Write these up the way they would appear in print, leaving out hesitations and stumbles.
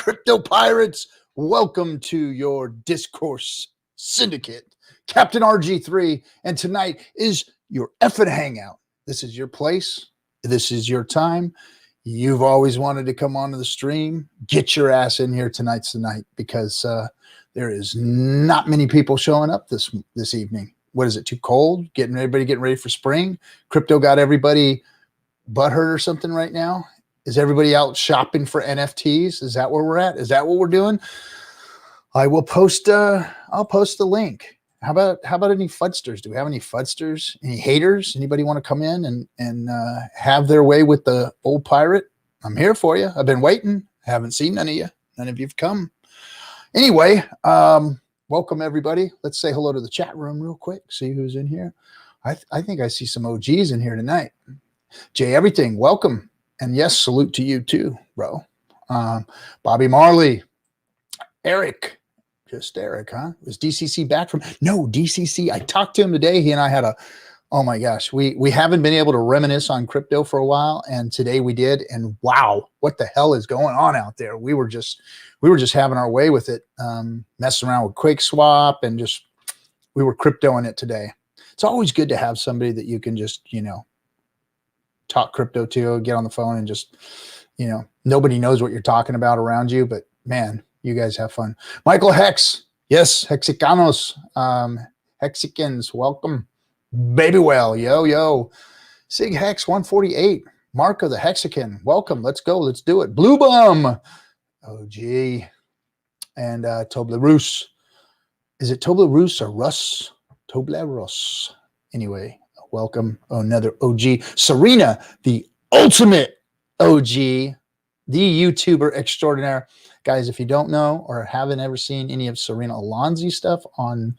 crypto pirates, welcome to your Discourse Syndicate. Captain RG3, and tonight is your FN Hangout. This is your place. This is your time. You've always wanted to come onto the stream. Get your ass in here. Tonight's the night, because there is not many people showing up this evening. What is it? Too cold? Everybody getting ready for spring? Crypto got everybody butthurt or something right now? Is everybody out shopping for NFTs? Is that where we're at? Is that what we're doing? I will post. I'll post the link. How about any fudsters? Do we have any fudsters? Any haters? Anybody want to come in and have their way with the old pirate? I'm here for you. I've been waiting. I haven't seen none of you. None of you've come. Anyway, welcome everybody. Let's say hello to the chat room real quick. See who's in here. I think I see some OGs in here tonight. Jay Everything, welcome. And yes, salute to you too, bro. Bobby Marley, Eric, just Eric, huh? Was DCC back from? No, DCC. I talked to him today. He and I had oh my gosh, we haven't been able to reminisce on crypto for a while, and today we did. And wow, what the hell is going on out there? We were just having our way with it, messing around with QuakeSwap, and we were cryptoing it today. It's always good to have somebody that you can just talk crypto to, get on the phone and just, nobody knows what you're talking about around you, but man, you guys have fun. Michael Hex. Yes. Hexicanos, Hexicans. Welcome. Baby Well. Yo. Sig Hex 148. Marco the Hexican. Welcome. Let's go. Let's do it. Blue Bum. OG. And Toblerus. Is it Toblerus or Russ? Toblerus. Anyway. Welcome. Oh, another OG. Serena, the ultimate OG, the YouTuber extraordinaire. Guys, if you don't know or haven't ever seen any of Serena Alonzi stuff on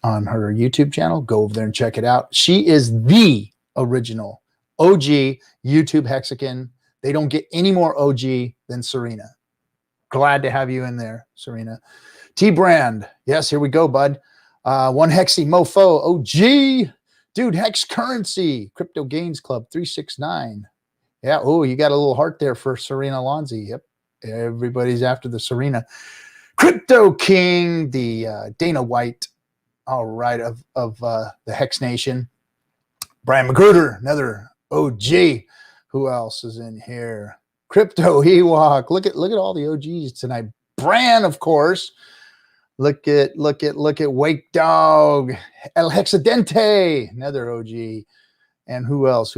her YouTube channel, go over there and check it out. She is the original OG YouTube Hexican. They don't get any more OG than Serena. Glad to have you in there, Serena. T-Brand. Yes, here we go, bud. One Hexy Mofo. OG. Dude, Hex Currency, Crypto Gains Club 369. Yeah, oh, you got a little heart there for Serena Alonzi. Yep, everybody's after the Serena. Crypto King, the Dana White, all right, of the Hex Nation. Brian Magruder, another OG. Who else is in here? Crypto Ewok. Look at all the OGs tonight. Bran, of course. Look at Wake Dog, El Hexadente, another OG. And who else?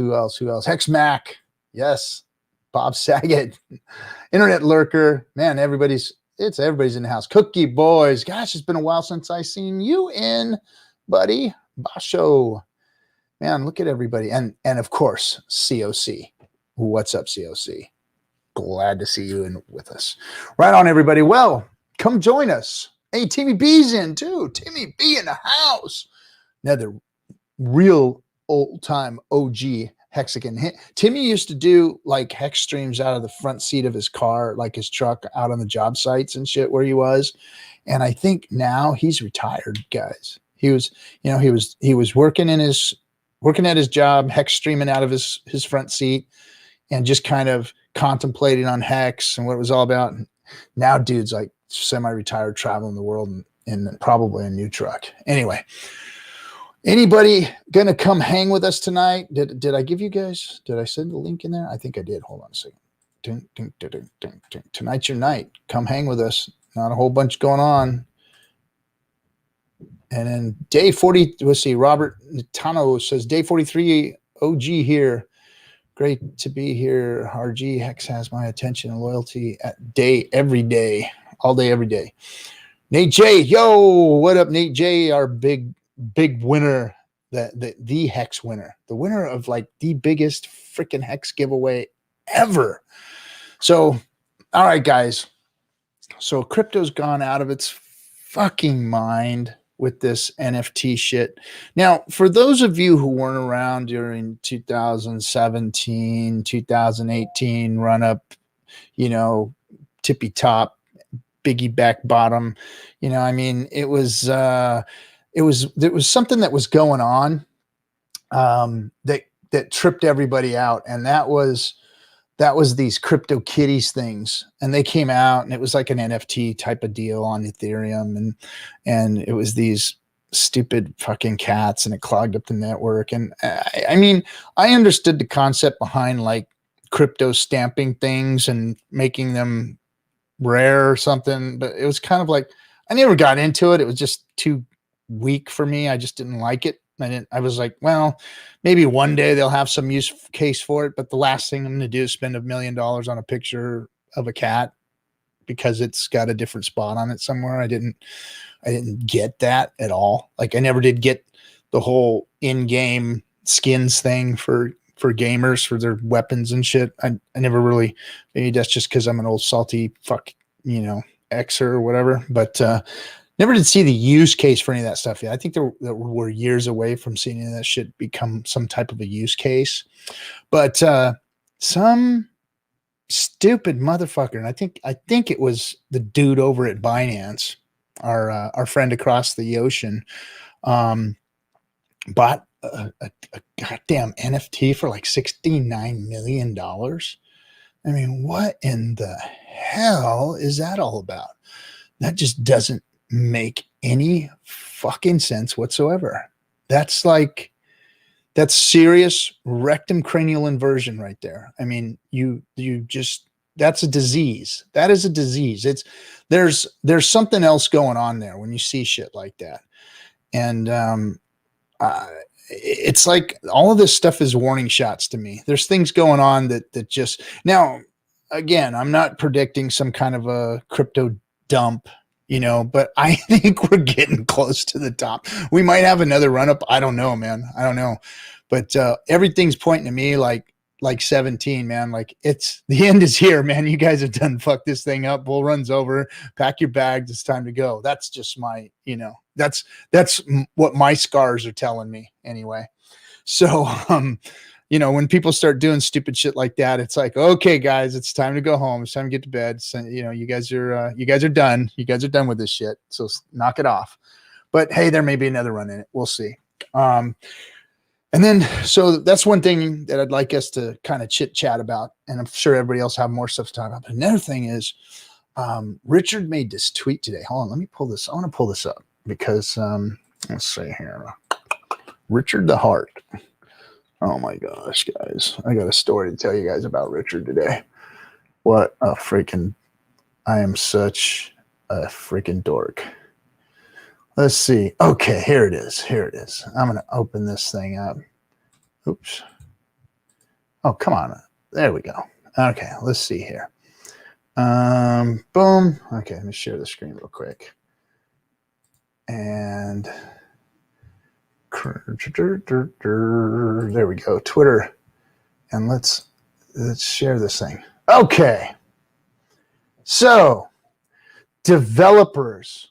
Hex Mac. Yes. Bob Saget. Internet Lurker. Man, everybody's in the house. Cookie Boys. Gosh, it's been a while since I seen you in, buddy. Basho. Man, look at everybody. And of course, COC. What's up, COC? Glad to see you in with us. Right on, everybody. Well, come join us. Hey, Timmy B's in too. Timmy B in the house. Another real old-time OG Hexican. Timmy used to do like hex streams out of the front seat of his car, like his truck, out on the job sites and shit where he was. And I think now he's retired, guys. He was working at his job, hex streaming out of his front seat, and just kind of contemplating on hex and what it was all about. And now dude's like semi-retired, traveling the world in probably a new truck. Anyway, anybody gonna come hang with us tonight? Did I give you guys? Did I send the link in there? I think I did. Hold on a second. Ding, ding, ding, ding, ding, ding. Tonight's your night. Come hang with us. Not a whole bunch going on. And then day 40. Let's see. Robert Natano says day 43. OG here. Great to be here. RG Hex has my attention and loyalty every day. All day, every day. Nate J, yo, what up, Nate J? Our big winner, the Hex winner, the winner of like the biggest freaking Hex giveaway ever. So, all right, guys. So crypto's gone out of its fucking mind with this NFT shit. Now, for those of you who weren't around during 2017, 2018 run up, tippy top, biggie back bottom, it was something that was going on that tripped everybody out, and that was that was these crypto kitties things, and they came out, and it was like an NFT type of deal on Ethereum, and it was these stupid fucking cats, and it clogged up the network. And I mean, I understood the concept behind like crypto stamping things and making them rare or something, but it was kind of like, I never got into it. It was just too weak for me. I just didn't like it. I was like, well, maybe one day they'll have some use case for it, but the last thing I'm going to do is spend $1 million on a picture of a cat because it's got a different spot on it somewhere. I didn't get that at all. Like, I never did get the whole in-game skins thing for gamers, for their weapons and shit. I never really, maybe that's just because I'm an old salty fuck, Xer or whatever, but never did see the use case for any of that stuff yet. I think that we're years away from seeing any of that shit become some type of a use case. But some stupid motherfucker, and I think it was the dude over at Binance, our friend across the ocean, bought a goddamn NFT for like $69 million. I mean, what in the hell is that all about? That just doesn't make any fucking sense whatsoever. That's serious rectum cranial inversion right there. I mean, you just, that's a disease. That is a disease. There's something else going on there when you see shit like that. And it's like all of this stuff is warning shots to me. There's things going on that just, now, again, I'm not predicting some kind of a crypto dump, but I think we're getting close to the top. We might have another run up. I don't know, man. I don't know. But everything's pointing to me like 17, man. Like, it's, the end is here, man. You guys have done fucked this thing up. Bull runs over, pack your bags. It's time to go. That's just my, that's what my scars are telling me anyway. So, when people start doing stupid shit like that, it's like, okay, guys, it's time to go home. It's time to get to bed. So, you guys are done. You guys are done with this shit. So knock it off. But hey, there may be another run in it. We'll see. And then, so that's one thing that I'd like us to kind of chit chat about. And I'm sure everybody else have more stuff to talk about. But another thing is, Richard made this tweet today. Hold on. Let me pull this. I want to pull this up because, let's see here. Richard the Heart. Oh my gosh, guys. I got a story to tell you guys about Richard today. What a freaking, I am such a freaking dork. Let's see. Okay, here it is. Here it is. I'm going to open this thing up. Oops. Oh, come on. There we go. Okay, let's see here. Boom. Okay, let me share the screen real quick. And there we go. Twitter. And let's share this thing. Okay. So, developers,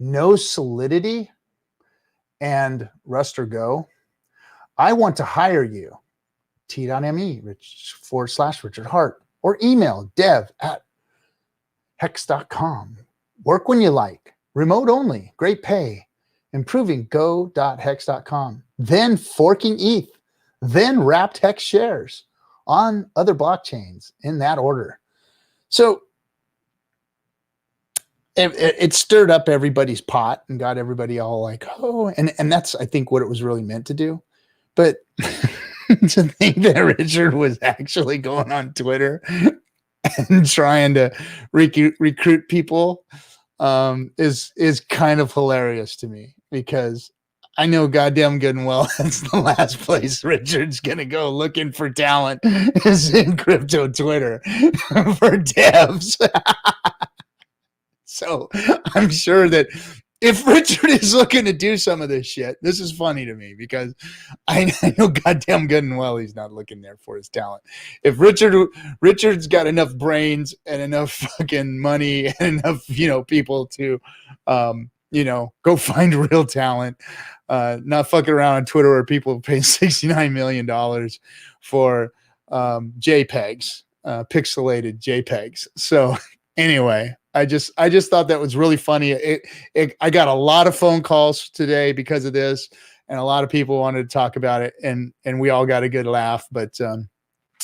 no Solidity and Rust or Go, I want to hire you. t.me/Richard Hart, or email dev@hex.com. Work when you like. Remote only. Great pay. Improving go.hex.com. Then forking ETH. Then wrapped Hex shares on other blockchains in that order. So it stirred up everybody's pot and got everybody all like, oh, and that's, I think, what it was really meant to do. But to think that Richard was actually going on Twitter and trying to recruit people is kind of hilarious to me, because I know goddamn good and well that's the last place Richard's going to go looking for talent is in crypto Twitter for devs. So I'm sure that if Richard is looking to do some of this shit, this is funny to me, because I know goddamn good and well he's not looking there for his talent. If Richard's got enough brains and enough fucking money and enough, people to, go find real talent, not fucking around on Twitter where people pay $69 million for JPEGs, pixelated JPEGs. So anyway, I just thought that was really funny. I got a lot of phone calls today because of this, and a lot of people wanted to talk about it, and we all got a good laugh. But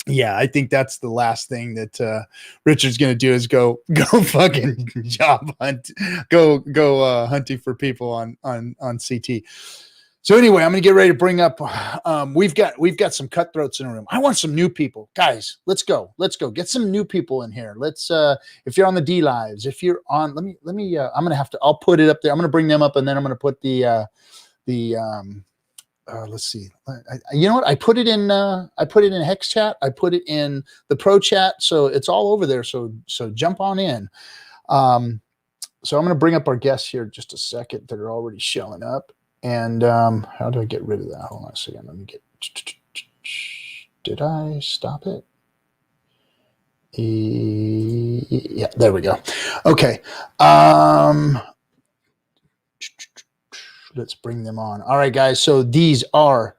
Yeah, I think that's the last thing that Richard's going to do is go fucking job hunt, go hunting for people on CT. So anyway, I'm going to get ready to bring up. We've got some cutthroats in the room. I want some new people, guys. Let's go. Get some new people in here. Let's. If you're on the D lives, if you're on, let me. I'm going to have to. I'll put it up there. I'm going to bring them up, and then I'm going to put the. Let's see. You know what? I put it in Hex chat. I put it in the pro chat, so it's all over there. So jump on in. So I'm going to bring up our guests here in just a second that are already showing up. And how do I get rid of that? Hold on a second. Let me get. Did I stop it? Yeah, there we go. Okay. Let's bring them on. All right, guys. So these are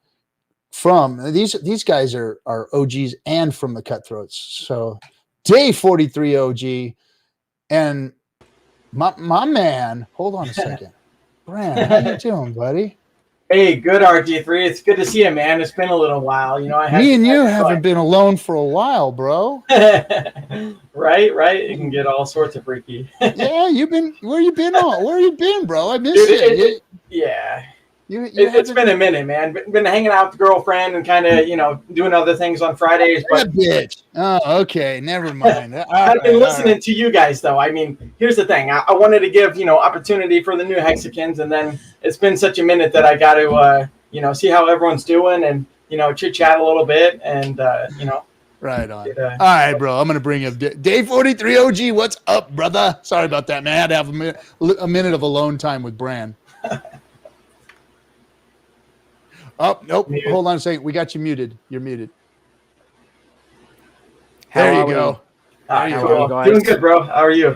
from these guys are OGs and from the Cutthroats. So day 43 OG and my man. Hold on a second. Brand, how you doing, buddy? Hey, good RG3. It's good to see you, man. It's been a little while. You know, me and you haven't been alone for a while, bro. Right. It can get all sorts of freaky. Yeah, where you been, bro? I missed you. Yeah. It's been a minute, man. Been hanging out with the girlfriend and kind of, doing other things on Fridays. But bitch. Oh, okay. Never mind. I've been listening to you guys, though. I mean, here's the thing. I wanted to give, opportunity for the new Hexicans, and then it's been such a minute that I got to, see how everyone's doing and, chit-chat a little bit and, Right on. All right, bro. I'm going to bring up day 43 OG. What's up, brother? Sorry about that, man. I had to have a minute of alone time with Bran. Oh, nope. Muted. Hold on a second. We got you muted. You're muted. There you go. How are you guys? Doing good, bro. How are you?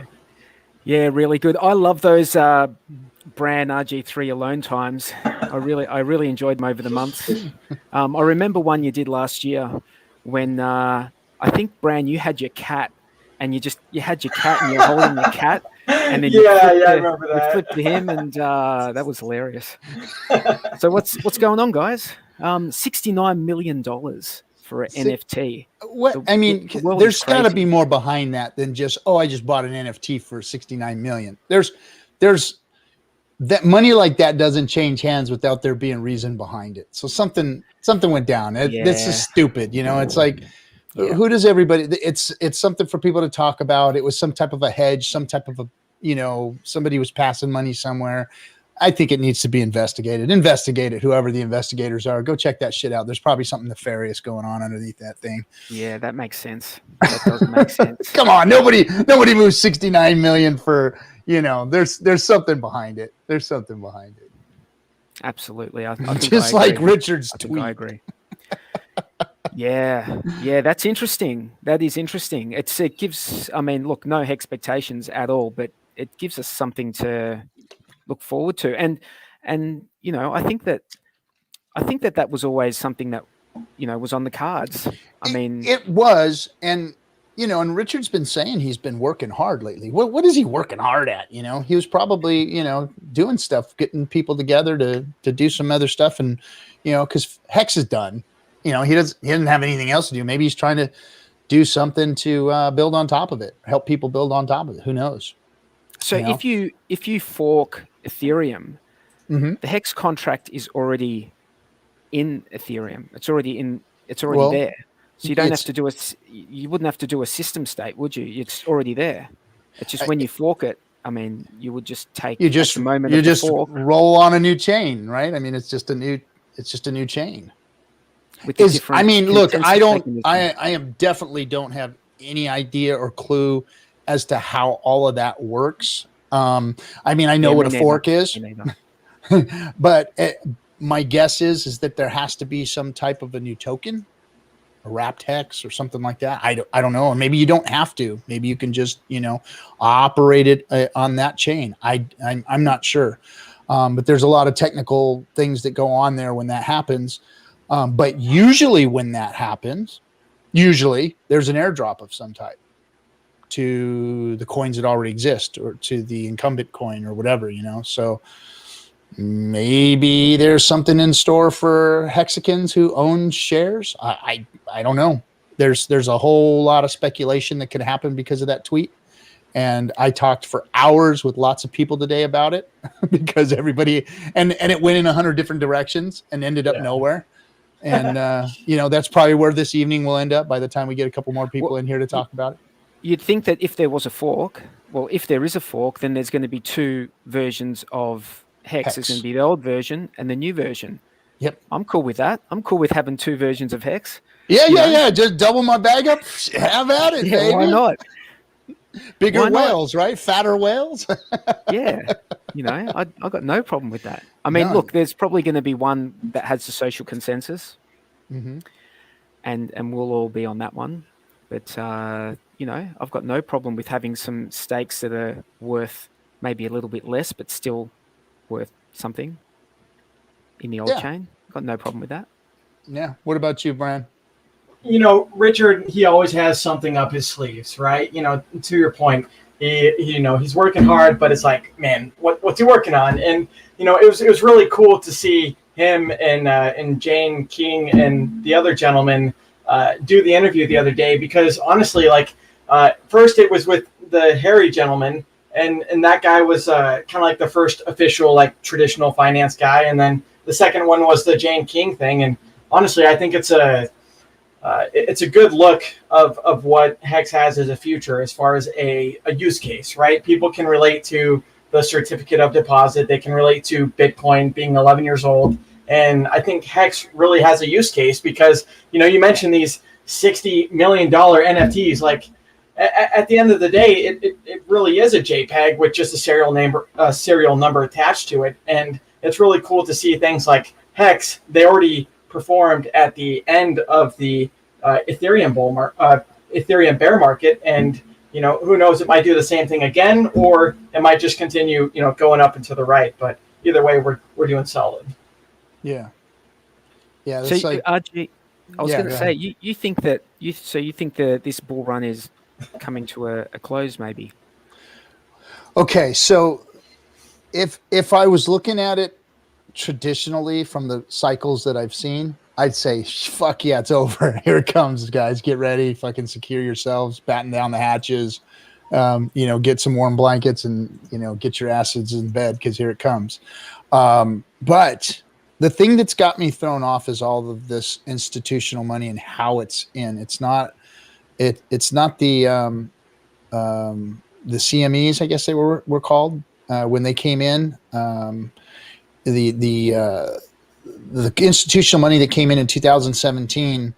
Yeah, really good. I love those Bran RG3 alone times. I really enjoyed them over the months. I remember one you did last year when I think, Bran, you had your cat and you had your cat and you're holding your cat. And then I remember that. You flipped to him, and that was hilarious. So what's going on, guys? $69 million for an NFT. There's got to be more behind that than just I just bought an NFT for $69 million. There's that money like that doesn't change hands without there being reason behind it. So something went down. This is stupid. It's like. Yeah. Who does everybody? It's something for people to talk about. It was some type of a hedge, some type of somebody was passing money somewhere. I think it needs to be investigated. Investigate it, whoever the investigators are. Go check that shit out. There's probably something nefarious going on underneath that thing. Yeah, that makes sense. That does make sense. Come on, nobody moves 69 million for There's something behind it. There's something behind it. Absolutely, I just like Richard's tweet. I agree. Yeah, that's interesting. That is interesting. It gives, look, no expectations at all, but it gives us something to look forward to. And I think that was always something that, was on the cards. It was, and Richard's been saying he's been working hard lately. What is he working hard at? He was probably, doing stuff, getting people together to do some other stuff. And, because Hex is done. He doesn't have anything else to do. Maybe he's trying to do something to build on top of it, help people build on top of it. Who knows? So if you fork Ethereum, the Hex contract is already in Ethereum. It's already there. So you don't have to do you wouldn't have to do a system state, would you? It's already there. It's just when you fork it, you would just take a moment. You just roll on a new chain, right? It's just a new chain. Look, I definitely don't have any idea or clue as to how all of that works. I know what a fork is, but my guess is that there has to be some type of a new token, a wrapped hex or something like that. I don't know. And maybe you don't have to. Maybe you can just, operate it on that chain. I'm not sure. But there's a lot of technical things that go on there when that happens. But usually when that happens, there's an airdrop of some type to the coins that already exist or to the incumbent coin or whatever, so maybe there's something in store for Hexicans who own shares. I don't know. there's a whole lot of speculation that could happen because of that tweet. And I talked for hours with lots of people today about it because everybody, and it went in 100 different directions and ended up nowhere. And, that's probably where this evening will end up by the time we get a couple more people in here to talk about it. You'd think that if there was a fork, if there is a fork, then there's going to be two versions of Hex. There's going to be the old version and the new version. Yep. I'm cool with that. I'm cool with having two versions of Hex. Yeah. Just double my bag up. Have at it, baby. Why not? Bigger whales, right? Fatter whales. Yeah. I got no problem with that. I mean, look, there's probably going to be one that has the social consensus, and we'll all be on that one. But, I've got no problem with having some stakes that are worth maybe a little bit less, but still worth something in the old chain. Got no problem with that. Yeah. What about you, Brian? Richard, he always has something up his sleeves, right? To your point, he's working hard, but it's like, man, what's he working on? And, it was really cool to see him and Jane King and the other gentleman do the interview the other day, because honestly, first it was with the Harry gentleman, and that guy was kind of like the first official, traditional finance guy. And then the second one was the Jane King thing. And honestly, I think it's a good look of what Hex has as a future as far as a use case, right? People can relate to the certificate of deposit. They can relate to Bitcoin being 11 years old. And I think Hex really has a use case because, you mentioned these $60 million NFTs. At the end of the day, it really is a JPEG with just a serial number attached to it. And it's really cool to see things like Hex. They already performed at the end of the Ethereum Ethereum bear market, and who knows, it might do the same thing again, or it might just continue going up and to the right. But either way, we're doing solid. Yeah. So RG, I was going to say, you think that this bull run is coming to a close, maybe? Okay, so if I was looking at it traditionally from the cycles that I've seen, I'd say, fuck yeah, it's over. Here it comes, guys. Get ready. Fucking secure yourselves. Batten down the hatches. Get some warm blankets and, get your acids in bed because here it comes. But the thing that's got me thrown off is all of this institutional money and how it's in. It's not the CMEs, I guess they were called when they came in. The institutional money that came in 2017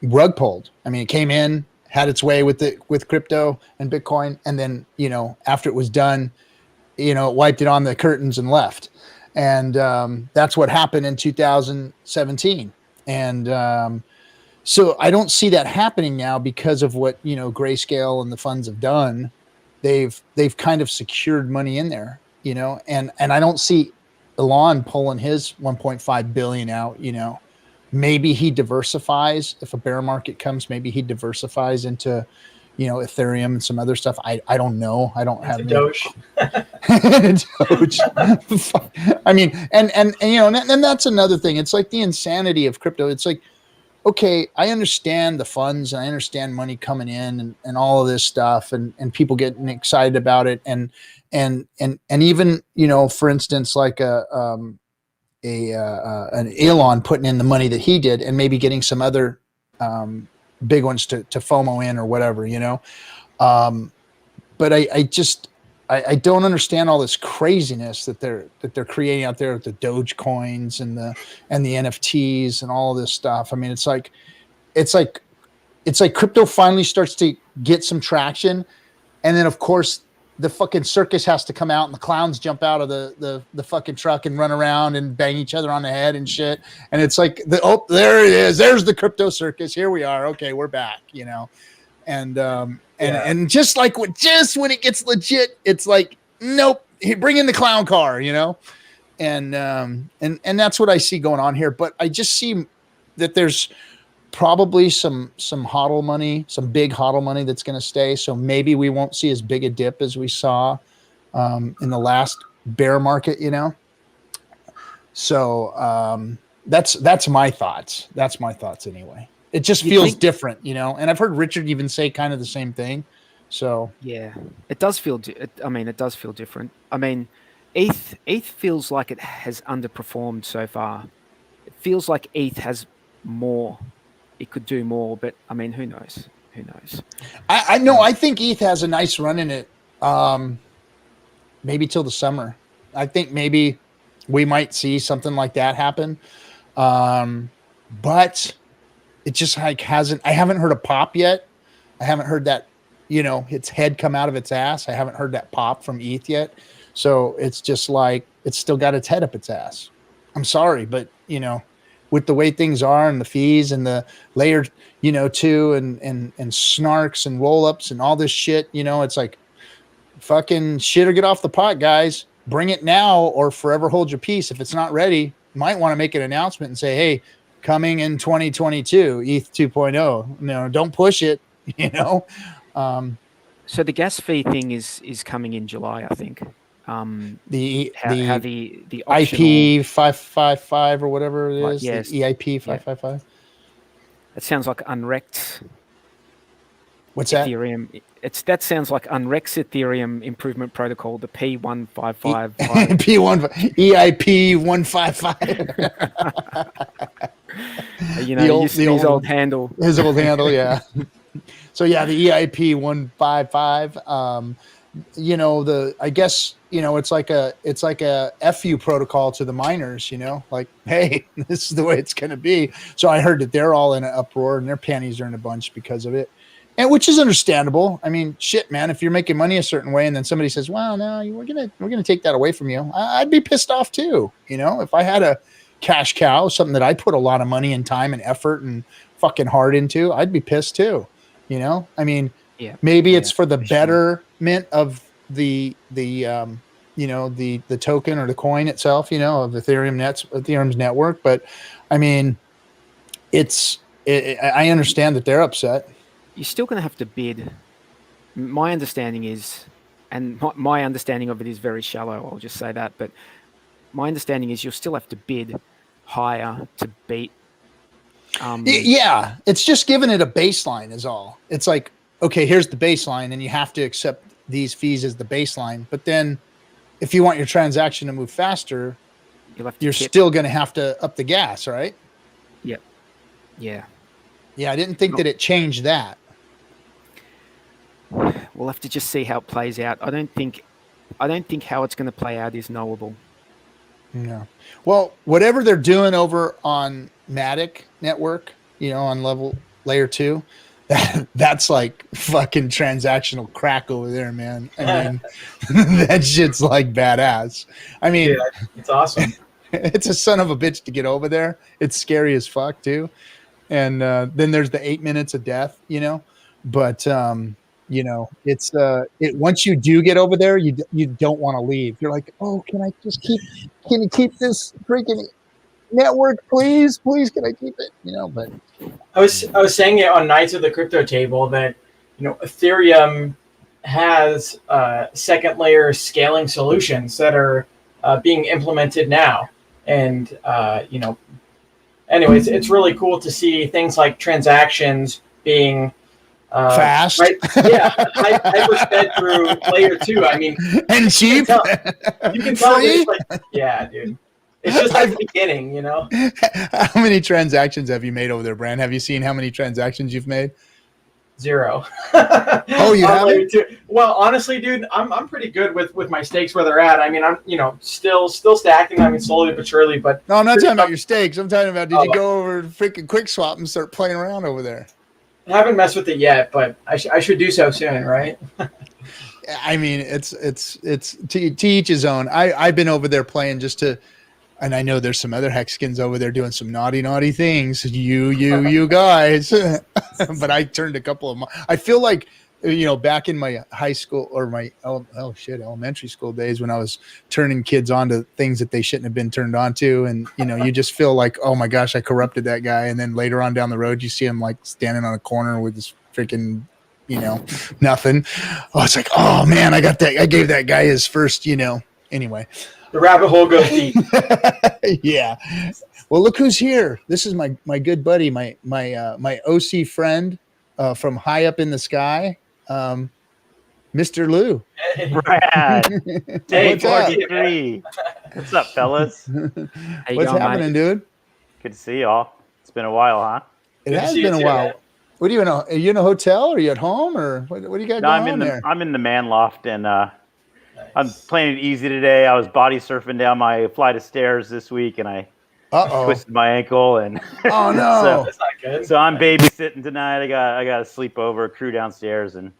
rug pulled. I mean, it came in, had its way with crypto and Bitcoin, and then after it was done, it wiped it on the curtains and left. And that's what happened in 2017. And so I don't see that happening now because of what Grayscale and the funds have done. They've kind of secured money in there, and I don't see Elon pulling his 1.5 billion out. Maybe he diversifies if a bear market comes. Maybe he diversifies into Ethereum and some other stuff. I don't know. I don't have Doge. Doge. I mean, and that's another thing. It's like the insanity of crypto. It's like, okay, I understand the funds and I understand money coming in and all of this stuff and people getting excited about it. And even, for instance, like an Elon putting in the money that he did and maybe getting some other big ones to FOMO in or whatever, but I don't understand all this craziness that they're creating out there with the Doge coins and the NFTs and all this stuff. I mean, it's like crypto finally starts to get some traction, and then of course the fucking circus has to come out and the clowns jump out of the fucking truck and run around and bang each other on the head and shit. And it's like there it is. There's the crypto circus. Here we are. Okay, we're back. And just like when it gets legit, it's like, nope, bring in the clown car, and that's what I see going on here. But I just see that there's probably some hodl money, some big hodl money that's going to stay. So maybe we won't see as big a dip as we saw in the last bear market, So that's my thoughts. That's my thoughts anyway. It just feels different, and I've heard Richard even say kind of the same thing. So yeah, it does feel. It does feel different. I mean, ETH feels like it has underperformed so far. It feels like ETH has more. It could do more, but I mean, who knows? Who knows? I know. I think ETH has a nice run in it. Maybe till the summer. I think maybe we might see something like that happen. But it just hasn't. I haven't heard a pop yet. I haven't heard that. Its head come out of its ass. I haven't heard that pop from ETH yet. So it's just like it's still got its head up its ass. I'm sorry, but with the way things are and the fees and the layer, 2 and snarks and roll ups and all this shit, it's like fucking shit or get off the pot, guys. Bring it now or forever hold your peace. If it's not ready, you might want to make an announcement and say, hey, coming in 2022, ETH 2.0. Don't push it, So the gas fee thing is coming in July, I think. The optional, IP 555 or whatever it is, yes, the EIP 555. It sounds like unwrecked. What's that? Ethereum. That sounds like unwrecked Ethereum improvement protocol, the P155. EIP 155. His old handle. His old handle, yeah. So yeah, the EIP 155. I guess it's like a FU protocol to the miners. Like, hey, this is the way it's going to be. So I heard that they're all in an uproar and their panties are in a bunch because of it, and which is understandable. I mean, shit, man. If you're making money a certain way and then somebody says, "Well, no, we're gonna take that away from you," I'd be pissed off too. If I had a cash cow, something that I put a lot of money and time and effort and fucking heart into, I'd be pissed too. I mean, maybe it's for the betterment of the token or the coin itself, of Ethereum's network. But I mean, I understand that they're upset. You're still going to have to bid. My understanding is, and my understanding of it is very shallow, I'll just say that, but my understanding is you'll still have to bid higher to beat. Yeah, it's just giving it a baseline is all. It's like, okay, here's the baseline and you have to accept these as the baseline. But then if you want your transaction to move faster, you're still going to have to up the gas, right? Yep. Yeah. Yeah, I didn't think that it changed that. We'll have to just see how it plays out. I don't think how it's going to play out is knowable. No. Well, whatever they're doing over on Matic network, on layer 2, that's like fucking transactional crack over there, man. I mean, that shit's like badass. I mean, yeah, it's awesome. It's a son of a bitch to get over there. It's scary as fuck too. And then there's the 8 minutes of death, but it's once you do get over there, you don't want to leave. You're like, oh, can you keep this freaking network, please, can I keep it? But I was saying it on Nights of the Crypto Table that Ethereum has second layer scaling solutions that are being implemented now, and anyways, it's really cool to see things like transactions being fast, right? Yeah, hyper-sped through layer 2. I mean, and cheap. You can tell it's like, yeah, dude. It's just like the beginning, How many transactions have you made over there, Brand? Have you seen how many transactions you've made? 0. Oh, you haven't? Well, honestly, dude, I'm pretty good with my stakes where they're at. I mean, I'm still stacking. I mean, slowly but surely. But no, I'm not talking about your stakes. I'm talking about did you go over freaking Quick Swap and start playing around over there? I haven't messed with it yet, but I should do so soon, right? I mean, it's to each his own. I've been over there playing just to. And I know there's some other Hexicans over there doing some naughty things. You guys. But I turned a couple of them. I feel like, back in my high school or my elementary school days when I was turning kids on to things that they shouldn't have been turned on to. And, you just feel like, oh my gosh, I corrupted that guy. And then later on down the road, you see him like standing on a corner with this freaking, nothing. Oh, it's like, oh man, I gave that guy his first, anyway. The rabbit hole goes deep. Yeah. Well, look who's here. This is my good buddy, my OC friend from high up in the sky, Mr. Lou. Brad. Day What's up? 43. What's up, fellas? How you What's going, happening, mate? dude? Good to see y'all. It's been a while, huh? It Good to has see you been a too, while. man. What do you know? Are you in a hotel? Or are you at home? Or what do you got No, going on there? I'm in the man loft, and I'm playing it easy today. I was body surfing down my flight of stairs this week, and I Uh-oh. twisted my ankle, and Oh, no. That's not good. so I'm babysitting tonight. I got a sleepover crew downstairs, and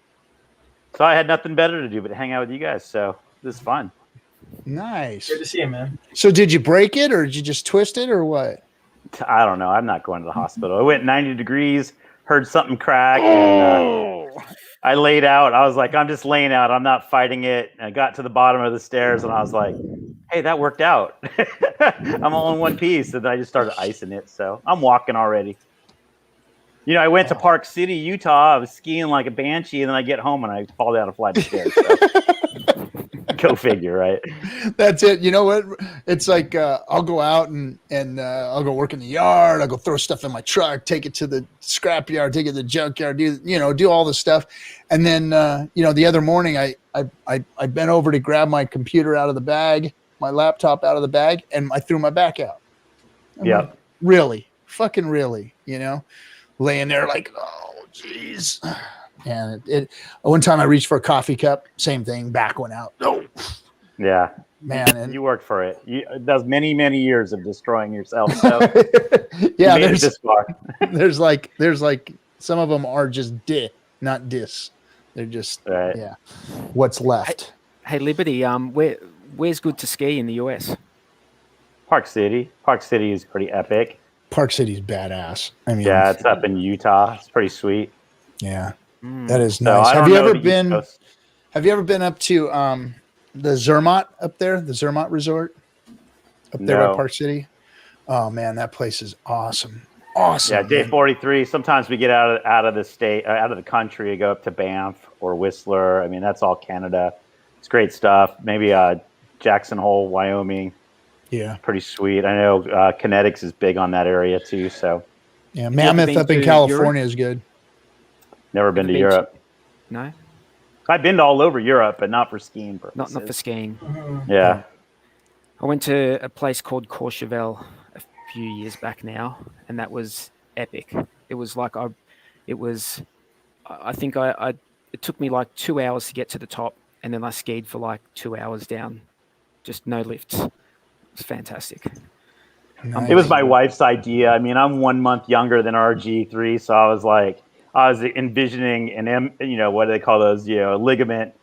so I had nothing better to do but to hang out with you guys. So this is fun. Nice. Good to see you, man. So did you break it or did you just twist it or what? I don't know. I'm not going to the hospital. I went 90 degrees, heard something crack, and I laid out. I was like, I'm just laying out. I'm not fighting it. And I got to the bottom of the stairs, and I was like, hey, that worked out. I'm all in one piece. And then I just started icing it. So I'm walking already. You know, I went to Park City, Utah. I was skiing like a banshee, and then I get home, and I fall down a flight of stairs. So. Go figure, right? That's it. You know what? It's like I'll go out and I'll go work in the yard. I'll go throw stuff in my truck, take it to the scrap yard, take it to the junkyard, do all this stuff. And then the other morning I bent over to grab my computer out of the bag, my laptop out of the bag, and I threw my back out. Yeah. Like, really? Fucking really, laying there like, oh geez. And it one time I reached for a coffee cup, same thing, back went out. Oh, Yeah. man. And You worked for it. That's many, many years of destroying yourself. So yeah, you made it this far. there's like some of them are just not dis. They're just Right. yeah. What's left? Hey, Liberty, where's good to ski in the US? Park City. Park City is pretty epic. Park City's badass. I mean, Yeah, it's up in Utah. It's pretty sweet. yeah, Mm. that is So nice. I Have don't you know ever the East been? Coast. Have you ever been up to the Zermatt up there, the Zermatt Resort up there by No. Park City? Oh man, that place is awesome. Awesome. Yeah, day man. 43. Sometimes we get out of the state, out of the country, go up to Banff or Whistler. I mean, that's all Canada. It's great stuff. Maybe Jackson Hole, Wyoming. Yeah. Pretty sweet. I know KNTX is big on that area too. So Yeah. ever Mammoth been up in to California is good. never been to been to- Europe. No, I've been to all over Europe, but not for skiing purposes. not for skiing. Yeah. I went to a place called Courchevel a few years back now, and that was epic. It was like I think it took me like 2 hours to get to the top, and then I skied for like 2 hours down, just no lifts. It was fantastic. Nice. It was my wife's idea. I mean, I'm 1 month younger than RG3, so I was envisioning what do they call those? A ligament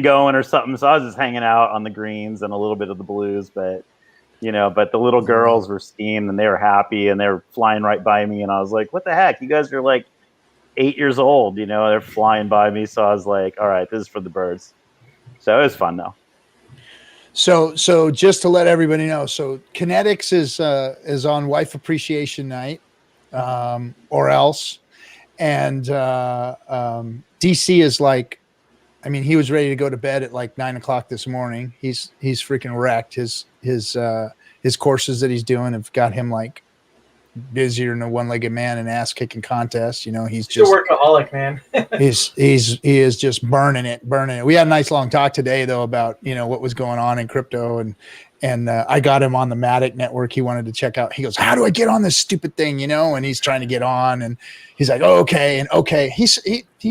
going or something. So I was just hanging out on the greens and a little bit of the blues, but the little girls were skiing and they were happy and they were flying right by me, and I was like, what the heck? You guys are like 8 years old, they're flying by me. So I was like, all right, this is for the birds. So it was fun though. So just to let everybody know, so KNTX is on Wife Appreciation Night, or else, and DC is like, I mean, he was ready to go to bed at like 9 o'clock this morning. He's freaking wrecked. His courses that he's doing have got him like busier than a one-legged man in ass kicking contest. He's Still just workaholic, man. he is just burning it. We had a nice long talk today though about what was going on in crypto, and I got him on the Matic network. He wanted to check out. He goes, how do I get on this stupid thing? And he's trying to get on, and he's like, oh, okay. He's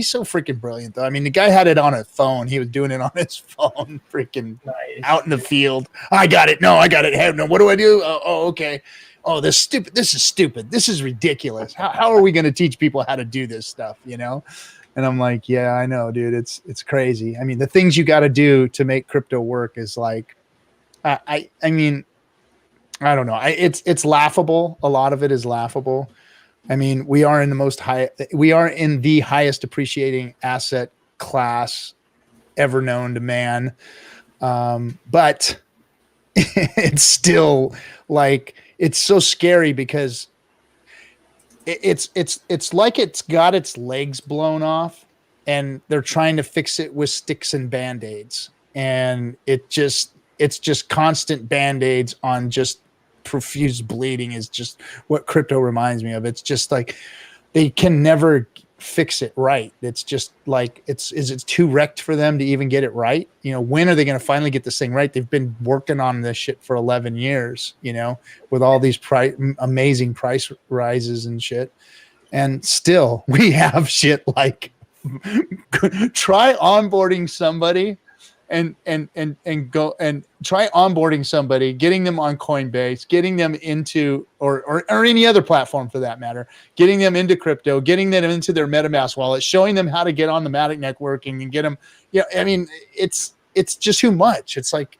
so freaking brilliant though. I mean, the guy had it on a phone. He was doing it on his phone, freaking Nice. out in the field. I got it. No, I got it. Hey, no, what do I do? Oh, okay. Oh, this is stupid. This is ridiculous. How are we going to teach people how to do this stuff? And I'm like, yeah, I know, dude. It's crazy. I mean, the things you got to do to make crypto work is like, I mean, I don't know. It's laughable. A lot of it is laughable. I mean, we are in the highest appreciating asset class ever known to man. But it's still like, it's so scary because it's like it's got its legs blown off and they're trying to fix it with sticks and band-aids. And it's just constant band-aids on just profuse bleeding is just what crypto reminds me of. It's just like they can never fix it right. It's just like is it too wrecked for them to even get it right? You know, when are they going to finally get this thing right? They've been working on this shit for 11 years, you know, with all these amazing price rises and shit. And still we have shit like try onboarding somebody and go and try onboarding somebody, getting them on Coinbase, getting them into or any other platform for that matter, getting them into crypto, getting them into their MetaMask wallet, showing them how to get on the Matic networking and get them. Yeah, I mean, it's just too much. It's like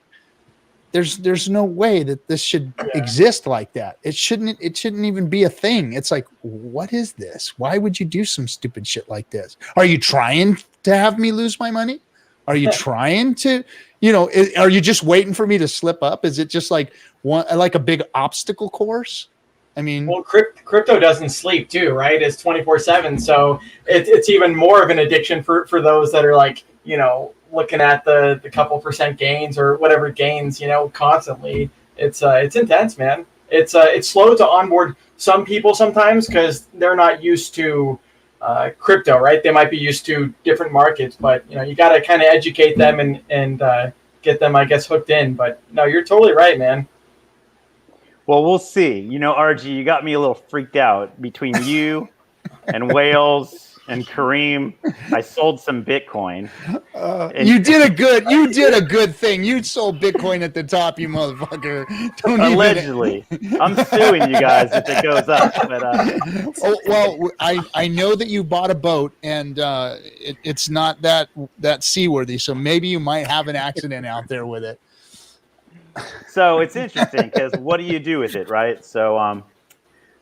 there's no way that this should exist like that. It shouldn't even be a thing. It's like, what is this? Why would you do some stupid shit like this? Are you trying to have me lose my money? Are you trying to, you know, are you just waiting for me to slip up? Is it just like a big obstacle course? I mean, well, crypto doesn't sleep too, right? It's 24/7. So it's even more of an addiction for those that are like, you know, looking at the couple percent gains or whatever gains, you know, constantly. It's intense, man. It's slow to onboard some people sometimes because they're not used to crypto, right? They might be used to different markets, but you know, you got to kind of educate them and get them, I guess, hooked in. But no, you're totally right, man. Well, we'll see. You know, RG, you got me a little freaked out between you and Wales and Kareem. I sold some Bitcoin. You did a good thing. You sold Bitcoin at the top, you motherfucker. Allegedly. I'm suing you guys if it goes up. But, I know that you bought a boat and it's not that seaworthy, so maybe you might have an accident out there with it. So it's interesting because what do you do with it, right? So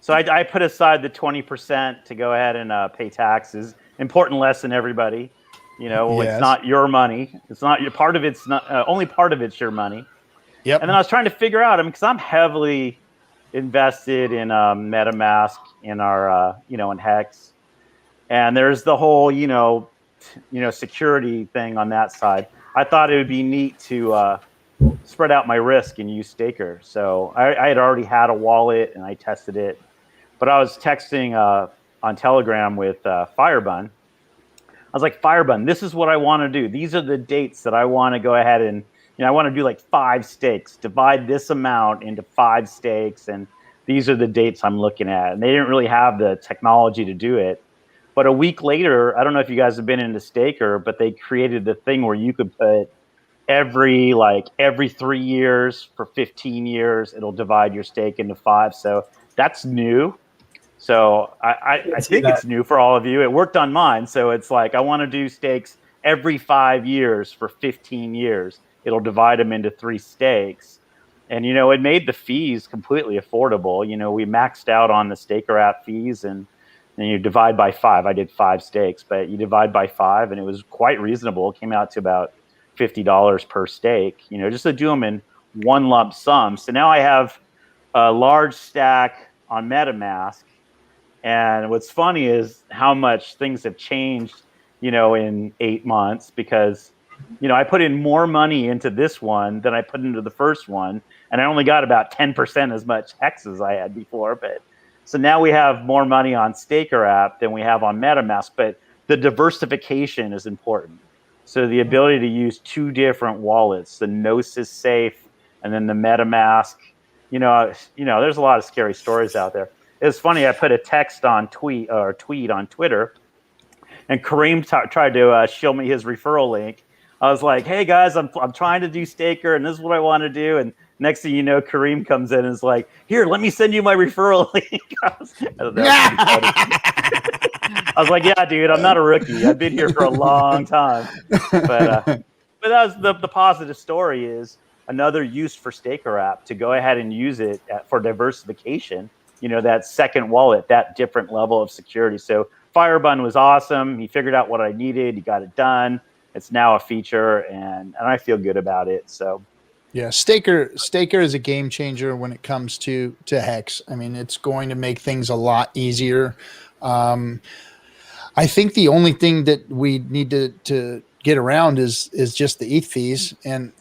I put aside the 20% to go ahead and pay taxes. Important lesson, everybody. You know, It's not your money. It's not your part of it's not only part of it's your money. Yep. And then I was trying to figure out, because I'm heavily invested in MetaMask in our in Hex, and there's the whole security thing on that side. I thought it would be neat to spread out my risk and use Staker. So I had already had a wallet and I tested it, but I was texting on Telegram with Firebun. I was like, Firebun, this is what I want to do. These are the dates that I want to go ahead and, I want to do like 5 stakes, divide this amount into 5 stakes. And these are the dates I'm looking at. And they didn't really have the technology to do it. But a week later, I don't know if you guys have been into Staker, but they created the thing where you could put every 3 years for 15 years, it'll divide your stake into 5. So that's new. So I think it's new for all of you. It worked on mine. So it's like, I want to do stakes every 5 years for 15 years. It'll divide them into 3 stakes. And, it made the fees completely affordable. We maxed out on the Staker app fees and then you divide by 5. I did 5 stakes, but you divide by 5 and it was quite reasonable. It came out to about $50 per stake, just to do them in one lump sum. So now I have a large stack on MetaMask. And what's funny is how much things have changed, in 8 months because, I put in more money into this one than I put into the first one. And I only got about 10% as much Hex as I had before. But so now we have more money on Staker app than we have on MetaMask. But the diversification is important. So the ability to use 2 different wallets, the Gnosis Safe and then the MetaMask, there's a lot of scary stories out there. It's funny. I put a text on tweet on Twitter, and Kareem tried to show me his referral link. I was like, "Hey guys, I'm trying to do Staker, and this is what I want to do." And next thing you know, Kareem comes in and is like, "Here, let me send you my referral link." I was like, "Yeah, dude, I'm not a rookie. I've been here for a long time." But that was the positive story is another use for Staker app to go ahead and use it for diversification. That second wallet, that different level of security. So Firebun was awesome. He figured out what I needed. He got it done. It's now a feature, and I feel good about it. So, yeah, Staker is a game changer when it comes to Hex. I mean, it's going to make things a lot easier. I think the only thing that we need to get around is just the ETH fees, and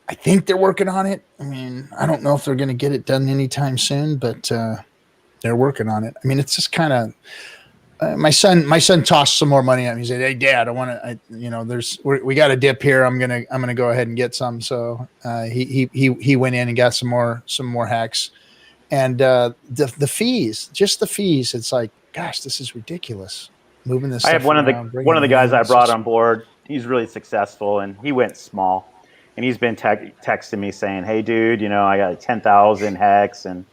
I think they're working on it. I mean, I don't know if they're going to get it done anytime soon, but they're working on it. I mean, it's just kind of my son tossed some more money at me. He said, "Hey, Dad, we got a dip here. I'm gonna go ahead and get some." So he went in and got some more hacks, and the fees, just the fees. It's like, gosh, this is ridiculous. Moving this. I have one of the guys I brought on board. He's really successful, and he went small. And he's been texting me saying, "Hey, dude, I got 10,000 hex, and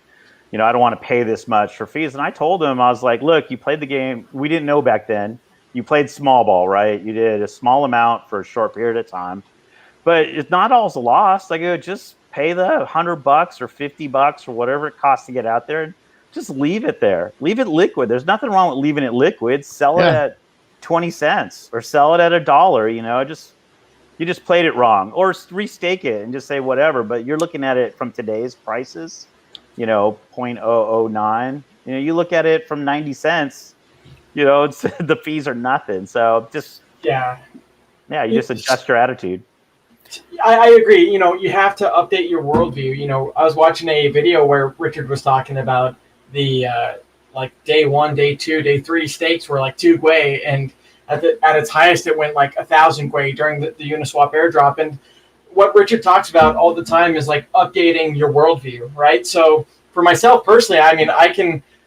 I don't want to pay this much for fees." And I told him, I was like, "Look, you played the game. We didn't know back then. You played small ball, right? You did a small amount for a short period of time, but it's not all's lost. I go, just pay the $100 or $50 or whatever it costs to get out there, and just leave it there. Leave it liquid. There's nothing wrong with leaving it liquid. Sell it at 20 cents or sell it at $1. You just played it wrong, or restake it and just say whatever. But you're looking at it from today's prices, 0.009. You look at it from 90 cents, it's, the fees are nothing. So just you just adjust your attitude. I agree. You have to update your worldview. I was watching a video where Richard was talking about the like day 1, day 2, day 3 stakes were like 2 Gwei, and at its highest it went like 1,000 Gwei during the Uniswap airdrop. And what Richard talks about all the time is like updating your worldview, right? So for myself personally, I mean,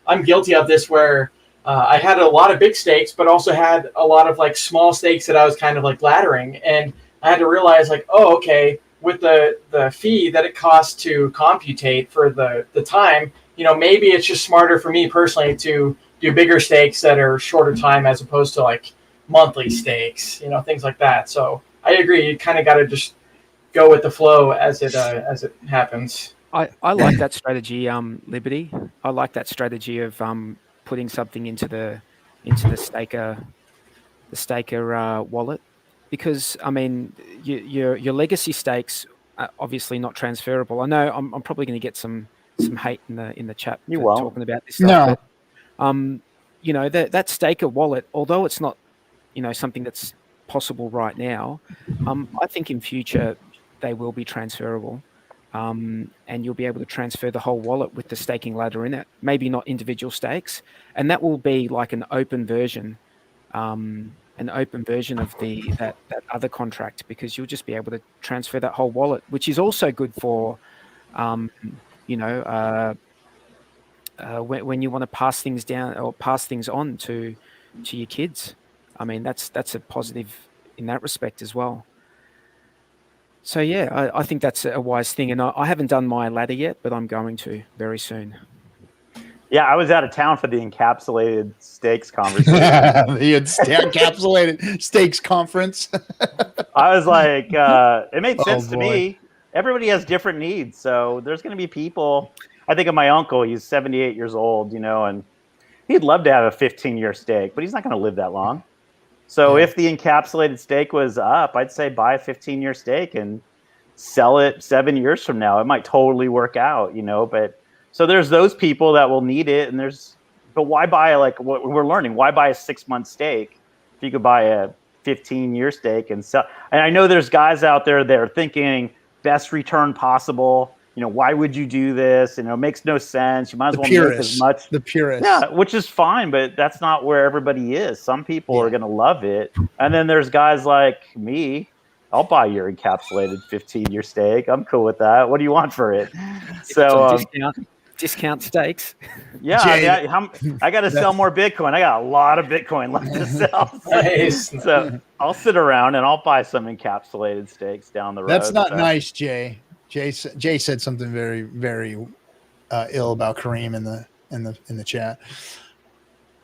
I'm guilty of this where I had a lot of big stakes, but also had a lot of like small stakes that I was kind of like laddering. And I had to realize like, oh, okay, with the fee that it costs to computate for the time, maybe it's just smarter for me personally to do bigger stakes that are shorter time as opposed to like monthly stakes, things like that. So I agree. You kind of got to just go with the flow as it happens. I like that strategy, Liberty. I like that strategy of putting something into the staker wallet, because I mean your legacy stakes are obviously not transferable. I know I'm probably going to get some hate in the chat for talking about this stuff. No. But, that staker wallet, although it's not something that's possible right now, I think in future they will be transferable. And you'll be able to transfer the whole wallet with the staking ladder in it. Maybe not individual stakes, and that will be like an open version of that other contract, because you'll just be able to transfer that whole wallet, which is also good for, when you want to pass things down or pass things on to your kids. I mean, that's a positive in that respect as well. So yeah, I think that's a wise thing, and I haven't done my ladder yet, but I'm going to very soon. Yeah, I was out of town for the Encapsulated Stakes conversation. The Encapsulated Stakes conference. I was like, it made sense to me. Everybody has different needs, so there's going to be people. I think of my uncle. He's 78 years old, and he'd love to have a 15-year stake, but he's not going to live that long. So if the Encapsulated stake was up, I'd say buy a 15-year stake and sell it 7 years from now. It might totally work out, But so there's those people that will need it, but why buy, like what we're learning? Why buy a 6-month stake if you could buy a 15-year stake and sell? And I know there's guys out there that are thinking best return possible. Why would you do this? It makes no sense. You might as well make as much. The purist. Yeah, which is fine, but that's not where everybody is. Some people are going to love it. And then there's guys like me. I'll buy your Encapsulated 15-year stake. I'm cool with that. What do you want for it? So discount stakes. Yeah, I got to sell more Bitcoin. I got a lot of Bitcoin left to sell. So I'll sit around and I'll buy some Encapsulated stakes down the road. That's not nice, Jay. Jay said something very, very ill about Kareem in the chat.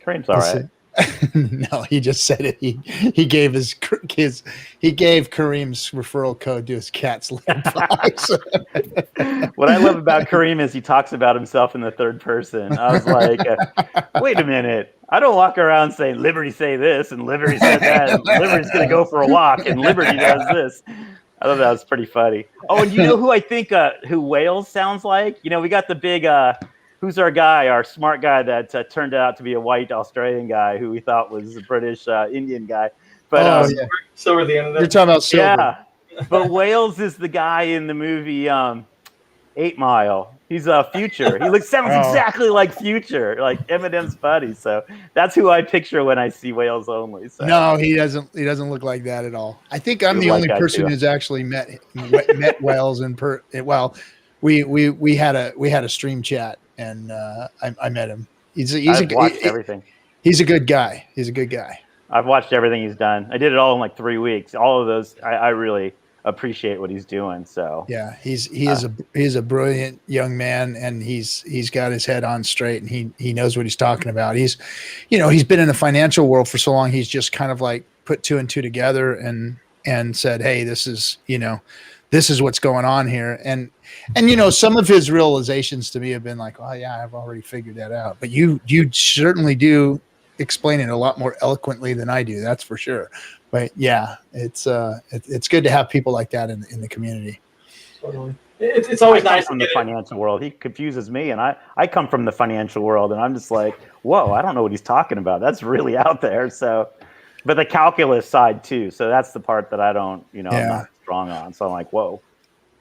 Kareem's all right. No, he just said it. He gave Kareem's referral code to his cat's litter box. What I love about Kareem is he talks about himself in the third person. I was like, wait a minute. I don't walk around saying Liberty say this and Liberty said that. And Liberty's going to go for a walk and Liberty does this. I thought that was pretty funny. Oh, and you know who I think who Wales sounds like? We got the big who's our guy, our smart guy that turned out to be a white Australian guy who we thought was a British Indian guy. But Silver the internet. You're talking about Silver. But Wales is the guy in the movie 8 Mile. He's a Future. He sounds exactly like Future, like Eminem's buddy. So that's who I picture when I see Wales only. So. No, he doesn't. He doesn't look like that at all. I think I'm the only person who's actually met Wales in Well, we had a stream chat, and I met him. I've watched everything. He's a good guy. He's a good guy. I've watched everything he's done. I did it all in like 3 weeks. All of those, I really appreciate what he's doing. So yeah, he is a brilliant young man, and he's got his head on straight, and he knows what he's talking about. He's been in the financial world for so long. He's just kind of like put 2 and 2 together and said, hey, this is what's going on here. And some of his realizations to me have been like, oh yeah, I've already figured that out. But you certainly do explain it a lot more eloquently than I do. That's for sure. But yeah, it's good to have people like that in the community. Totally. It's always nice from the financial world. He confuses me, and I come from the financial world, and I'm just like, whoa, I don't know what he's talking about. That's really out there. So, but the calculus side too. So that's the part that I don't, I'm not strong on. So I'm like, whoa.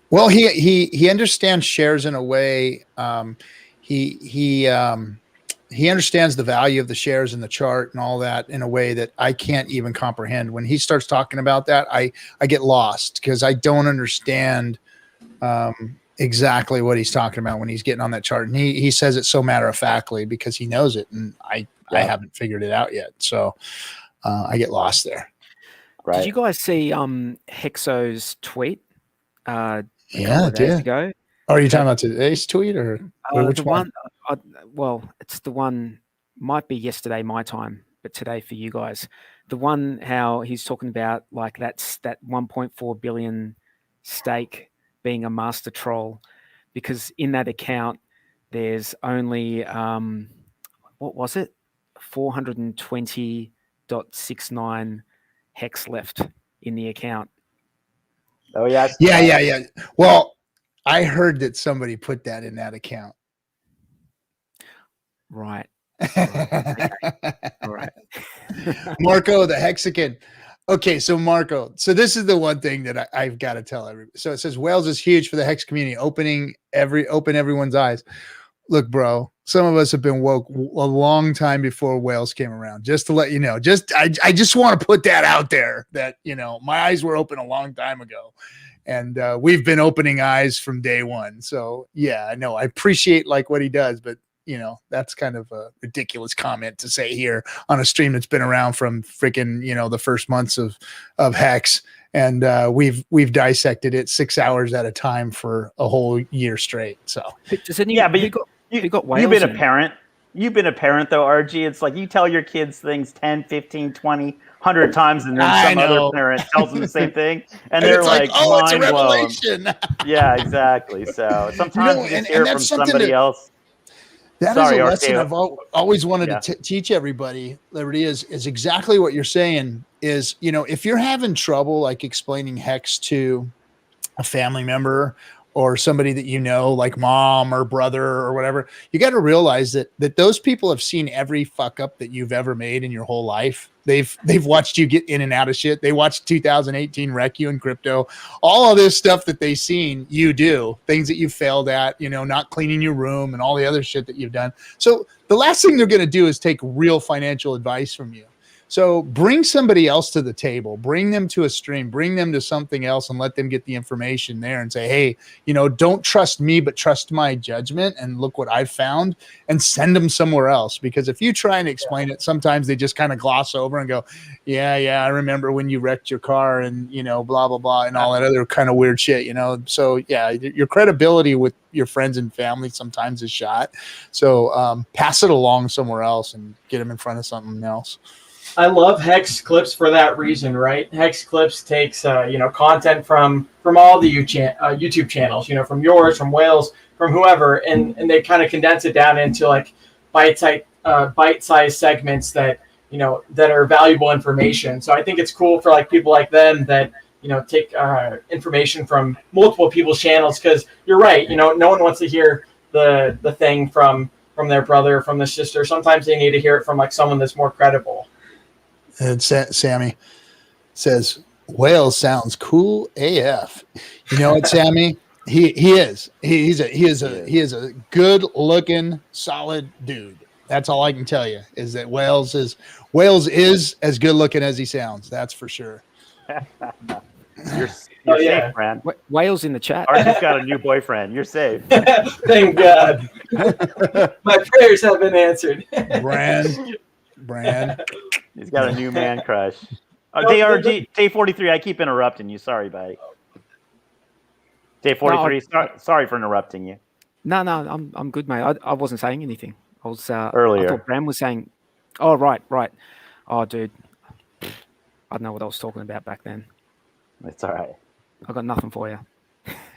Well, he understands shares in a way. He understands the value of the shares in the chart and all that in a way that I can't even comprehend. When he starts talking about that, I get lost because I don't understand exactly what he's talking about when he's getting on that chart. And he says it so matter-of-factly because he knows it, and I haven't figured it out yet. So I get lost there. Right. Did you guys see Hexo's tweet? Days ago. Oh, are you talking about today's tweet or which one? Well, it's the one, might be yesterday my time, but today for you guys. The one how he's talking about like that 1.4 billion stake being a master troll, because in that account there's only what was it? 420.69 hex left in the account. Oh yeah. Yeah. Well, I heard that somebody put that in that account. Right. Okay. All right. Marco, the Hexican. Okay, so Marco. So this is the one thing that I've got to tell everybody. So it says Wales is huge for the Hex community, open everyone's eyes. Look, bro, some of us have been woke a long time before Wales came around. Just to let you know, I just want to put that out there that my eyes were open a long time ago. And we've been opening eyes from day one. So yeah, I know I appreciate like what he does, but that's kind of a ridiculous comment to say here on a stream that's been around from freaking, the first months of Hex. And we've dissected it 6 hours at a time for a whole year straight. So but you've been a parent. You've been a parent though, RG. It's like you tell your kids things 10, 15, 20, 100 times, and then some other parent tells them the same thing, and they're like mind it's a revelation. blown. Yeah, exactly. So sometimes you just hear it from somebody else. That is a lesson I've always wanted to teach everybody. Liberty is exactly what you're saying. Is if you're having trouble like explaining Hex to a family member or somebody that like mom or brother or whatever, you got to realize that those people have seen every fuck up that you've ever made in your whole life. They've watched you get in and out of shit. They watched 2018 wreck you in crypto, all of this stuff that they've seen you do, things that you failed at, not cleaning your room and all the other shit that you've done. So the last thing they're going to do is take real financial advice from you. So bring somebody else to the table, bring them to a stream, bring them to something else and let them get the information there and say, hey, don't trust me, but trust my judgment and look what I've found, and send them somewhere else. Because if you try and explain it, sometimes they just kind of gloss over and go, yeah, I remember when you wrecked your car and, blah, blah, blah, and all that other kind of weird shit, So yeah, your credibility with your friends and family sometimes is shot. So pass it along somewhere else and get them in front of something else. I love Hex Clips for that reason, right? Hex Clips takes content from all the YouTube channels, from yours, from Wales, from whoever, and they kind of condense it down into like bite-sized segments that that are valuable information. So I think it's cool for like people like them that take information from multiple people's channels, because you're right, no one wants to hear the thing from their brother, from their sister. Sometimes they need to hear it from like someone that's more credible. And Sammy says, Whale sounds cool AF. You know what, Sammy? He is. He is a good looking, solid dude. That's all I can tell you is that Wales is as good looking as he sounds. That's for sure. You're safe, friend. Wales in the chat. Archie's got a new boyfriend. You're safe. Thank God. My prayers have been answered. Brand. He's got a new man crush. Day 43. I keep interrupting you. Sorry, buddy. Day 43. Sorry for interrupting you. No, I'm good, mate. I wasn't saying anything. I was earlier. I thought Bram was saying. Oh, right. Oh, dude. I don't know what I was talking about back then. It's all right. I got nothing for you.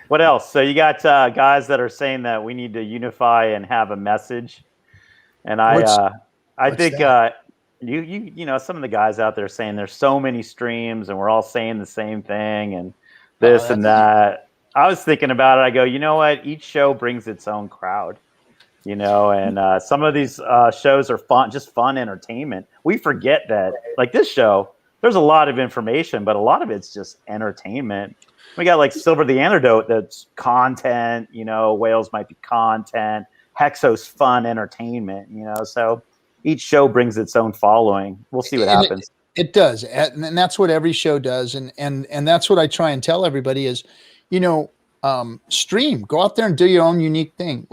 What else? So you got guys that are saying that we need to unify and have a message, and I think you know some of the guys out there saying there's so many streams and we're all saying the same thing and this and that. I was thinking about it. I go, you know what? Each show brings its own crowd, you know, and some of these shows are fun, just fun entertainment. We forget that, like this show, there's a lot of information, but a lot of it's just entertainment. We got like Silver the Antidote, that's content, you know, Whales might be content, Hexo's fun entertainment, you know, so each show brings its own following. We'll see what happens. It does. And that's what every show does. And that's what I try and tell everybody is, you know, stream, go out there and do your own unique thing.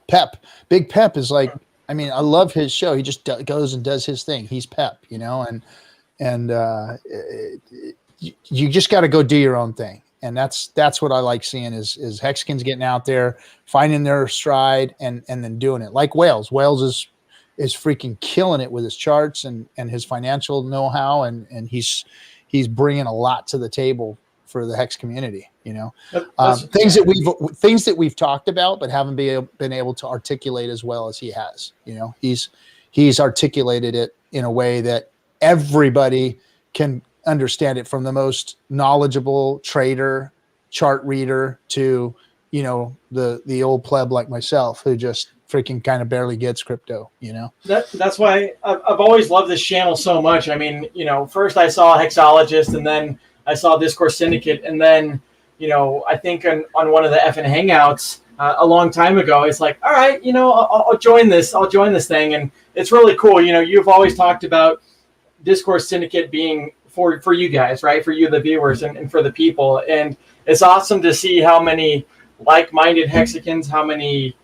Pep, Big Pep is like, I mean, I love his show. He just goes and does his thing. He's Pep, you know, and you just got to go do your own thing. And that's what I like seeing is Hexicans getting out there, finding their stride and then doing it like Wales. Wales is freaking killing it with his charts and his financial know-how. And he's bringing a lot to the table for the Hex community, you know, things that we've talked about, but haven't been able to articulate as well as he has, you know, he's articulated it in a way that everybody can understand it, from the most knowledgeable trader, chart reader to, you know, the old pleb like myself who just freaking kind of barely gets crypto, you know. That's why I've always loved this channel so much. I mean, you know, first I saw Hexologist, and then I saw Discourse Syndicate, and then, you know, I think on one of the FN Hangouts a long time ago, it's like, all right, you know, I'll join this thing, and it's really cool. You know, you've always talked about Discourse Syndicate being for you guys, right? For you, the viewers, and for the people. And it's awesome to see how many like-minded Hexicans, how many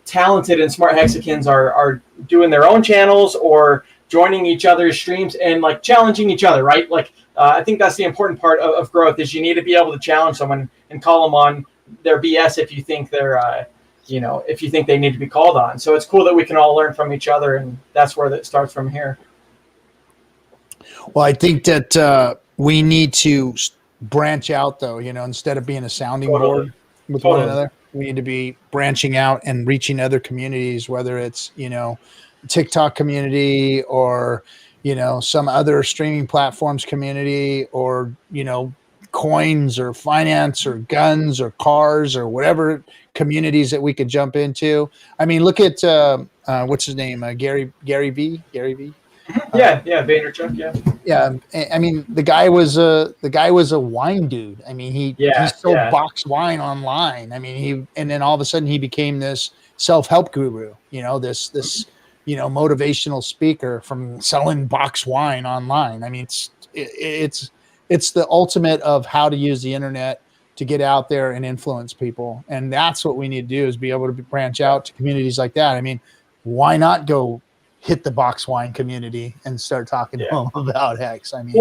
talented and smart Hexicans are doing their own channels or joining each other's streams and like challenging each other, right? Like, I think that's the important part of growth is you need to be able to challenge someone and call them on their BS if you think they're, you know, if you think they need to be called on. So it's cool that we can all learn from each other, and that's where that starts from here. Well, I think that we need to branch out, though, you know, instead of being a sounding board with one another, we need to be branching out and reaching other communities, whether it's, you know, TikTok community or, you know, some other streaming platforms community, or, you know, coins or finance or guns or cars or whatever communities that we could jump into. I mean, look at what's his name? Gary V. Yeah, Vaynerchuk, yeah. I mean, the guy was a wine dude. I mean, he sold boxed wine online. I mean, and then all of a sudden he became this self-help guru. You know, this you know, motivational speaker from selling boxed wine online. I mean, it's the ultimate of how to use the internet to get out there and influence people, and that's what we need to do, is be able to branch out to communities like that. I mean, why not go hit the box wine community and start talking to them about Hex? I mean,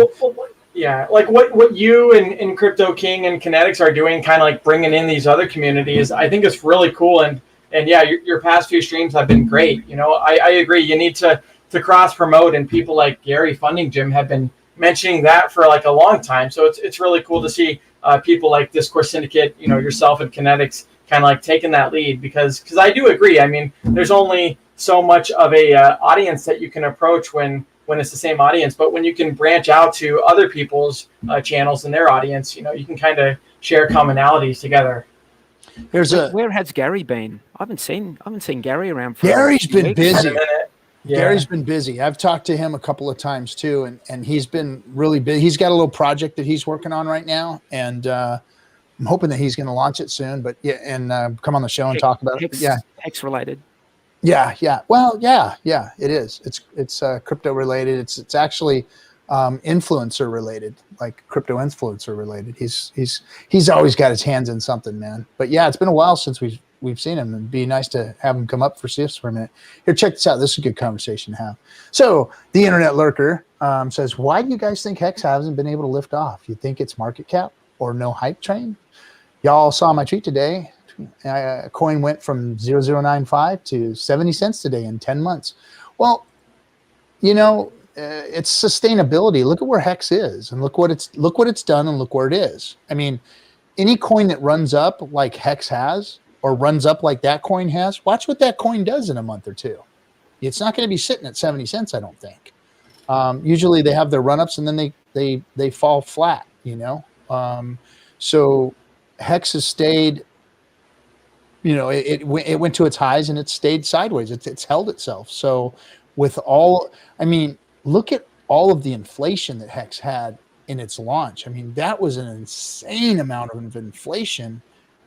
yeah, like what you and Crypto King and KNTX are doing, kind of like bringing in these other communities. I think it's really cool, and yeah, your past few streams have been great. You know, I agree. You need to cross promote, and people like Gary Funding Jim have been mentioning that for like a long time. So it's really cool to see people like Discourse Syndicate, you know, yourself and KNTX kind of like taking that lead, because I do agree. I mean, there's only so much of a audience that you can approach when it's the same audience, but when you can branch out to other people's channels and their audience, you know, you can kind of share commonalities together. Where has Gary been? I haven't seen Gary around. Gary's been busy. Yeah. Gary's been busy. I've talked to him a couple of times too, and he's been really busy. He's got a little project that he's working on right now, and I'm hoping that he's going to launch it soon. But yeah, and come on the show and talk about it. Yeah, Hex related. Yeah. Well, yeah, it is. It's crypto related. It's actually influencer related, like crypto influencer related. He's always got his hands in something, man. But yeah, it's been a while since we've seen him. It'd be nice to have him come up for CIFs for a minute. Here, check this out. This is a good conversation to have. So the internet lurker says, why do you guys think Hex hasn't been able to lift off? You think it's market cap or no hype train? Y'all saw my tweet today. A coin went from 0.0095 to 70 cents today in 10 months. Well, it's sustainability. Look at where Hex is, and look what it's done, and look where it is. I mean, any coin that runs up like Hex has, or runs up like that coin has, watch what that coin does in a month or two. It's not going to be sitting at 70 cents, I don't think. Usually they have their run-ups and then they fall flat, so Hex has stayed. It went to its highs and it stayed sideways. It's held itself. So look at all of the inflation that Hex had in its launch. I mean, that was an insane amount of inflation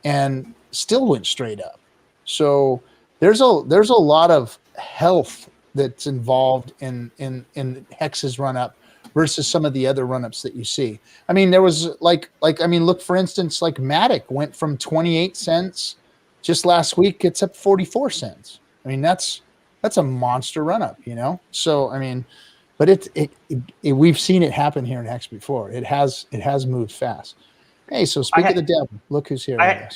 and still went straight up. So there's a lot of health that's involved in Hex's run up versus some of the other run-ups that you see. I mean, there was look, for instance, like Matic went from 28 cents just last week, it's up 44 cents. I mean, that's a monster run up, So I mean, but we've seen it happen here in Hex before. It has moved fast. Hey, so speak of the devil, look who's here. I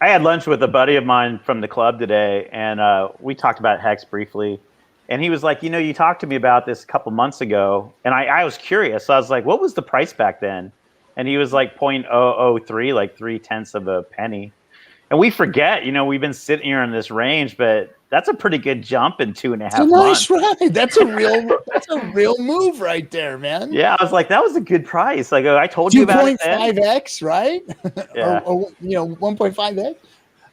had lunch with a buddy of mine from the club today, and we talked about Hex briefly. And he was like, you talked to me about this a couple months ago, and I was curious. So I was like, what was the price back then? And he was like 0.003, like 0.3 of a penny. And we forget, we've been sitting here in this range, but that's a pretty good jump in 2.5 months. Nice ride. That's a real move right there, man. Yeah, I was like, that was a good price. Like I told you about it. 2.5x, right? Yeah. or 1.5x.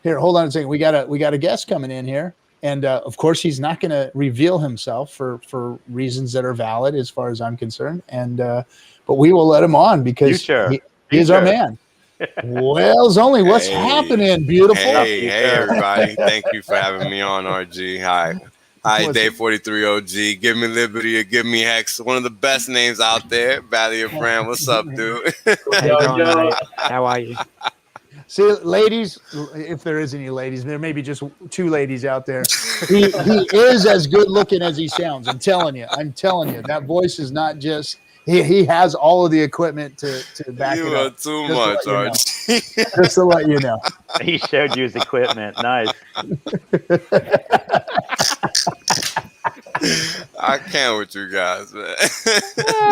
Here, hold on a second. We got a guest coming in here, and of course he's not going to reveal himself for reasons that are valid as far as I'm concerned. And but we will let him on because he is our man. Wells only. What's happening, beautiful? Hey, everybody. Thank you for having me on, RG. Hi, Day 43 OG. Give me Liberty or give me Hex. One of the best names out there. Valley of Fran. What's up, dude? Yo. How are you? See, ladies, if there is any ladies, there may be just two ladies out there. He is as good looking as he sounds. I'm telling you. That voice is not just... He has all of the equipment to back it up. You are too much, Archie. Just to let you know. He showed you his equipment. Nice. I can't with you guys, man.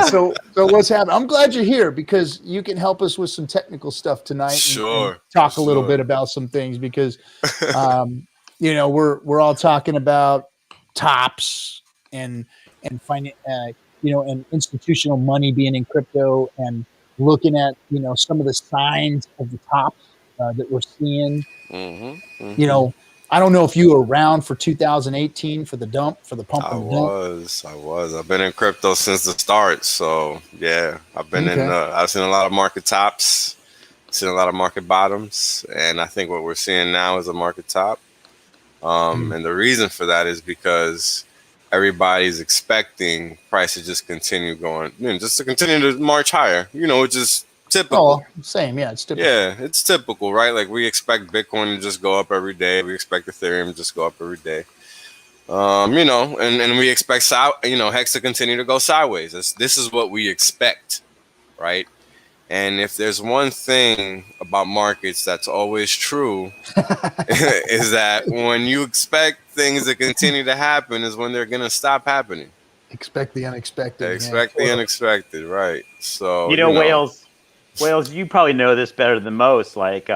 So what's happening? I'm glad you're here because you can help us with some technical stuff tonight. Sure. And talk a little bit about some things because, we're all talking about tops and and institutional money being in crypto and looking at, some of the signs of the tops that we're seeing. I don't know if you were around for 2018 for the pump and dump. I was. I've been in crypto since the start. So yeah, I've been I've seen a lot of market tops, seen a lot of market bottoms. And I think what we're seeing now is a market top. And the reason for that is because everybody's expecting price to just continue going, just to continue to march higher, which is typical. Oh, same. Yeah, it's typical. Yeah, it's typical, right? Like we expect Bitcoin to just go up every day. We expect Ethereum to just go up every day. And we expect, Hex to continue to go sideways. This is what we expect, right? And if there's one thing about markets that's always true, is that when you expect things to continue to happen is when they're going to stop happening. Expect the unexpected. Expect the unexpected, right? So, Wales, you probably know this better than most. Like,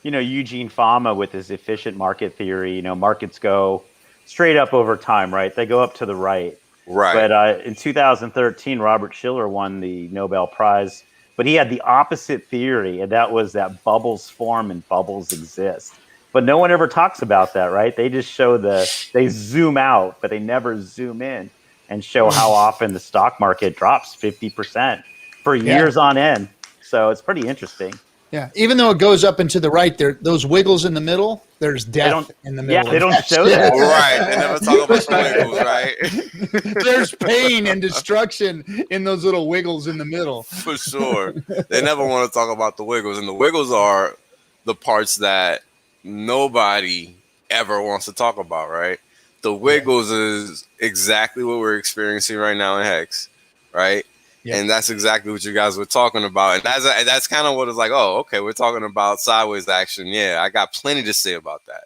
Eugene Fama with his efficient market theory, markets go straight up over time, right? They go up to the right. Right. But in 2013, Robert Shiller won the Nobel Prize. But he had the opposite theory, and that was that bubbles form and bubbles exist. But no one ever talks about that, right? They just show they zoom out, but they never zoom in and show how often the stock market drops 50% for years on end. So it's pretty interesting. Yeah, even though it goes up and to the right, there those wiggles in the middle. There's death in the middle. Yeah, they don't show that. Right, they never talk about the wiggles, right? There's pain and destruction in those little wiggles in the middle. For sure, they never want to talk about the wiggles, and the wiggles are the parts that nobody ever wants to talk about, right? The wiggles is exactly what we're experiencing right now in Hex, right? Yeah. And that's exactly what you guys were talking about. And that's kind of what it's like, oh, okay, we're talking about sideways action. Yeah, I got plenty to say about that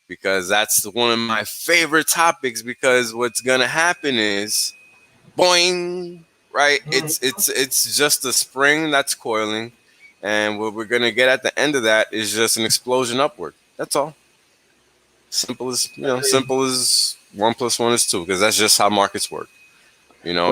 because that's one of my favorite topics because what's going to happen is boing, right? It's just a spring that's coiling. And what we're going to get at the end of that is just an explosion upward. That's all. Simple as 1 + 1 is 2 because that's just how markets work. You know,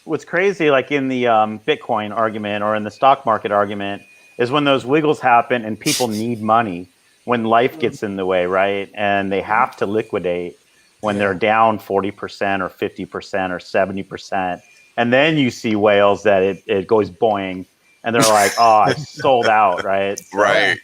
What's crazy, like in the Bitcoin argument or in the stock market argument, is when those wiggles happen and people need money, when life gets in the way, right? And they have to liquidate when they're down 40% or 50% or 70%. And then you see whales that it goes boing and they're like, oh, I sold out, right? So, right.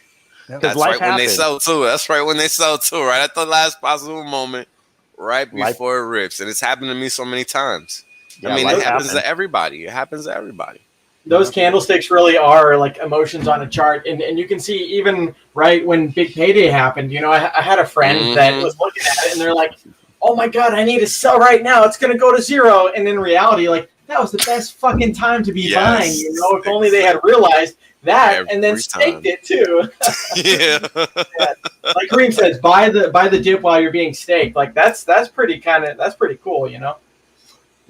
That's right happens. When they sell too. That's right when they sell too, right at the last possible moment, right before it rips. And it's happened to me so many times. Yeah, I mean, it happens to everybody. It happens to everybody. Those candlesticks really are like emotions on a chart. And you can see even right when Big Payday happened, you know, I had a friend that was looking at it and they're like, oh my God, I need to sell right now. It's going to go to zero. And in reality, like that was the best fucking time to be buying, you know, if only they had realized that and then staked it too. Like Kareem says, buy the dip while you're being staked. Like that's pretty cool, you know?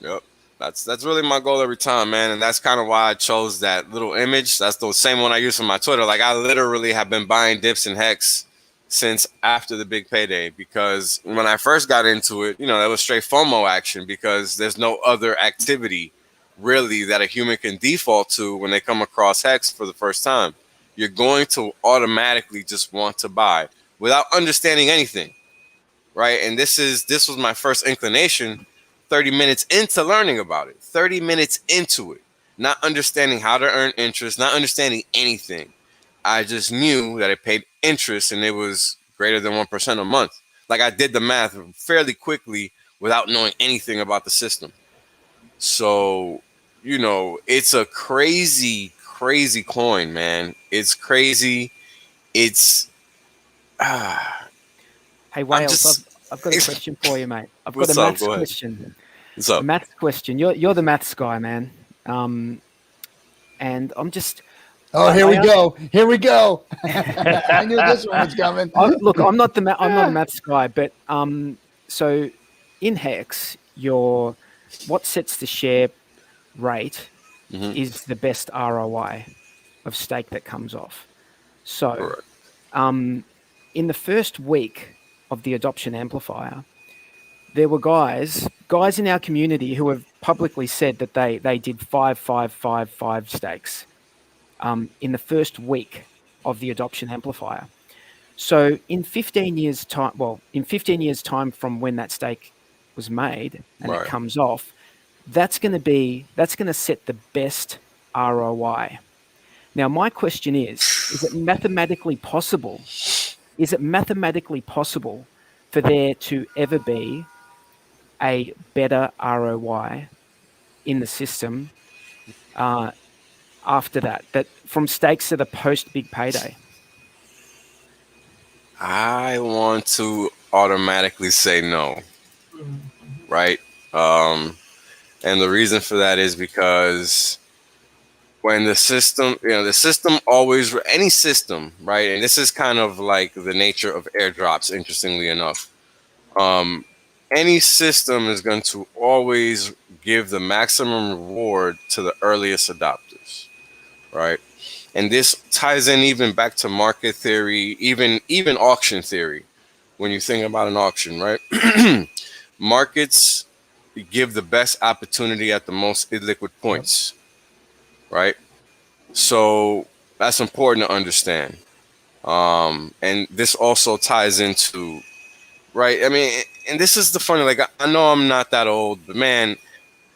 Yep. That's really my goal every time, man. And that's kind of why I chose that little image. That's the same one I use for my Twitter. Like I literally have been buying dips in Hex since after the Big Payday because when I first got into it, you know, that was straight FOMO action because there's no other activity really that a human can default to when they come across Hex for the first time. You're going to automatically just want to buy without understanding anything, right? And this was my first inclination 30 minutes into learning about it, 30 minutes into it, not understanding how to earn interest, not understanding anything. I just knew that it paid interest and it was greater than 1% a month. Like I did the math fairly quickly without knowing anything about the system. So, you know, it's a crazy, crazy coin, man. It's crazy. It's Hey, Wales, I've got a question for you, mate. I've got a maths question. What's up? A maths question. You're the maths guy, man. And I'm just. Oh, here we go. Here we go. I knew this one was coming. Look, I'm not a maths guy, but so in Hex, what sets the share rate is the best ROI of stake that comes off. So, in the first week of the adoption amplifier, there were guys in our community who have publicly said that they did 5 stakes in the first week of the adoption amplifier. So in 15 years time from when that stake was made and it comes off, that's going to set the best ROI. Now my question is it mathematically possible? Is it mathematically possible for there to ever be a better ROI in the system after that from stakes that are post Big Payday? I want to automatically say no, right? And the reason for that is because when the system always, any system, right? And this is kind of like the nature of airdrops, interestingly enough. Any system is going to always give the maximum reward to the earliest adopters, right? And this ties in even back to market theory, even auction theory. When you think about an auction, right? Markets give the best opportunity at the most illiquid points, right? So that's important to understand. And this also ties into, right? I mean, and this is the funny, like, I know I'm not that old, but man,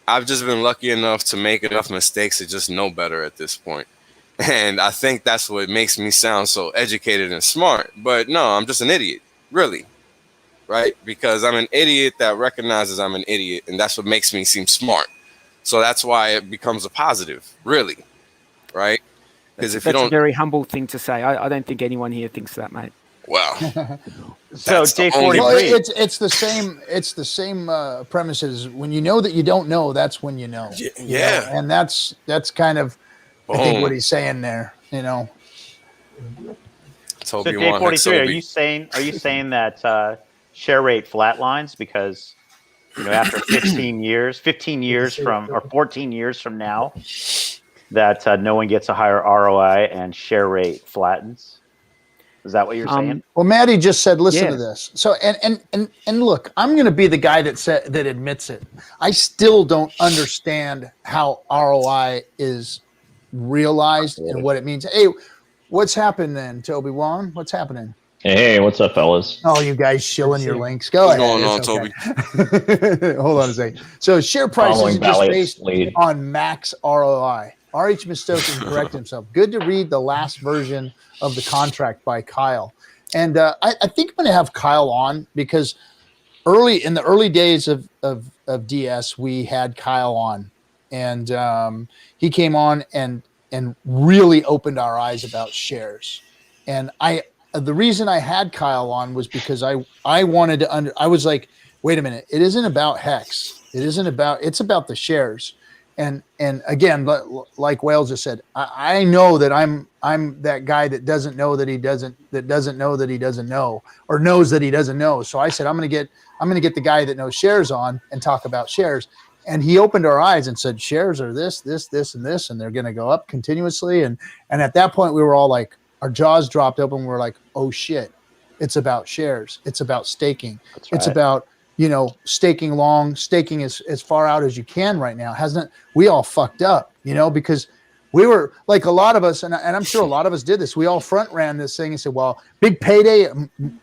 I've just been lucky enough to make enough mistakes to just know better at this point. And I think that's what makes me sound so educated and smart. But no, I'm just an idiot, really, right? Because I'm an idiot that recognizes I'm an idiot, and that's what makes me seem smart. So that's why it becomes a positive, really, right? Because if you don't, that's a very humble thing to say. I don't think anyone here thinks that, mate. well, So day 43. Well, it's the same. It's the same premises. When you know that you don't know, that's when you know. Yeah. You know? And that's kind of, I think, what he's saying there. You know. So Toby day Won, 43. Are Hexicans. you saying that share rate flatlines because after 15 years from or 14 years from now that no one gets a higher ROI and share rate flattens? Is that what you're saying? Well, Maddie just said, listen to this. So, and look, I'm going to be the guy that admits it. I still don't understand how ROI is realized and what it means. Hey, what's happened then, Toby Won? What's happening? Hey, what's up, fellas? Oh, you guys shilling your links. Go ahead. What's going on, Toby? Hold on a second. So share price is just based on max ROI. RH Mistoken correct himself. Good to read the last version of the contract by Kyle. And I think I'm going to have Kyle on because in the early days of DS, we had Kyle on. And he came on and really opened our eyes about shares. And the reason I had Kyle on was because I wanted to I was like, wait a minute, it isn't about Hex. It's about the shares. And again, like Wales just said, I know that I'm that guy that doesn't know that he doesn't know that he doesn't know, or knows that he doesn't know. So I said, I'm gonna get the guy that knows shares on and talk about shares. And he opened our eyes and said, shares are this, and this, and they're gonna go up continuously. And at that point we were all like, our jaws dropped open. We're like, oh shit, it's about shares. It's about staking. That's right. It's about staking long, staking as far out as you can right now. We all fucked up, because we were like a lot of us, and I'm sure a lot of us did this. We all front ran this thing and said, well, big payday,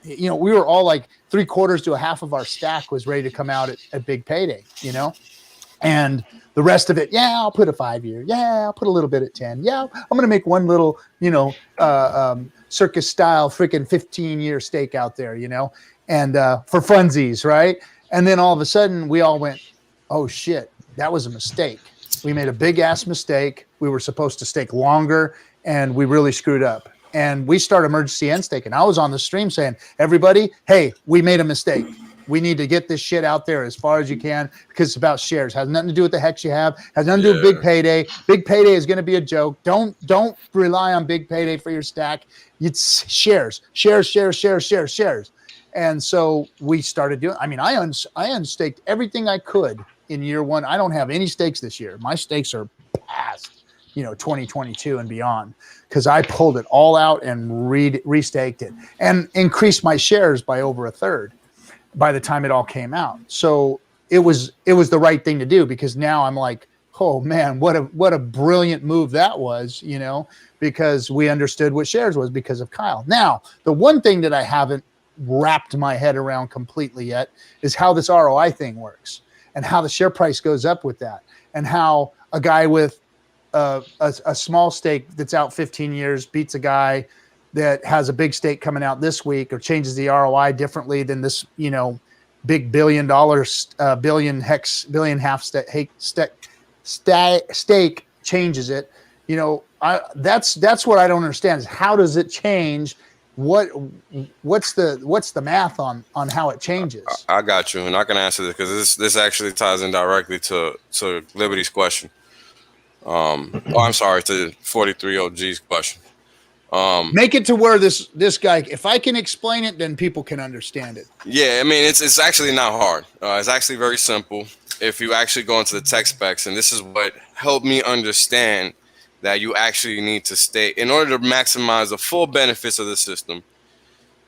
we were all like 3/4 to a half of our stack was ready to come out at big payday, and the rest of it, I'll put a 5-year. I'll put a little bit at 10. I'm going to make one little, circus style freaking 15-year stake out there, and for funsies, right? And then all of a sudden we all went, oh shit, that was a mistake. We made a big ass mistake. We were supposed to stake longer and we really screwed up. And we started emergency end staking. I was on the stream saying, everybody, hey, we made a mistake. We need to get this shit out there as far as you can because it's about shares. Has nothing to do with the hex you have. Has nothing to do with big payday. Big payday is going to be a joke. Don't rely on big payday for your stack. It's shares. And so we started doing. I mean, I unstaked everything I could in year one. I don't have any stakes this year. My stakes are past, 2022 and beyond, because I pulled it all out and restaked it and increased my shares by over 1/3 by the time it all came out. So it was the right thing to do, because now I'm like, oh man, what a brilliant move that was, because we understood what shares was because of Kyle. Now, the one thing that I haven't wrapped my head around completely yet is how this ROI thing works and how the share price goes up with that, and how a guy with a small stake that's out 15 years beats a guy that has a big stake coming out this week, or changes the ROI differently than this, big $1 billion, billion half stake changes it. That's what I don't understand is how does it change? What's the math on how it changes? I got you, and I can answer this because this actually ties in directly to Liberty's question. I'm sorry, to 43 OG's question. Make it to where this guy, if I can explain it, then people can understand it. Yeah, I mean, it's actually not hard. It's actually very simple. If you actually go into the tech specs, and this is what helped me understand that you actually need to stay in order to maximize the full benefits of the system,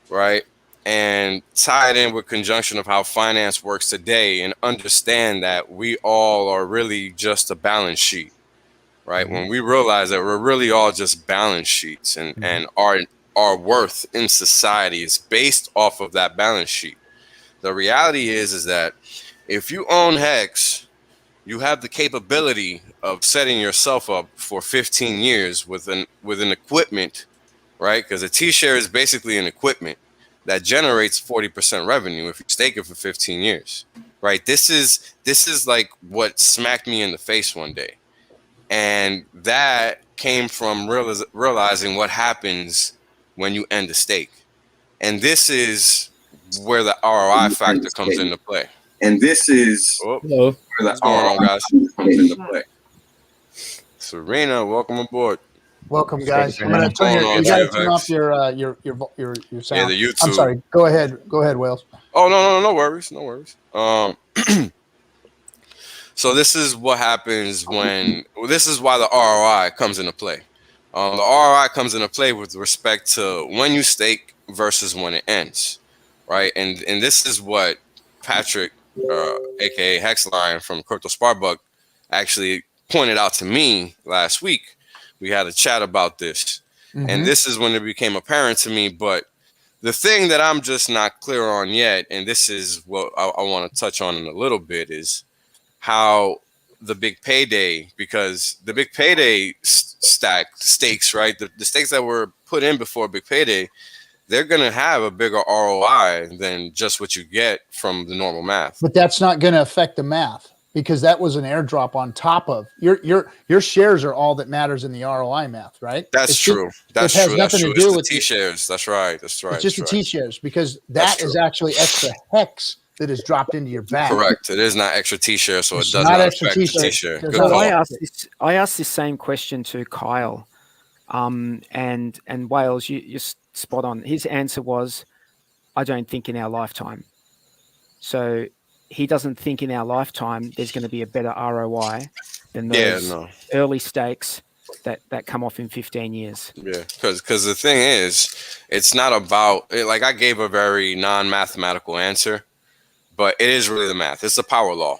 right? And tie it in with conjunction of how finance works today, and understand that we all are really just a balance sheet, right? Mm-hmm. When we realize that we're really all just balance sheets, and our our worth in society is based off of that balance sheet. The reality is that if you own Hex, you have the capability of setting yourself up for 15 years with an equipment, right? Because a T-share is basically an equipment that generates 40% revenue if you stake it for 15 years, right? This is like what smacked me in the face one day. And that came from realizing what happens when you end a stake. And this is where the ROI factor comes into play. And this is where the ROI guys comes into play. Serena, welcome aboard. Welcome, guys. I'm going to turn you guys turn off your sound. Yeah, the YouTube. I'm sorry. Go ahead, Wales. Oh no worries. So this is what happens this is why the ROI comes into play. The ROI comes into play with respect to when you stake versus when it ends, right? And this is what Patrick, aka Hexlion from Crypto Sparbuck, actually pointed out to me last week. We had a chat about this, and this is when it became apparent to me. But the thing that I'm just not clear on yet, and this is what I want to touch on in a little bit, is how the big payday, because the big payday stakes, right? The stakes that were put in before big payday, they're going to have a bigger ROI than just what you get from the normal math. But that's not going to affect the math, because that was an airdrop on top of your shares are all that matters in the ROI math, right? That's true. That's true. It has nothing to do with T-shares. That's right. It's just the T-shares, because that is actually extra Hex that is dropped into your bag. Correct. It is not extra T-share, so it does not affect the T-share. So I asked this same question to Kyle, and Wales, you're spot on. His answer was, I don't think in our lifetime. So he doesn't think in our lifetime there's going to be a better ROI than those early stakes that come off in 15 years. Yeah, because the thing is, it's not about, like, I gave a very non-mathematical answer, but it is really the math. It's the power law.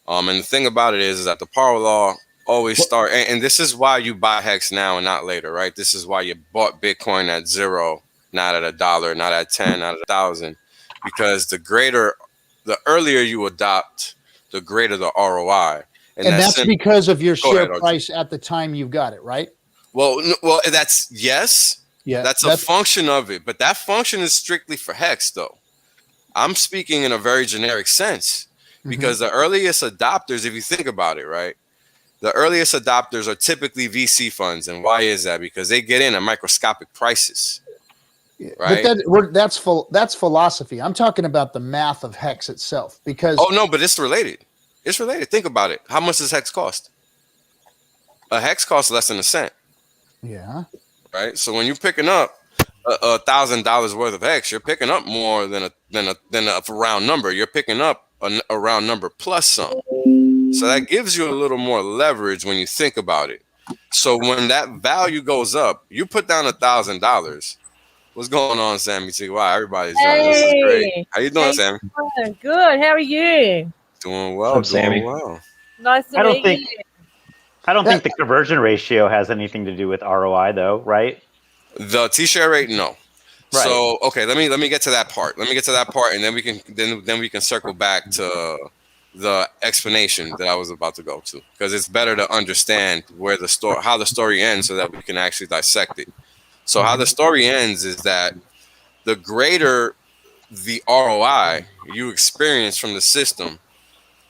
And the thing about it is that the power law always start, and this is why you buy Hex now and not later, right? This is why you bought Bitcoin at 0, not at $1, not at 10, not at 1,000, because the earlier you adopt, the greater the ROI. And that's because of your share price at the time you got it, right? Well, that's yes. Yeah, that's a function of it, but that function is strictly for Hex, though. I'm speaking in a very generic sense, because the earliest adopters, if you think about it, right, the earliest adopters are typically VC funds. And why is that? Because they get in at microscopic prices. Right? But that's philosophy. I'm talking about the math of Hex itself, because but it's related. It's related. Think about it. How much does Hex cost? A Hex costs less than a cent. Yeah. Right. So when you're picking up $1,000 worth of Hex, you're picking up more than a round number. You're picking up a round number plus some. So that gives you a little more leverage when you think about it. So when that value goes up, you put down $1,000. What's going on, Sammy? Wow, everybody's joining. This is great. How you doing, Sammy? Good. How are you? Doing well. Sammy. Well. Nice to meet you. I don't think the conversion ratio has anything to do with ROI, though, right? The T-share rate, no. Right. So okay, let me get to that part. And then we can circle back to the explanation that I was about to go to, because it's better to understand how the story ends, so that we can actually dissect it. So how the story ends is that the greater the ROI you experience from the system,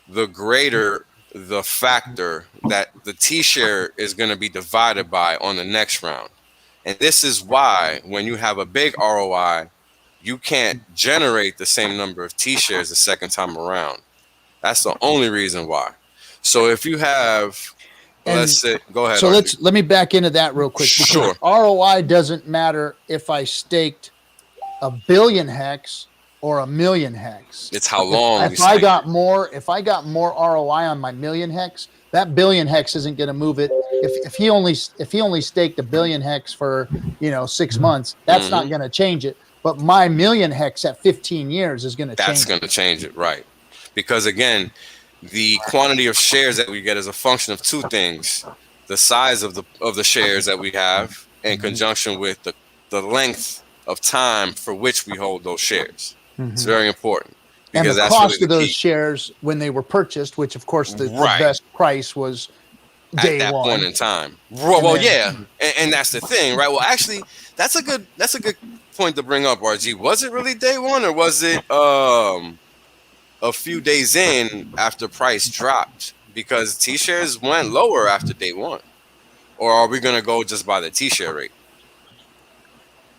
the greater the factor that the T-share is going to be divided by on the next round. And this is why when you have a big ROI, you can't generate the same number of T-shares the second time around. That's the only reason why. So if you have, let's say, go ahead. So let me back into that real quick. Sure. ROI doesn't matter if I staked 1 billion Hex or 1 million Hex. It's how long. If I got more ROI on my 1 million Hex, that 1 billion Hex isn't going to move it. If he only staked 1 billion Hex for 6 months, that's not going to change it. But my 1 million Hex at 15 years is going to change. That's going to change it, right? Because again, the quantity of shares that we get is a function of two things: the size of the shares that we have in conjunction with the length of time for which we hold those shares. Mm-hmm. It's very important. And Because the that's cost really of the those key. shares when they were purchased, which of course the best price was day at that one. point in time. Well, yeah, and that's the thing, right? Well, actually, that's a good point to bring up, RG. Was it really day one, or was it a few days in after price dropped? Because T-shares went lower after day one, or are we gonna go just by the T-share rate?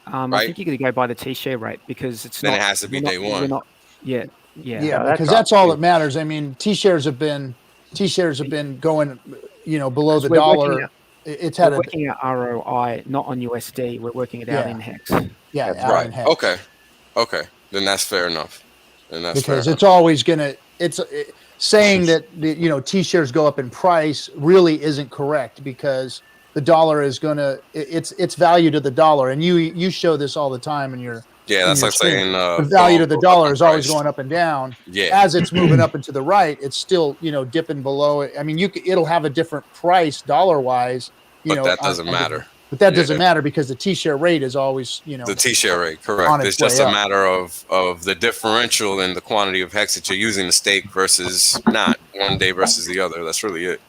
Right? I think you're going to go by the T-share rate because it's then not. It has to be day one. Yeah, because that's all that matters. I mean, T-shares have been going, below the dollar. It's had working out ROI, not on USD. We're working it out in Hex. Yeah, that's right. In Hex. Okay. Then that's fair enough. Because it's always gonna. Saying that T-shares go up in price really isn't correct because the dollar is gonna. It's value to the dollar, and you show this all the time in your. Yeah, that's like saying the value to the dollar is always going up and down. Yeah. As it's moving up and to the right, it's still dipping below it. I mean, it'll have a different price dollar wise. But that doesn't matter. But that doesn't matter because the T-share rate is always the T-share rate. Correct. It's just a matter of the differential in the quantity of hex that you're using to stake versus not one day versus the other. That's really it.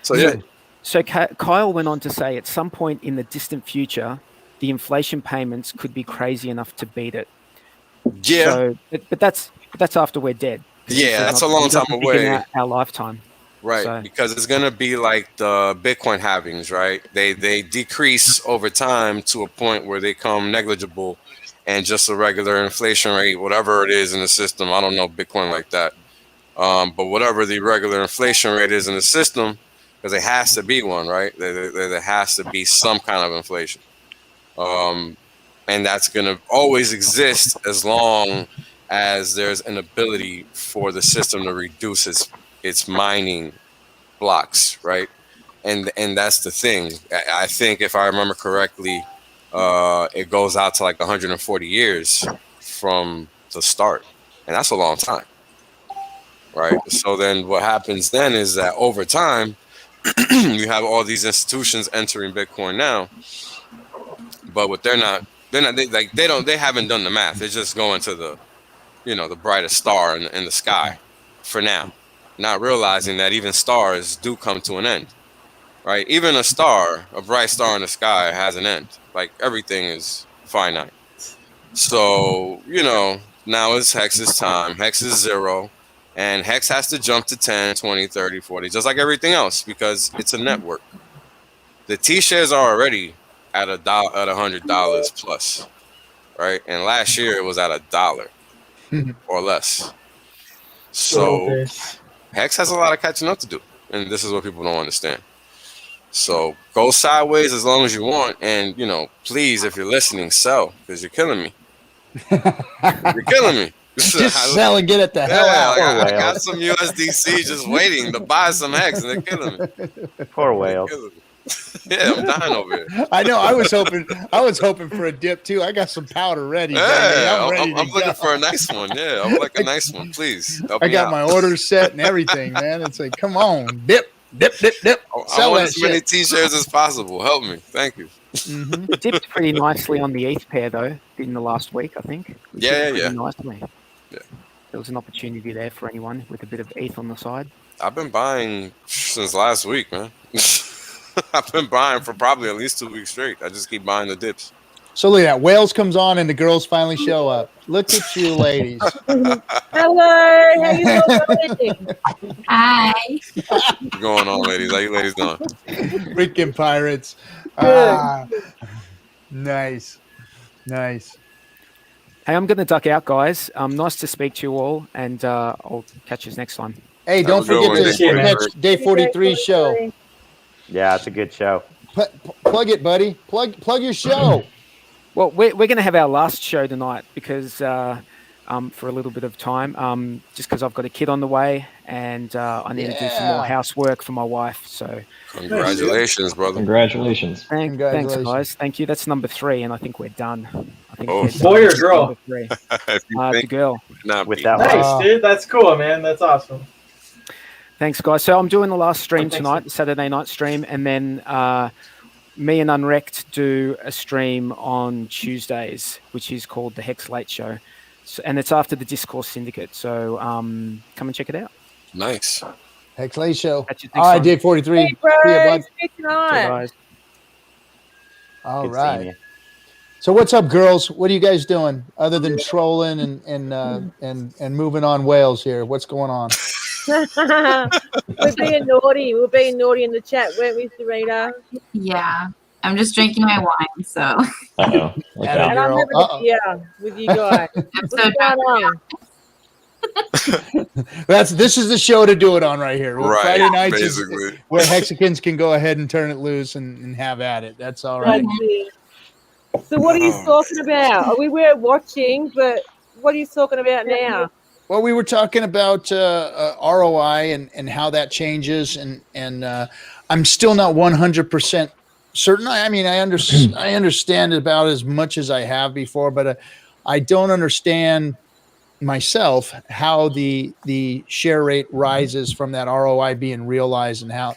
So yeah. So Kyle went on to say, at some point in the distant future, the inflation payments could be crazy enough to beat it. Yeah. So, but that's after we're dead. Yeah, that's a long time away. Our lifetime. Right, so. Because it's going to be like the Bitcoin halvings, right? They decrease over time to a point where they come negligible, and just a regular inflation rate, whatever it is in the system, I don't know Bitcoin like that, but whatever the regular inflation rate is in the system, because there has to be one, right? There has to be some kind of inflation. And that's going to always exist as long as there's an ability for the system to reduce its mining blocks, right? And that's the thing. I think if I remember correctly, it goes out to like 140 years from the start, and that's a long time, right? So then what happens then is that over time, you have all these institutions entering Bitcoin now, but what they haven't done the math. They're just going to the brightest star in the sky for now, not realizing that even stars do come to an end, right? Even a bright star in the sky has an end. Like everything is finite. So, now it's Hex's time. Hex is 0, and Hex has to jump to 10, 20, 30, 40, just like everything else, because it's a network. The T-shares are already at $100 plus, right? And last year it was at $1 or less. So Hex has a lot of catching up to do, and this is what people don't understand. So go sideways as long as you want, and please, if you're listening, sell, because you're killing me. You're killing me. Just sell and get it the hell out. I got some USDC just waiting to buy some Hex, and they're killing me. Poor whale. Yeah, I'm dying over here. I know. I was hoping for a dip too. I got some powder ready. Yeah, I'm looking for a nice one. Yeah, I'm like a nice one, please. I got my orders set and everything, man. It's like, come on, dip. I want as many T-shirts as possible. Help me, thank you. Mm-hmm. It dipped pretty nicely on the ETH pair though in the last week, I think. Yeah. Nicely. Yeah. There was an opportunity there for anyone with a bit of ETH on the side. I've been buying since last week, man. I've been buying for probably at least 2 weeks straight. I just keep buying the dips. So look at that. Whales comes on and the girls finally show up. Look at you, ladies. Hello. How you doing? Hi. What's going on, ladies? How you ladies doing? Freaking pirates. Nice. Hey, I'm going to duck out, guys. Nice to speak to you all, and I'll catch you next time. Hey, don't forget to catch Day 43 show. Yeah, it's a good show. Plug it, buddy. Plug your show. Well, we're going to have our last show tonight because for a little bit of time, just because I've got a kid on the way and I need to do some more housework for my wife. So, congratulations, brother. Congratulations. Thanks, guys. Thank you. That's number 3, and I think we're done. I think boy or girl? The girl. With that nice, dude. That's cool, man. That's awesome. Thanks, guys. So I'm doing the last stream tonight, the Saturday night stream, and then me and Unwrecked do a stream on Tuesdays, which is called the Hex Late Show. So, and it's after the Discourse Syndicate. So come and check it out. Nice. Hex Late Show. All right, Dig 43. Hey, bro. See ya, bud. Good night. Guys. All Good seeing right. you. So what's up, girls? What are you guys doing other than trolling and moving on whales here? What's going on? We're being naughty. We're being naughty in the chat, weren't we, Serena? Yeah, I'm just drinking my wine, so Uh-oh. Look Atta out. And I'm girl. having a beer with you guys. I'm What's so going on? This is the show to do it on right here. Right, Friday nights is basically. where Hexicans can go ahead and turn it loose and have at it. That's all right. That's it. So what are you talking about? We were watching, but what are you talking about now? Well, we were talking about ROI and how that changes, and I'm still not 100% certain. I mean, I understand about as much as I have before, but I don't understand myself how the share rate rises from that ROI being realized, and how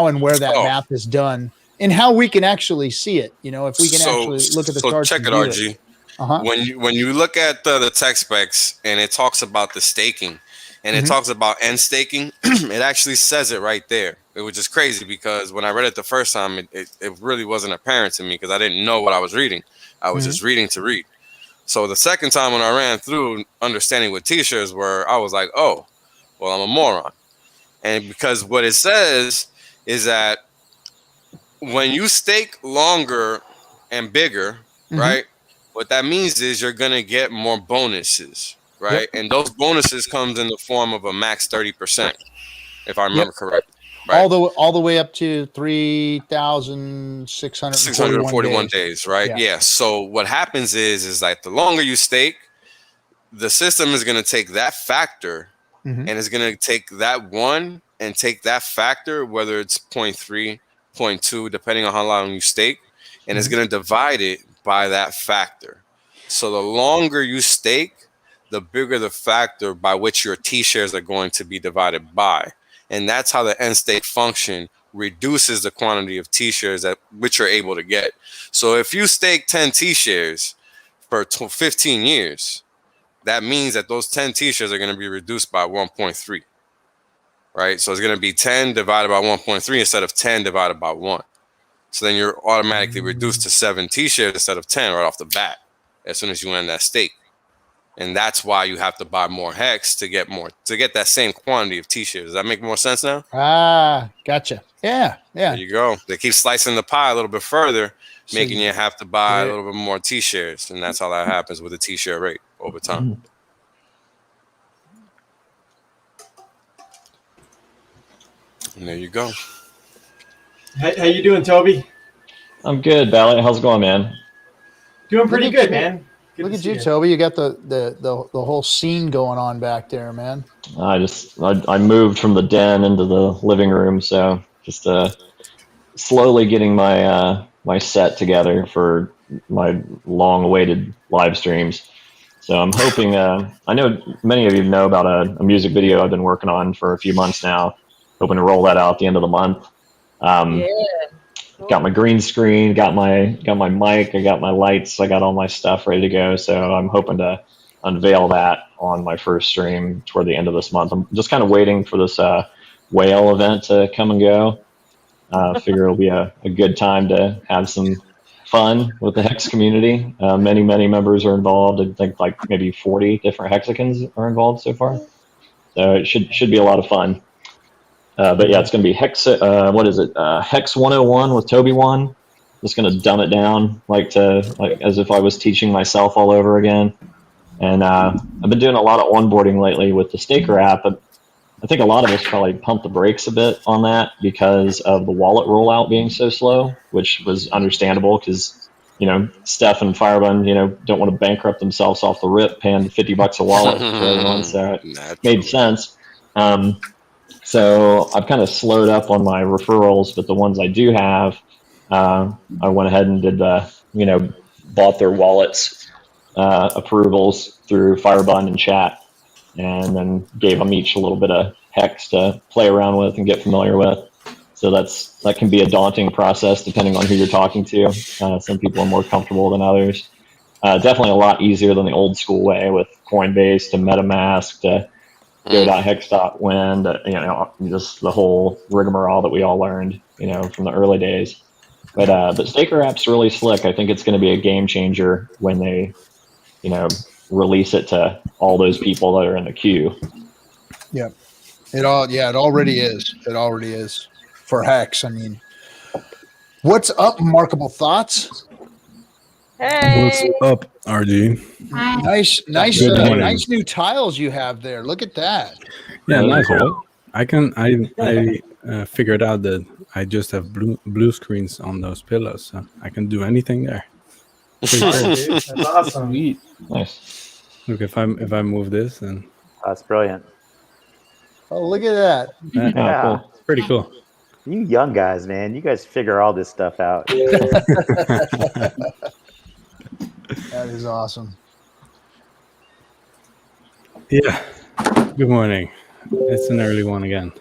and where that math is done, and how we can actually see it. You know, if we can actually look at the charts. Check it, RG. When you look at the tech specs and it talks about the staking and it talks about end staking, it actually says it right there. It was just crazy because when I read it the first time, it really wasn't apparent to me because I didn't know what I was reading. I was just reading to read. So the second time when I ran through understanding what t-shirts were, I was like, oh, well, I'm a moron. And because what it says is that when you stake longer and bigger, right? What that means is you're going to get more bonuses, right? Yep. And those bonuses comes in the form of a max 30%, if I remember correctly. Right? All the way up to 3,641 days, right? Yeah. So what happens is like the longer you stake, the system is going to take that factor and it's going to take that one and take that factor, whether it's 0.3, 0.2, depending on how long you stake, and it's going to divide it by that factor. So the longer you stake, the bigger the factor by which your T-shares are going to be divided by. And that's how the end state function reduces the quantity of T-shares that which you're able to get. So if you stake 10 T-shares for 15 years, that means that those 10 T-shares are going to be reduced by 1.3, right? So it's going to be 10 divided by 1.3 instead of 10 divided by 1. So then you're automatically reduced to 7 T-shares instead of 10 right off the bat as soon as you end that stake. And that's why you have to buy more Hex to get that same quantity of T-shares. Does that make more sense now? Gotcha. Yeah. There you go. They keep slicing the pie a little bit further, making you have to buy a little bit more T-shares. And that's how that happens with the T-share rate over time. And there you go. How you doing, Toby? I'm good, Bally. How's it going, man? Doing pretty good, man. Look at you, Toby. You got the whole scene going on back there, man. I moved from the den into the living room, so just slowly getting my my set together for my long-awaited live streams. So I'm hoping. I know many of you know about a music video I've been working on for a few months now. Hoping to roll that out at the end of the month. Got my green screen, got my mic, I got my lights, I got all my stuff ready to go. So I'm hoping to unveil that on my first stream toward the end of this month. I'm just kind of waiting for this whale event to come and go. Figure it'll be a good time to have some fun with the Hex community. Many members are involved. I think like maybe 40 different Hexicans are involved so far. So it should be a lot of fun. But yeah, it's going to be Hex 101 with Toby Won. Just going to dumb it down like as if I was teaching myself all over again. And I've been doing a lot of onboarding lately with the Staker app, but I think a lot of us probably pumped the brakes a bit on that because of the wallet rollout being so slow, which was understandable because, Steph and Firebun, don't want to bankrupt themselves off the rip paying $50 a wallet for everyone. So it made sense. So I've kind of slowed up on my referrals, but the ones I do have, I went ahead and did bought their wallets approvals through Firebun and chat, and then gave them each a little bit of Hex to play around with and get familiar with. So that can be a daunting process depending on who you're talking to. Some people are more comfortable than others. Definitely a lot easier than the old school way with Coinbase to MetaMask to go.hex.win, just the whole rigmarole that we all learned, from the early days. But Staker app's really slick. I think it's going to be a game changer when they, release it to all those people that are in the queue. Yeah, it already is. It already is for Hex. I mean, what's up, Markable Thoughts? Hey. What's up, RG? Hi. Nice new tiles you have there. Look at that. Yeah, nice. Cool. I figured out that I just have blue screens on those pillows, so I can do anything there. That's awesome. Sweet. Nice. Look, if I move this, then That's brilliant. Oh, look at that. Yeah. Cool. it's pretty cool. You young guys, man, you guys figure all this stuff out. That is awesome. Yeah. Good morning. It's an early one again.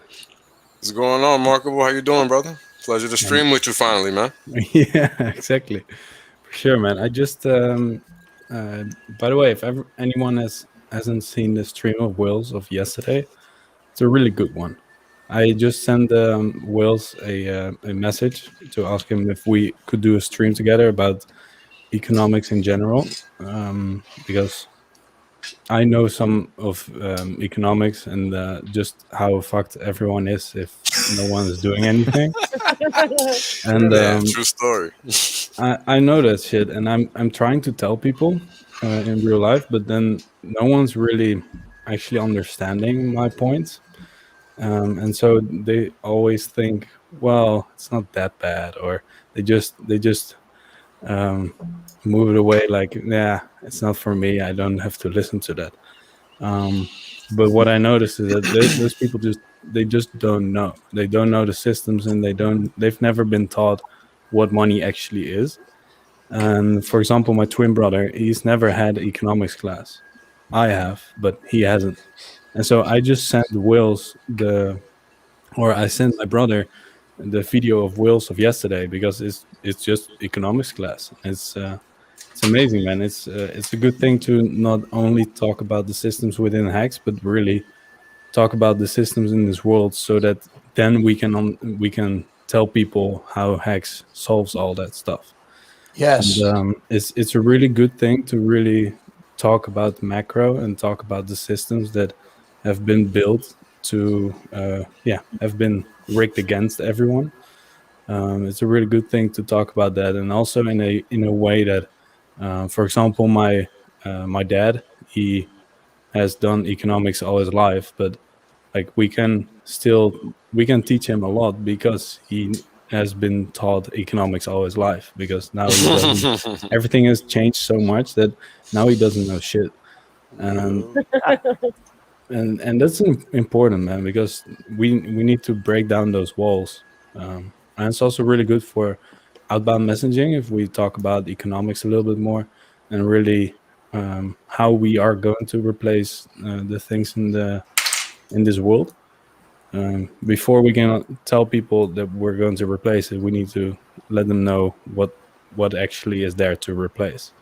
What's going on, Markable? How you doing, brother? Pleasure to stream with you finally, man. Yeah, exactly. For sure, man. I just by the way, if anyone hasn't seen the stream of Wills of yesterday, it's a really good one. I just sent Wills a message to ask him if we could do a stream together about economics in general, because I know some of economics and just how fucked everyone is if no one is doing anything. And true story. I know that shit, and I'm trying to tell people in real life, but then no one's really actually understanding my points, and so they always think, well, it's not that bad, or they just move it away like, yeah, it's not for me. I don't have to listen to that. But what I noticed is that those people they just don't know. They don't know the systems, and they've never been taught what money actually is. And for example, my twin brother, he's never had economics class. I have, but he hasn't. And so I just sent I sent my brother the video of Wills of yesterday, because it's just economics class. It's amazing, man. It's a good thing to not only talk about the systems within Hex, but really talk about the systems in this world, so that then we can tell people how Hex solves all that stuff. Yes. And, it's a really good thing to really talk about macro and talk about the systems that have been built to have been rigged against everyone. It's a really good thing to talk about that, and also in a way that, for example, my dad, he has done economics all his life, but like we can teach him a lot because he has been taught economics all his life, because now he doesn't, everything has changed so much that now he doesn't know shit. And that's important, man, because we need to break down those walls. And it's also really good for outbound messaging if we talk about economics a little bit more, and really how we are going to replace the things in this world. Before we can tell people that we're going to replace it, we need to let them know what actually is there to replace.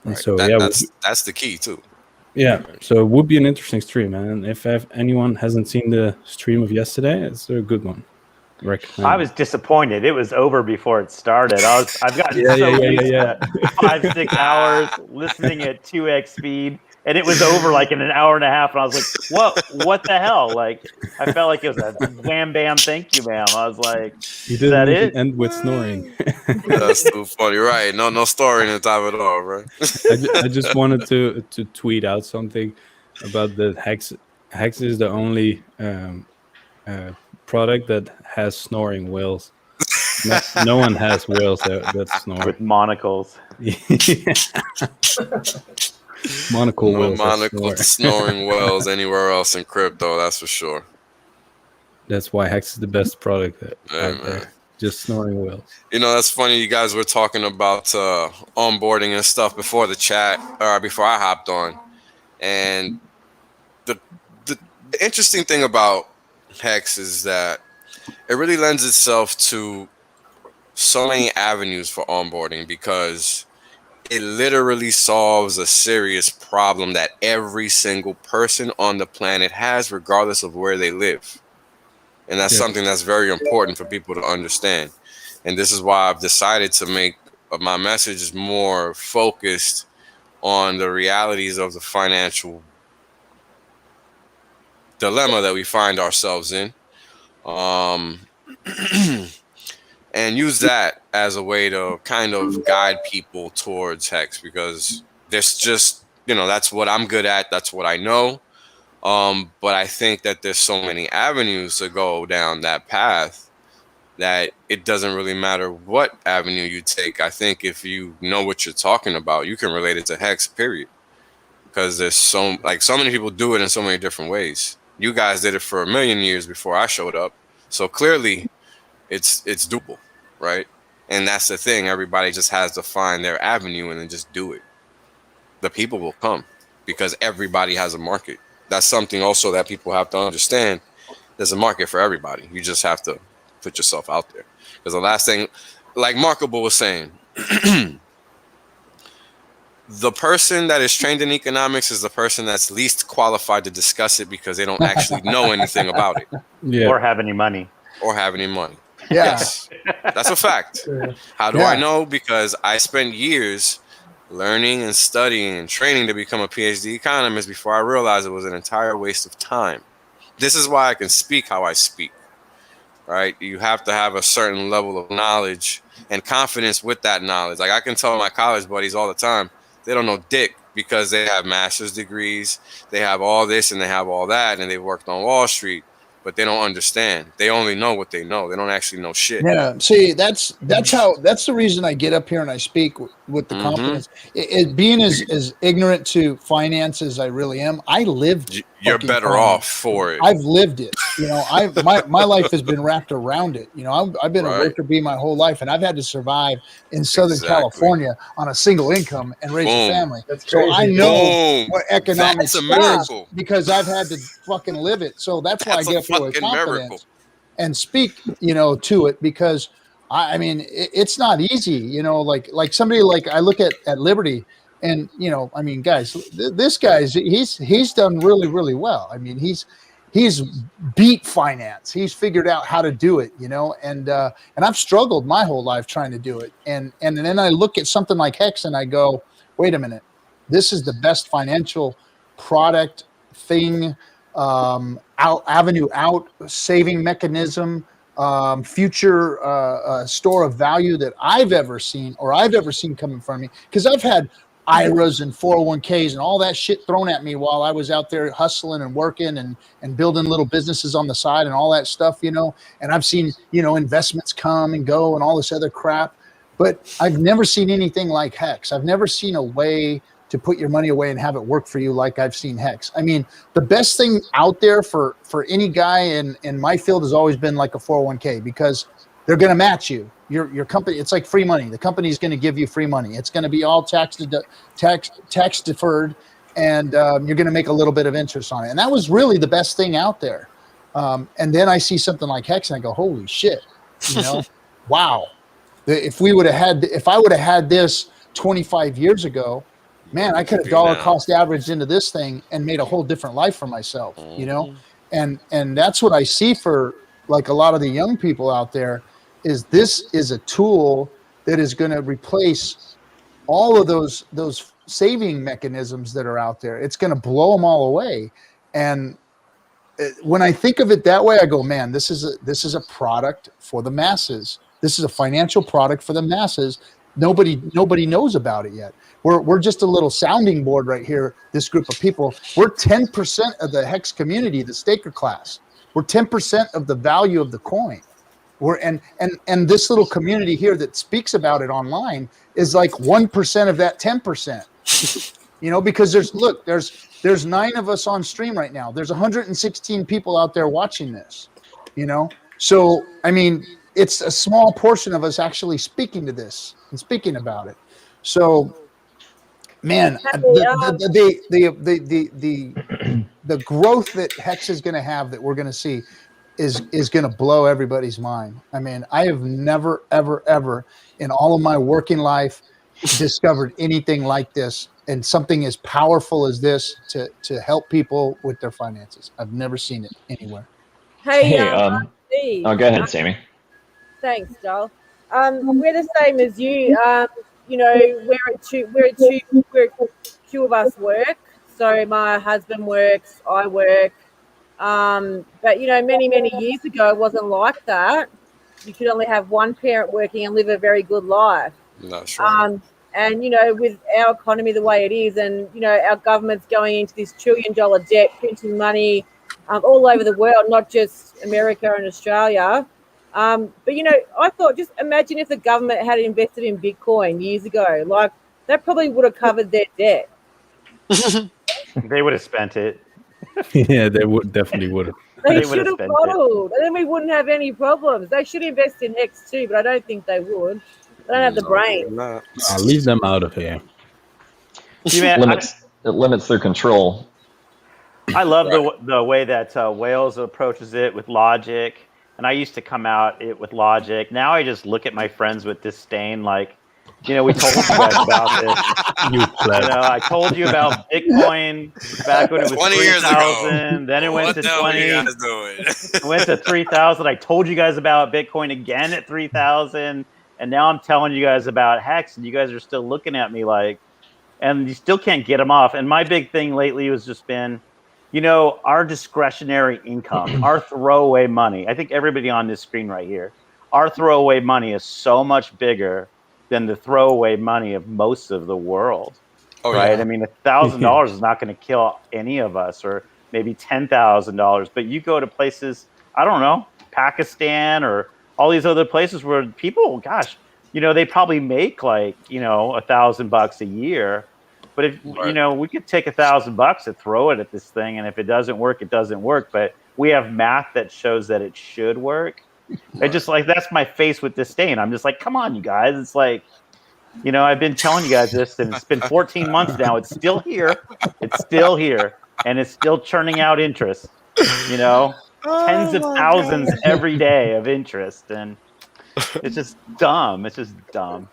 And Right. so that's the key too. Yeah, so it would be an interesting stream, and if anyone hasn't seen the stream of yesterday, it's a good one. I was disappointed. It was over before it started. I've gotten used to 5-6 hours listening at 2x speed, and it was over like in an hour and a half. And I was like, what the hell? Like, I felt like it was a wham bam, thank you, ma'am. I was like, you didn't that it? End with snoring. That's too funny, right? No story in the top at all, right? I just wanted to tweet out something about the Hex. Hex is the only product that has snoring whales. No one has whales that snore with monocles. Monocle whales. Monocle snoring whales anywhere else in crypto, that's for sure. That's why Hex is the best product out there. Just snoring whales. You know, that's funny. You guys were talking about onboarding and stuff before the chat, or before I hopped on. And the interesting thing about Hex is that it really lends itself to so many avenues for onboarding because it literally solves a serious problem that every single person on the planet has, regardless of where they live. And that's something that's very important for people to understand. And this is why I've decided to make my message more focused on the realities of the financial dilemma that we find ourselves in. And use that as a way to kind of guide people towards Hex, because there's just, that's what I'm good at. That's what I know. But I think that there's so many avenues to go down that path that it doesn't really matter what avenue you take. I think if you know what you're talking about, you can relate it to Hex, period. Because there's so many people do it in so many different ways. You guys did it for a million years before I showed up. So clearly it's doable, right? And that's the thing. Everybody just has to find their avenue and then just do it. The people will come because everybody has a market. That's something also that people have to understand. There's a market for everybody. You just have to put yourself out there. Because the last thing, like Markable was saying, the person that is trained in economics is the person that's least qualified to discuss it because they don't actually know anything about it. Yeah. Or have any money. Yeah. Yes. That's a fact. How do I know? Because I spent years learning and studying and training to become a PhD economist before I realized it was an entire waste of time. This is why I can speak how I speak, right? You have to have a certain level of knowledge and confidence with that knowledge. Like I can tell my college buddies all the time, they don't know dick because they have master's degrees, they have all this and they have all that, and they worked on Wall Street, but they don't understand. They only know what they know. They don't actually know shit. Yeah. See, that's the reason I get up here and I speak with the confidence. Being as ignorant to finance as I really am, I lived. You're better off for it. I've lived it. My life has been wrapped around it. I've been a worker bee my whole life, and I've had to survive in Southern California on a single income and raise a family. So I know what economics is because I've had to fucking live it. So that's why I get up here with confidence and speak, to it, because I mean, it's not easy, like somebody like I look at Liberty. And I mean, guys, this guy's he's done really, really well. I mean, he's beat finance. He's figured out how to do it, and I've struggled my whole life trying to do it. And then I look at something like Hex and I go, wait a minute, this is the best financial product thing, avenue out, saving mechanism, future store of value that I've ever seen coming from me, because I've had IRAs and 401ks and all that shit thrown at me while I was out there hustling and working and building little businesses on the side and all that stuff, and I've seen, investments come and go and all this other crap, but I've never seen anything like Hex. I've never seen a way to put your money away and have it work for you like I've seen Hex. I mean, the best thing out there for any guy in my field has always been like a 401k, because they're going to match you. Your company, it's like free money. The company is going to give you free money. It's going to be all tax deferred, and you're going to make a little bit of interest on it. And that was really the best thing out there. And then I see something like Hex and I go, holy shit, wow. If I would have had this 25 years ago, man, I could have dollar cost averaged into this thing and made a whole different life for myself, and that's what I see for like a lot of the young people out there. Is this is a tool that is going to replace all of those saving mechanisms that are out there. It's going to blow them all away. And when I think of it that way, I go, man, this is a product for the masses. This is a financial product for the masses. Nobody knows about it yet. We're just a little sounding board right here. This group of people, we're 10% of the Hex community, the staker class. We're 10% of the value of the coin. And this little community here that speaks about it online is like 1% of that 10%. Because there's 9 of us on stream right now. There's 116 people out there watching this. So I mean, it's a small portion of us actually speaking to this and speaking about it. So, man, the growth that Hex is going to have, that we're going to see, is going to blow everybody's mind. I mean, I have never, ever, ever in all of my working life discovered anything like this and something as powerful as this to help people with their finances. I've never seen it anywhere. Hey, Steve. Oh, go ahead, Sammy. Thanks, Joel. We're the same as you. You know, two of us work. So my husband works, I work. But you know, many years ago, it wasn't like that. You could only have one parent working and live a very good life. Not sure. And you know, with our economy the way it is, and you know, our government's going into this $1 trillion debt, printing money all over the world, not just America and Australia. But you know, I thought, just imagine if the government had invested in Bitcoin years ago, like that probably would have covered their debt. They would have spent it. Yeah, they definitely would have. They should have bottled, and then we wouldn't have any problems. They should invest in Hex too, but I don't think they would. They don't have the brain. I'll leave them out of here. It limits their control. I love the way that Wales approaches it with logic, and I used to come at it with logic. Now I just look at my friends with disdain, like, you know, we told you guys about this. You know, I told you about Bitcoin back when it was 3,000. Then it went to 20. It went to 3,000. I told you guys about Bitcoin again at 3,000, and now I'm telling you guys about Hex, and you guys are still looking at me like, and you still can't get them off. And my big thing lately has just been, you know, our discretionary income, our throwaway money. I think everybody on this screen right here, our throwaway money is so much bigger than the throwaway money of most of the world, right? Yeah. I mean, $1,000 is not going to kill any of us, or maybe $10,000. But you go to places, I don't know, Pakistan or all these other places where people, gosh, you know, they probably make like, you know, $1,000 a year. But if you know, we could take $1,000 and throw it at this thing, and if it doesn't work, it doesn't work. But we have math that shows that it should work. I just like, that's my face with disdain. I'm just like, come on, you guys. It's like, you know, I've been telling you guys this, and it's been 14 months now. It's still here. It's still here, and it's still churning out interest. You know, tens of thousands every day of interest, and it's just dumb. It's just dumb.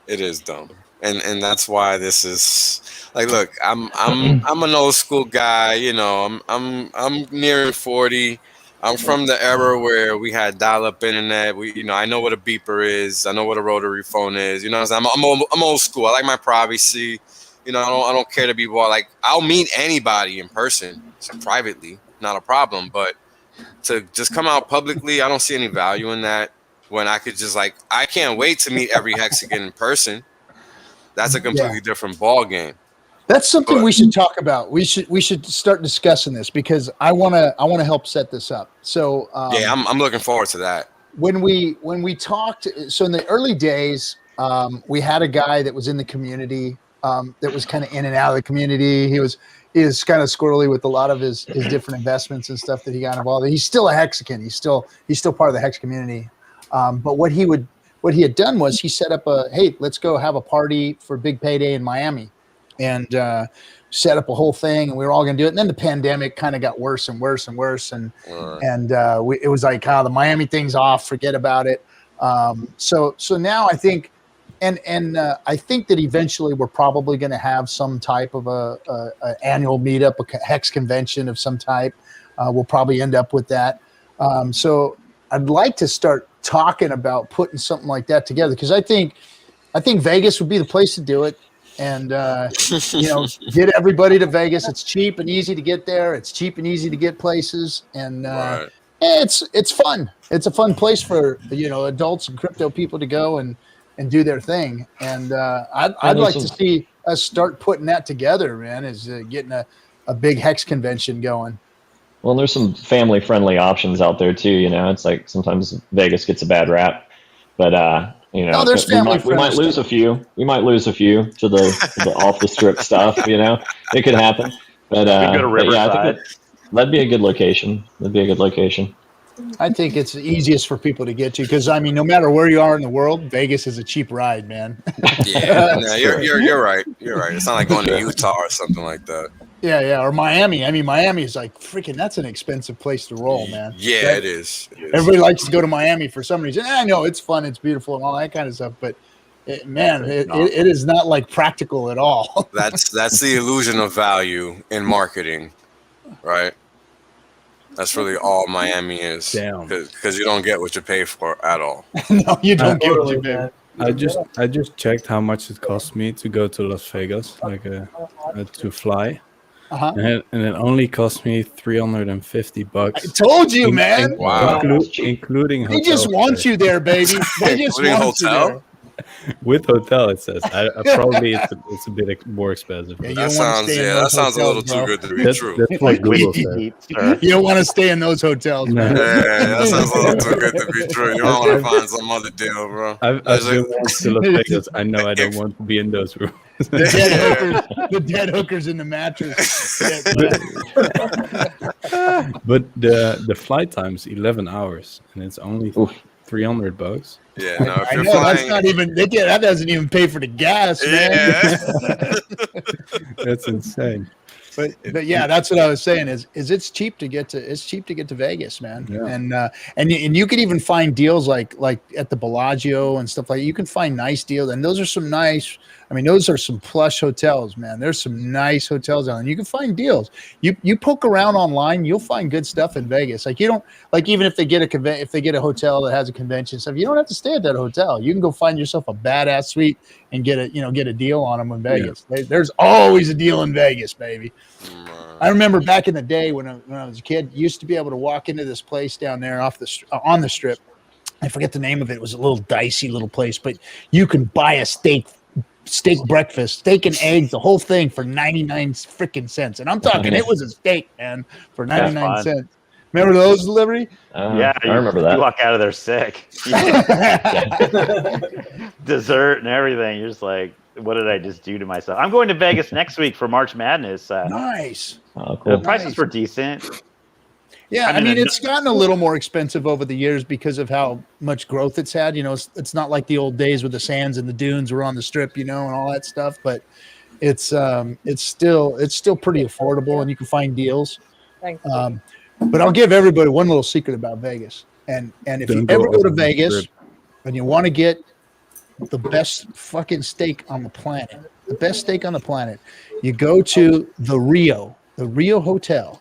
It is dumb. And that's why this is like, look, I'm an old school guy, you know, I'm nearing 40. I'm from the era where we had dial-up internet. You know, I know what a beeper is. I know what a rotary phone is. You know what I'm saying? I'm old school. I like my privacy. You know, I don't care to be bought. Like, I'll meet anybody in person, so privately, not a problem. But to just come out publicly, I don't see any value in that. When I could just, like, I can't wait to meet every Hexican in person. That's a completely different ball game. That's something we should talk about. We should start discussing this, because I want to help set this up. So I'm looking forward to that. When we talked, so in the early days, we had a guy that was in the community, that was kind of in and out of the community. He was kind of squirrely with a lot of his different investments and stuff that he got involved in. He's still a Hexican. He's still part of the Hex community. But what he had done was he set up hey, let's go have a party for Big Payday in Miami. And set up a whole thing, and we were all going to do it. And then the pandemic kind of got worse and worse and worse, and it was like, the Miami thing's off, forget about it. So now I think, and I think that eventually we're probably going to have some type of a annual meetup, a Hex convention of some type. We'll probably end up with that. So I'd like to start talking about putting something like that together, because I think Vegas would be the place to do it. And you know, get everybody to Vegas. It's cheap and easy to get there. It's cheap and easy to get places, and it's fun. It's a fun place for, you know, adults and crypto people to go and do their thing. And I'd like to see us start putting that together, man. Is getting a big Hex convention going. Well, there's some family friendly options out there too. You know, it's like sometimes Vegas gets a bad rap, but you know, we might lose a few. We might lose a few to the off the strip stuff. You know, it could happen. But yeah, I think that'd be a good location. I think it's the easiest for people to get to, because I mean, no matter where you are in the world, Vegas is a cheap ride, man. Yeah, no, you're right. You're right. It's not like going to Utah or something like that. Yeah, or Miami. I mean, Miami is like freaking. That's an expensive place to roll, man. Yeah, Right? it is. Everybody likes to go to Miami for some reason. I know it's fun, it's beautiful, and all that kind of stuff. But it is not like practical at all. That's the illusion of value in marketing, right? That's really all Miami is. Because you don't get what you pay for at all. No, you don't get what you pay. I just checked how much it cost me to go to Las Vegas, like to fly. And it only cost me $350. I told you, man. Wow. Including hotel. They just want you there, baby. They just want you there. With hotel, it says. Probably it's a bit more expensive. Yeah, that sounds a little too good to be true. That's what Google said. You don't want to stay in those hotels. No. Man. Yeah, that sounds a little too good to be true. You want to find some other deal, bro. I've been once to Las Vegas. I know I don't want to be in those rooms. The dead hookers in the mattress. But the flight time's 11 hours, and it's only $300. Yeah, no, if I you're know flying, that's not even. That doesn't even pay for the gas, man. yeah. That's insane. But yeah, that's what I was saying. Is it's cheap to get to Vegas, man. Yeah. And you can even find deals like at the Bellagio and stuff like that. You can find nice deals, and those are some nice. I mean, those are some plush hotels, man. There's some nice hotels out, and you can find deals. You poke around online, you'll find good stuff in Vegas. Like you don't like even if they get a hotel that has a convention stuff, you don't have to stay at that hotel. You can go find yourself a badass suite and get a deal on them in Vegas. Yeah. There's always a deal in Vegas, baby. I remember back in the day when I was a kid, you used to be able to walk into this place down there on the strip. I forget the name of it. It was a little dicey little place, but you can buy a steak breakfast, steak and eggs, the whole thing for 99 freaking cents. And I'm talking, it was a steak, man, for 99 cents. Remember those, Liberty? Yeah, I remember that. You walk out of there sick. Dessert and everything. You're just like, what did I just do to myself? I'm going to Vegas next week for March Madness. Nice. Oh, cool. The prices were decent. Yeah, I mean, it's gotten a little more expensive over the years because of how much growth it's had. You know, it's not like the old days with the sands and the dunes were on the strip, you know, and all that stuff. But it's still pretty affordable, and you can find deals. Thanks. But I'll give everybody one little secret about Vegas, and if you ever go to Vegas and you want to get the best fucking steak on the planet, you go to the Rio Hotel.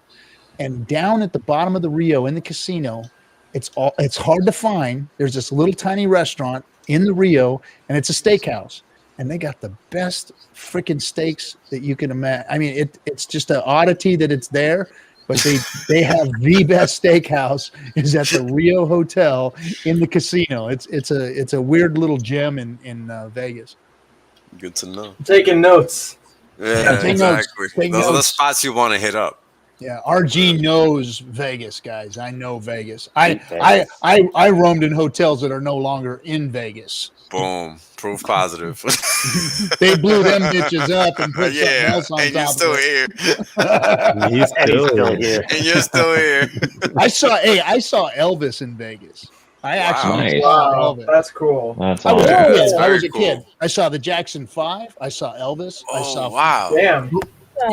And down at the bottom of the Rio in the casino, it's hard to find. There's this little tiny restaurant in the Rio, and it's a steakhouse. And they got the best freaking steaks that you can imagine. I mean, it's just an oddity that it's there, but they have the best steakhouse is at the Rio Hotel in the casino. It's a weird little gem in Vegas. Good to know. Taking notes. Yeah, exactly. Those are the spots you want to hit up. Yeah, RG knows Vegas, guys. I know Vegas. I roamed in hotels that are no longer in Vegas. Boom. Proof positive. They blew them bitches up and put something else on and top you're still of it. Here. He's still here. And you're still here. I saw Elvis in Vegas. I actually saw Elvis. That's cool. That's I was awesome. a kid. I was a cool. kid. I saw the Jackson 5. I saw Elvis. I saw wow. Damn.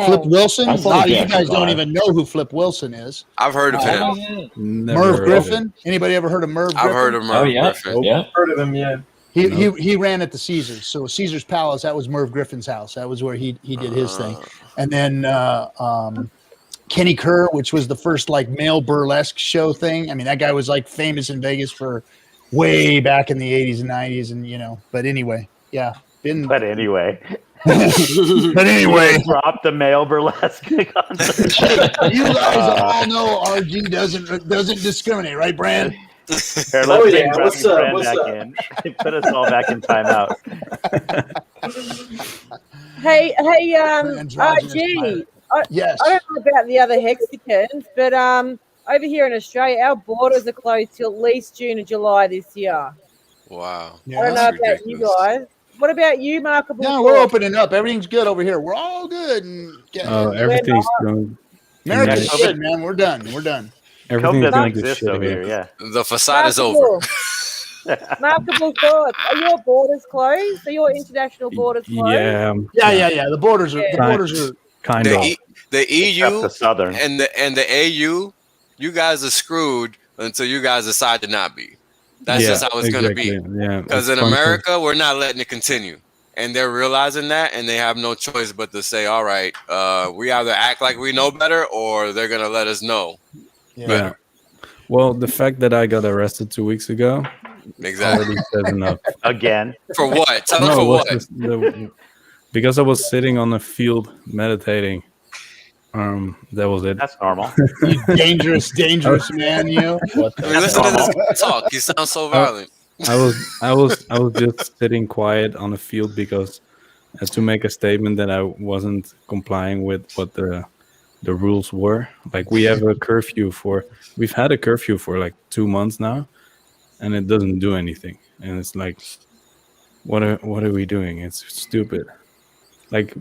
Flip Wilson. I A saw lot of you Jackson guys don't 5. even know who Flip Wilson is. I've heard of him. Merv Griffin. Anybody ever heard of Merv Griffin? I've heard of Merv Oh yeah, Griffin. yeah. Heard of him, yeah. He ran at the Caesars. So Caesars Palace, that was Merv Griffin's house. That was where he did his thing. And then Kenny Kerr, which was the first like male burlesque show thing. I mean, that guy was like famous in Vegas for way back in the 80s and 90s, and you know. But anyway, yeah. But anyway, drop the male burlesque concert. You guys all know RG doesn't discriminate, right, Brand? Here, let's bring Brand back in. Put us all back in timeout. Hey, RG. Yes. I don't know about the other Hexicans, but over here in Australia, our borders are closed till at least June or July this year. Wow. Yeah, I don't know about you guys. What about you, Markable? No, we're opening up. Everything's good over here. We're all good. And everything's going. America's good, man. We're done. Everything's going to exist shit over here. here. Yeah. The facade is over. Markable thoughts. Are your borders closed? Are your international borders closed? Yeah. Yeah. The borders are. The borders are kind of. The EU the Southern and the AU, you guys are screwed until you guys decide to not be. That's just how it's going to be. Yeah, because in America, we're not letting it continue. And they're realizing that, and they have no choice but to say, all right, we either act like we know better or they're going to let us know better. Well, the fact that I got arrested 2 weeks ago already says enough. Again. For what? Tell me for what? Because I was sitting on the field meditating. That was it. That's normal. You dangerous man, you. Listen to this talk. You sound so violent. I was just sitting quiet on the field because I had to make a statement that I wasn't complying with what the rules were. Like we've had a curfew for like 2 months now, and it doesn't do anything. And it's like, what are we doing? It's stupid. Like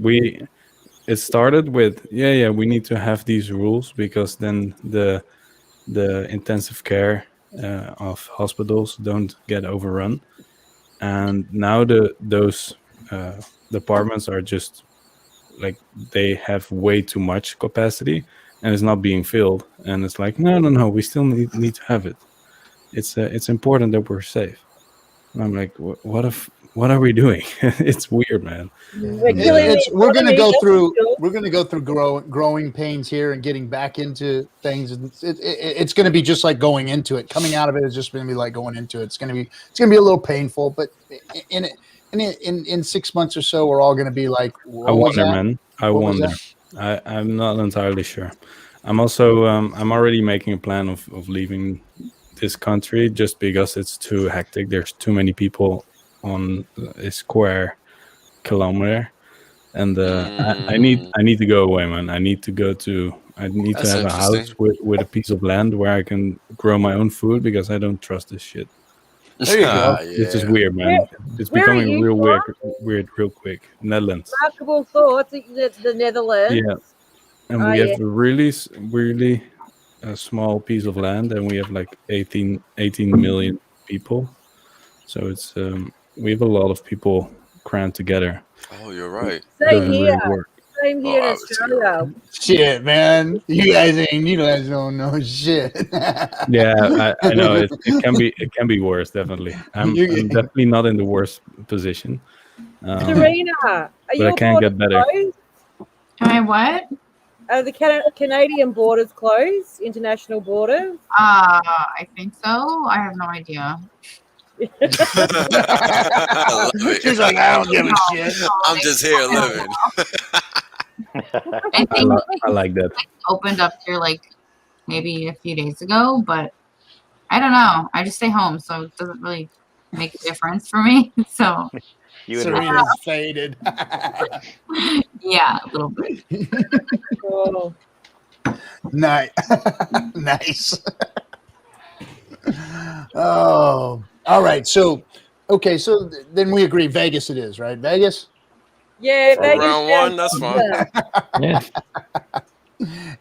it started with we need to have these rules because then the intensive care of hospitals don't get overrun, and now those departments are just like they have way too much capacity and it's not being filled, and it's like no, we still need to have it. It's important that we're safe. And I'm like, what are we doing? It's weird, man. We're gonna go through growing pains here and getting back into things. It's gonna be just like going into it. Coming out of it is just gonna be like going into it. It's gonna be a little painful, but in 6 months or so, we're all gonna be like, I wonder, man. I wonder. I'm not entirely sure. I'm also I'm already making a plan of leaving this country just because it's too hectic. There's too many people on a square kilometer, and I need to go away, man. I need to have a house with a piece of land where I can grow my own food because I don't trust this shit. There you go. It's just weird, man. It's becoming real weird real quick. Netherlands. Remarkable thoughts. The Netherlands. Yeah, and we have a really a small piece of land, and we have like 18 million people. So it's we have a lot of people crammed together. Oh, you're right. Same here in Australia. Shit, man. You guys don't know shit. Yeah, I know it can be worse. Definitely, I'm definitely not in the worst position. Serena, are but I can get better. Am I what? Are the Canadian borders closed? International borders? I think so. I have no idea. She's like, I don't give a shit. I'm just here living. I think I like that. Opened up here like maybe a few days ago, but I don't know. I just stay home, so it doesn't really make a difference for me. So Serena's faded. Yeah, a little bit. Cool. Nice. Oh, all right. So, okay. So then we agree. Vegas, it is, right? Vegas. Yeah, For Vegas. round one, that's fine. Yeah.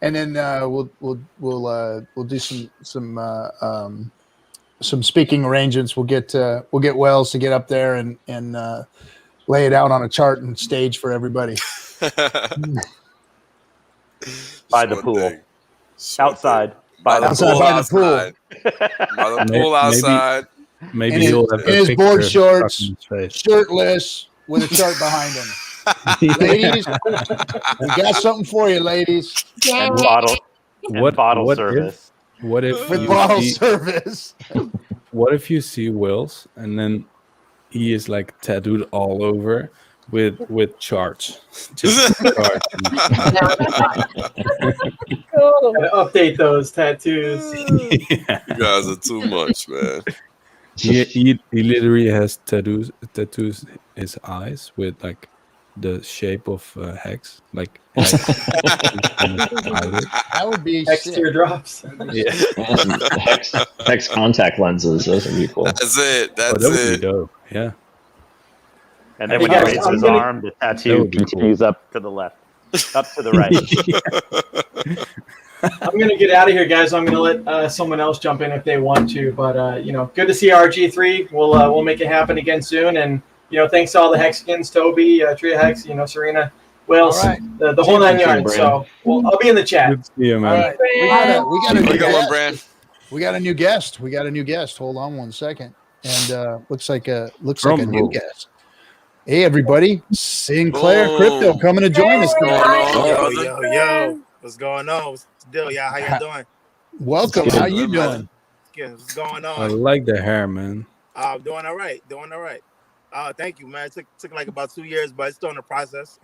And then we'll do some speaking arrangements. We'll get Wells to get up there and lay it out on a chart and stage for everybody. By the pool. Outside. By the pool. By the pool outside. Maybe he'll have in his board shorts, face. shirtless, with a chart behind him. Ladies, we got something for you, ladies. And bottle service. What if With bottle service. What if you see Wills and then he is like tattooed all over with charts? Just charts. Cool. Gotta update those tattoos. Yeah. You guys are too much, man. He literally has tattoos his eyes with like the shape of Hex, like Hex. That would be Hex sick. teardrops. Yeah. Hex contact lenses. Those would be cool. That's it. That's That would it. be dope. Yeah. And then Hey when he guys, raises I'm his gonna- arm, the That tattoo would be cool. continues up to the left, up to the right. I'm gonna get out of here, guys. I'm gonna let someone else jump in if they want to. But good to see RG3. We'll make it happen again soon. And thanks to all the Hexicans, Toby, Tria Hex, Serena, Wales, the whole 9 yards. So I'll be in the chat. Good to see you, man. All right. We got a new guest. Brand. We got a new guest. We got a new guest. Hold on one second. And looks like a new guest. Hey everybody, Sinclair Crypto coming to join us tonight. Yo. What's going on? What's the deal, y'all? How y'all doing? Welcome. How you doing? What's going on? I like the hair, man. Doing all right. Thank you, man. It took like about 2 years, but it's still in the process.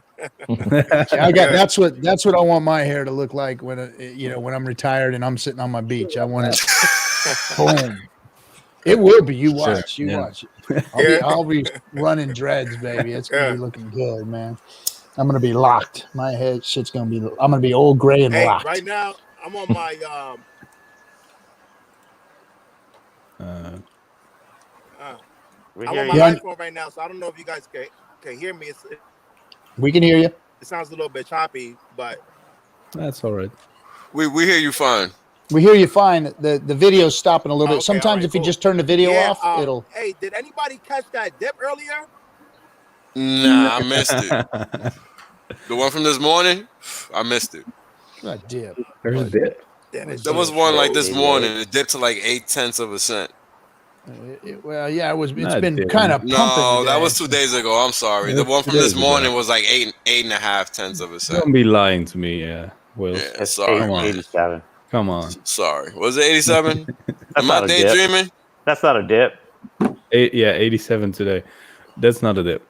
That's what I want my hair to look like when when I'm retired and I'm sitting on my beach. I want it. Boom. It will be. You watch. Watch. I'll be running dreads, baby. It's gonna be looking good, man. I'm gonna be locked. My head shit's gonna be. I'm gonna be old gray and locked. Right now, I'm on my I'm on my iPhone right now, so I don't know if you guys can hear me. We can hear you. It sounds a little bit choppy, but that's all right. We hear you fine. We hear you fine. The video's stopping a little bit. Okay, Sometimes if you just turn the video off, it'll. Hey, did anybody catch that dip earlier? Nah, I missed it. The one from this morning, I missed it. What dip? There's a dip. There was one like this morning. It dipped to like 0.8%. Well, yeah, it's been kind of pumping. No, that was 2 days ago. I'm sorry. The one from this morning was like 8.5%. Don't be lying to me, Will. It's sorry. 87. Come on. Sorry. Was it 87? Am I daydreaming? That's not a dip. 87 today. That's not a dip.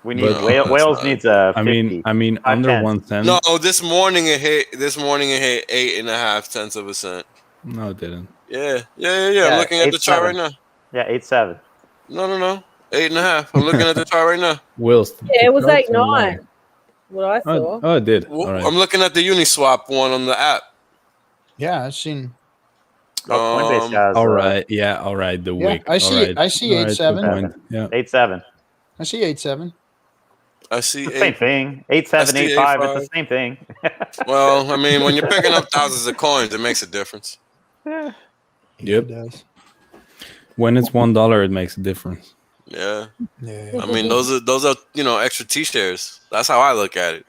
We need Wales needs a 50. I mean under 1 cent. No, this morning it hit 8.5%. No, it didn't. Yeah. I'm looking at the chart right now. Yeah, 8.7. No. 8.5. I'm looking at the chart right now. Will's. Yeah, it was 8.9. What I saw. Oh, it did. All right. I'm looking at the Uniswap one on the app. Yeah, I've seen. Coinbase has, all right. Yeah. All right. The Wick. I see. I see 8.7. Yeah. 8.7. I see 8.7. I see same thing. 8.7, 8.5. It's the same thing. Well, I mean, when you're picking up thousands of coins, it makes a difference. Yep. It does. When it's $1, it makes a difference. Yeah. I mean, those are extra T-shares. That's how I look at it.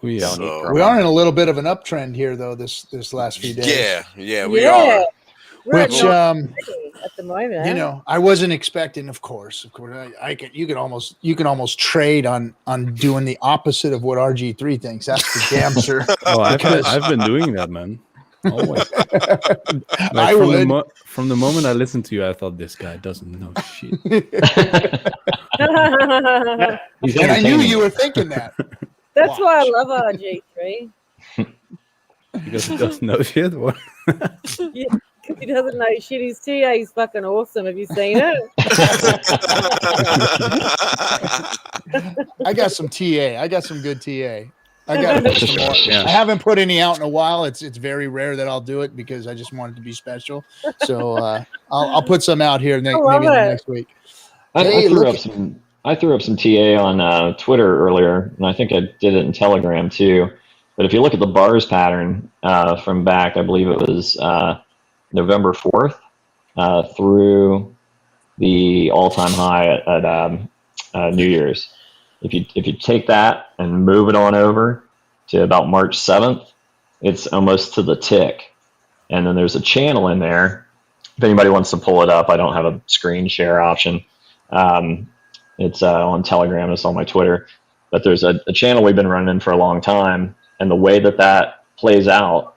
We are in a little bit of an uptrend here, though. This last few days. Yeah, we are. Which at the moment, I wasn't expecting. Of course, you can almost trade on doing the opposite of what RG3 thinks. That's for damn sure. Oh, I've been doing that, man. Always. From the moment I listened to you, I thought this guy doesn't know shit. And I knew you were thinking that. That's why I love RG3. Because he doesn't know shit. What? Yeah, because he doesn't know shit. His TA is fucking awesome. Have you seen it? I got some TA. I got some good TA. I got to put some more. Yeah. I haven't put any out in a while. It's very rare that I'll do it because I just want it to be special. So I'll put some out here maybe next week. I threw up some TA on Twitter earlier, and I think I did it in Telegram too. But if you look at the bars pattern from back, I believe it was November 4th through the all-time high at New Year's. If you take that and move it on over to about March 7th, it's almost to the tick. And then there's a channel in there. If anybody wants to pull it up, I don't have a screen share option. It's on Telegram, it's on my Twitter. But there's a channel we've been running for a long time. And the way that plays out,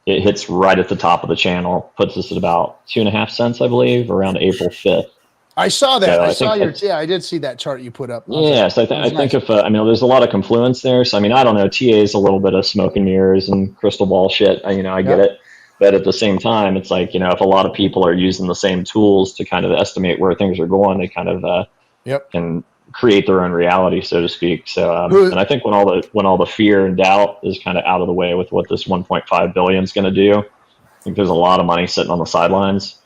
it hits right at the top of the channel, puts us at about 2.5 cents, I believe, around April 5th. I saw that. So I did see that chart you put up. Yes, I think if there's a lot of confluence there. So I don't know. TA is a little bit of smoke and mirrors and crystal ball shit. I get it, but at the same time, it's like if a lot of people are using the same tools to kind of estimate where things are going, they kind of can create their own reality, so to speak. So and I think when all the fear and doubt is kind of out of the way with what this 1.5 billion is going to do, I think there's a lot of money sitting on the sidelines.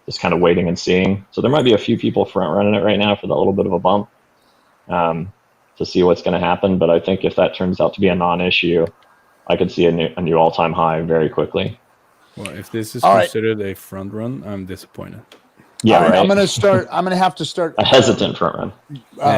Just kind of waiting and seeing. So there might be a few people front running it right now for that little bit of a bump to see what's going to happen. But I think if that turns out to be a non-issue, I could see a new all-time high very quickly. Well, if this is considered a front run, I'm disappointed. Yeah, right. I'm going to have to start a hesitant front run.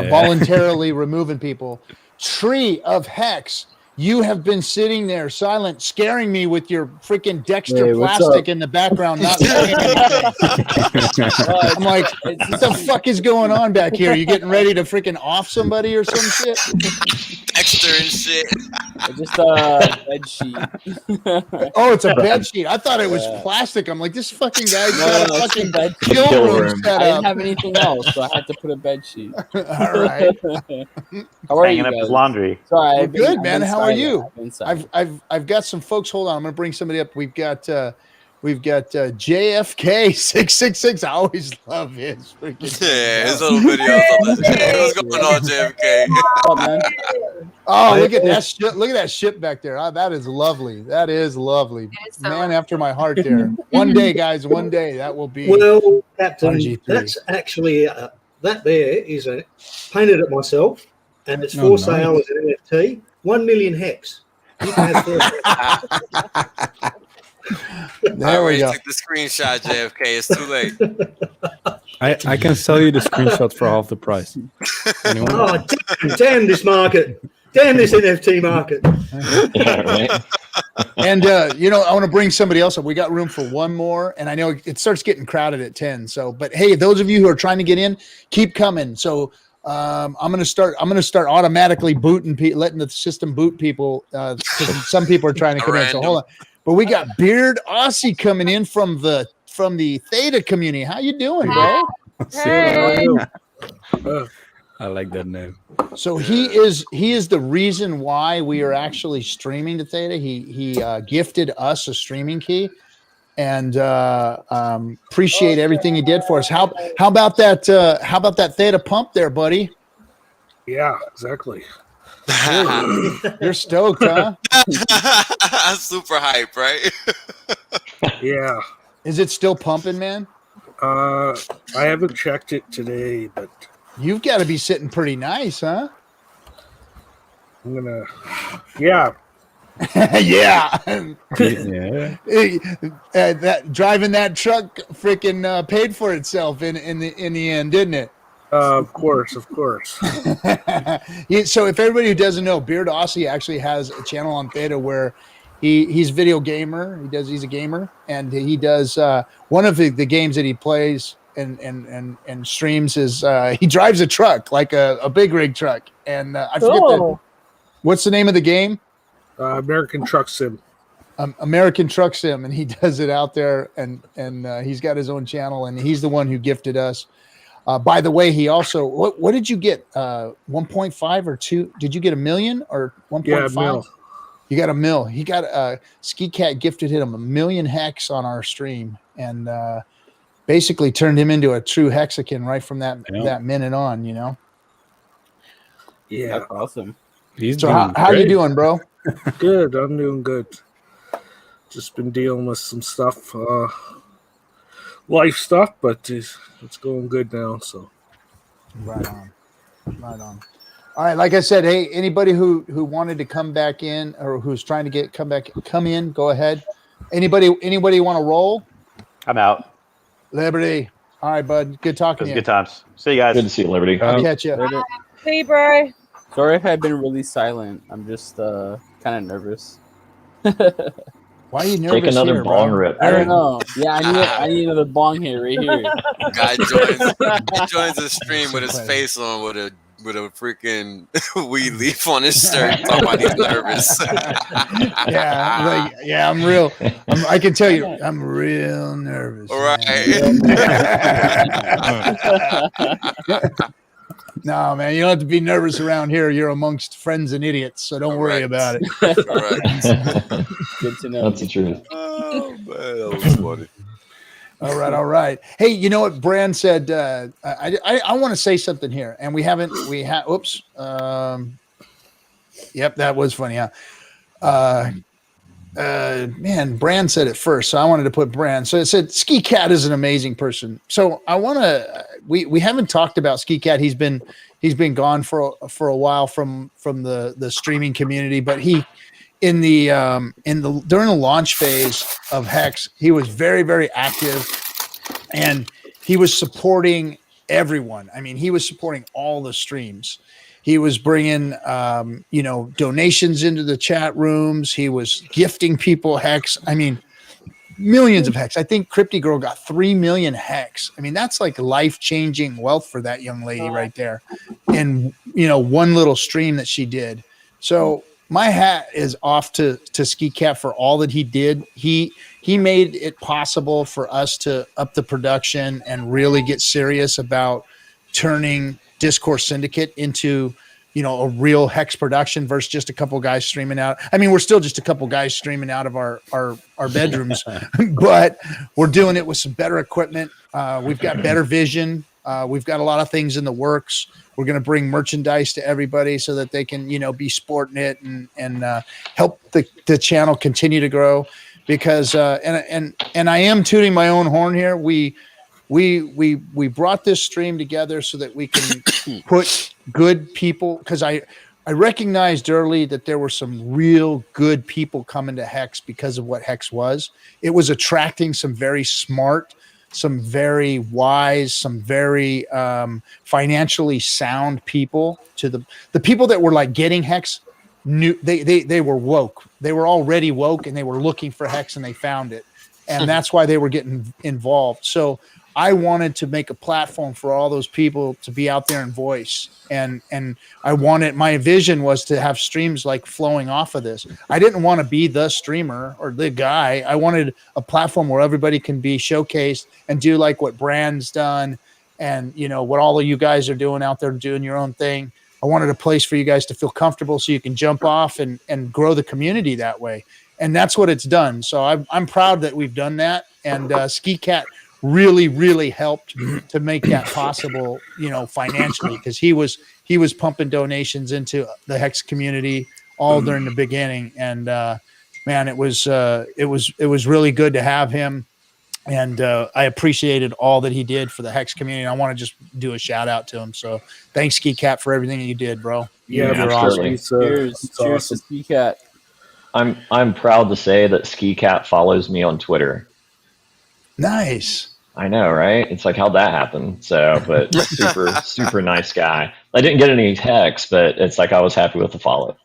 Voluntarily removing people tree of Hex. You have been sitting there silent, scaring me with your freaking Dexter plastic in the background, not saying anything. I'm like, what the fuck is going on back here? You getting ready to freaking off somebody or some shit? Dexter and shit. Just a bed sheet. Oh, it's a bed sheet. I thought it was plastic. I'm like, this fucking guy's got a fucking kill room set I up. didn't have anything else, so I had to put a bed sheet. All right. How are Hanging you up guys? his laundry. Sorry, Well, good, man. How are you? I've I've got some folks. Hold on, I'm gonna bring somebody up. We've got JFK 666. I always love his freaking his little videos. What's going on, JFK? Oh, look at that shit! Look at that ship back there. Oh, that is lovely. That is lovely. so Man after my heart. There. One day, guys. One day that will be. Well, Captain, RG3. that's actually that there is a painted it myself, and it's for sale as an NFT. 1 million hex. You can have There we go. Took the screenshot, JFK. It's too late. I can sell you the screenshot for half the price. Anyone? Oh, damn this market. Damn this NFT market. Yeah, right. And you know, I want to bring somebody else up. We got room for one more, and I know it starts getting crowded at 10. So, but hey, those of you who are trying to get in, keep coming. So I'm gonna start automatically booting letting the system boot people because some people are trying to come in. So hold on. But we got Beard Aussie coming in from the Theta community. How you doing, bro? Hey. I like that name. So he is the reason why we are actually streaming to Theta. He gifted us a streaming key, and appreciate everything he did for us. How about that? How about that Theta pump there, buddy? Yeah, exactly. You're stoked, huh? Super hype, right? Yeah. Is it still pumping, man? I haven't checked it today, but you've got to be sitting pretty nice, huh? I'm gonna. Yeah. Yeah. Yeah. That driving that truck freaking paid for itself in the end, didn't it? Of course. So if everybody who doesn't know, Beard Aussie actually has a channel on Theta where he's a video gamer. He's a gamer, and he does one of the games that he plays and streams is he drives a truck, like a big rig truck, and I forget what's the name of the game? American Truck Sim. American Truck Sim, and he does it out there, and he's got his own channel, and he's the one who gifted us. By the way, he also what did you get? 1.5 or 2? Did you get $1 million or 1.5? Yeah, $1 million. You got $1 million. He got Ski Cat gifted him 1 million hex on our stream, and basically turned him into a true Hexican right from that minute on. You know. Yeah, that's awesome. So how you doing, bro? Good. I'm doing good. Just been dealing with some stuff. Life stuff, but it's going good now. So, right on. All right, like I said, hey, anybody who wanted to come back in or who's trying to come in, go ahead. Anybody want to roll? I'm out. Liberty. All right, bud. Good talking to you. Good times. See you guys. Good to see you, Liberty. I'll catch you. See you, bro. Sorry if I've been really silent. I'm just kind of nervous. Why are you nervous? Take another bong rip. I don't know. Yeah, I need another bong here, right here. Guy joins the stream with his face on with a freaking weed leaf on his shirt. Talking about he's nervous. Yeah, I'm real. I can tell you, I'm real nervous. Right. No, man, you don't have to be nervous around here. You're amongst friends and idiots, so don't worry about it. Good to know. That's the truth. Oh, man, that was funny. All right. Hey, you know what Brand said? I want to say something here, and oops. Yep, that was funny. Yeah. Man, Brand said it first, so I wanted to put Brand. So it said Ski Cat is an amazing person. So I want to. We haven't talked about Ski Cat. He's been gone for a while from the streaming community, but during the launch phase of Hex, he was very, very active, and he was supporting everyone. I mean, he was supporting all the streams. He was bringing, donations into the chat rooms. He was gifting people hex. I mean, millions of hex. I think Crypty Girl got 3 million hex. I mean, that's like life-changing wealth for that young lady right there. And, one little stream that she did. So my hat is off to Ski Cat for all that he did. He made it possible for us to up the production and really get serious about turning Discourse Syndicate into a real hex production versus just a couple guys streaming out. I mean, we're still just a couple guys streaming out of our bedrooms, but we're doing it with some better equipment. We've got better vision. We've got a lot of things in the works. We're going to bring merchandise to everybody so that they can, be sporting it and help the channel continue to grow. Because and I am tooting my own horn here. We brought this stream together so that we can put good people, because I recognized early that there were some real good people coming to Hex because of what Hex was. It was attracting some very smart, some very wise, some very financially sound people to the people that were like getting Hex. Knew they were woke. They were already woke and they were looking for Hex and they found it. And that's why they were getting involved. So I wanted to make a platform for all those people to be out there and voice. And my vision was to have streams like flowing off of this. I didn't want to be the streamer or the guy. I wanted a platform where everybody can be showcased and do like what Brand's done and, what all of you guys are doing out there, doing your own thing. I wanted a place for you guys to feel comfortable so you can jump off and grow the community that way. And that's what it's done. So I'm proud that we've done that. And Ski Cat really, really helped to make that possible, financially, because he was pumping donations into the Hex community all during the beginning. And man, it was really good to have him. And I appreciated all that he did for the Hex community. I want to just do a shout out to him. So thanks, Ski Cat, for everything that you did, bro. You're absolutely. awesome. Cheers to Ski Cat. I'm proud to say that Ski Cat follows me on Twitter. Nice. I know, right? It's like, how'd that happen? So, but super nice guy. I didn't get any Hex, but it's like I was happy with the follow.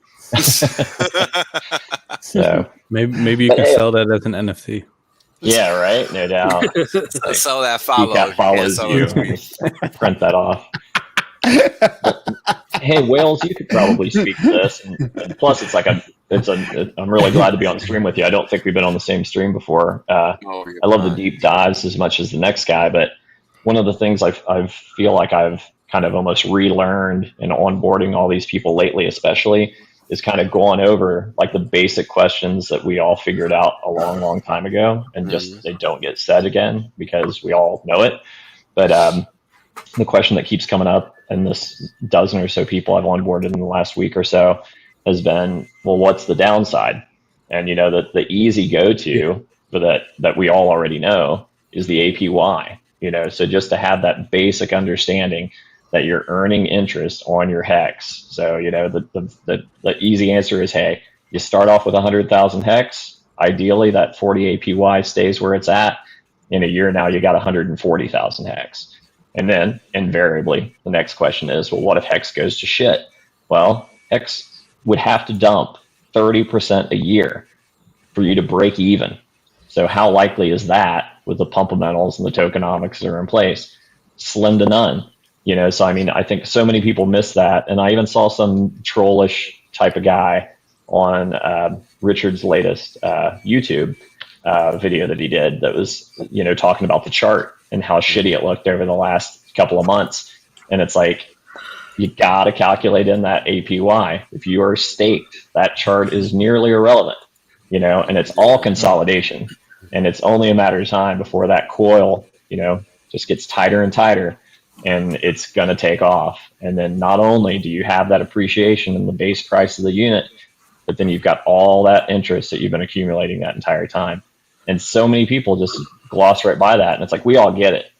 So maybe you can sell that as an NFT. Yeah, right. No doubt. Like, sell that follow. Cat follows you. Print that off. Hey, Wales, you could probably speak to this. And plus, it's like I'm really glad to be on stream with you. I don't think we've been on the same stream before. I love the deep dives as much as the next guy, but one of the things I feel like I've kind of almost relearned in onboarding all these people lately, especially, is kind of going over like the basic questions that we all figured out a long time ago, and just they don't get said again because we all know it. But the question that keeps coming up, and this dozen or so people I've onboarded in the last week or so, has been, well, what's the downside? And the easy go-to for that we all already know is the APY. So just to have that basic understanding that you're earning interest on your Hex. So the easy answer is, hey, you start off with 100,000 Hex. Ideally, that 40 APY stays where it's at. In a year now, you got 140,000 Hex. And then invariably, the next question is, well, what if Hex goes to shit? Well, Hex would have to dump 30% a year for you to break even. So how likely is that with the pumpamentals and the tokenomics that are in place? Slim to none. So I mean, I think so many people miss that. And I even saw some trollish type of guy on Richard's latest YouTube video that he did that was, talking about the chart and how shitty it looked over the last couple of months. And it's like, you got to calculate in that APY. If you are staked, that chart is nearly irrelevant, and it's all consolidation. And it's only a matter of time before that coil, just gets tighter and tighter, and it's going to take off. And then not only do you have that appreciation in the base price of the unit, but then you've got all that interest that you've been accumulating that entire time. And so many people just gloss right by that. And it's like, we all get it,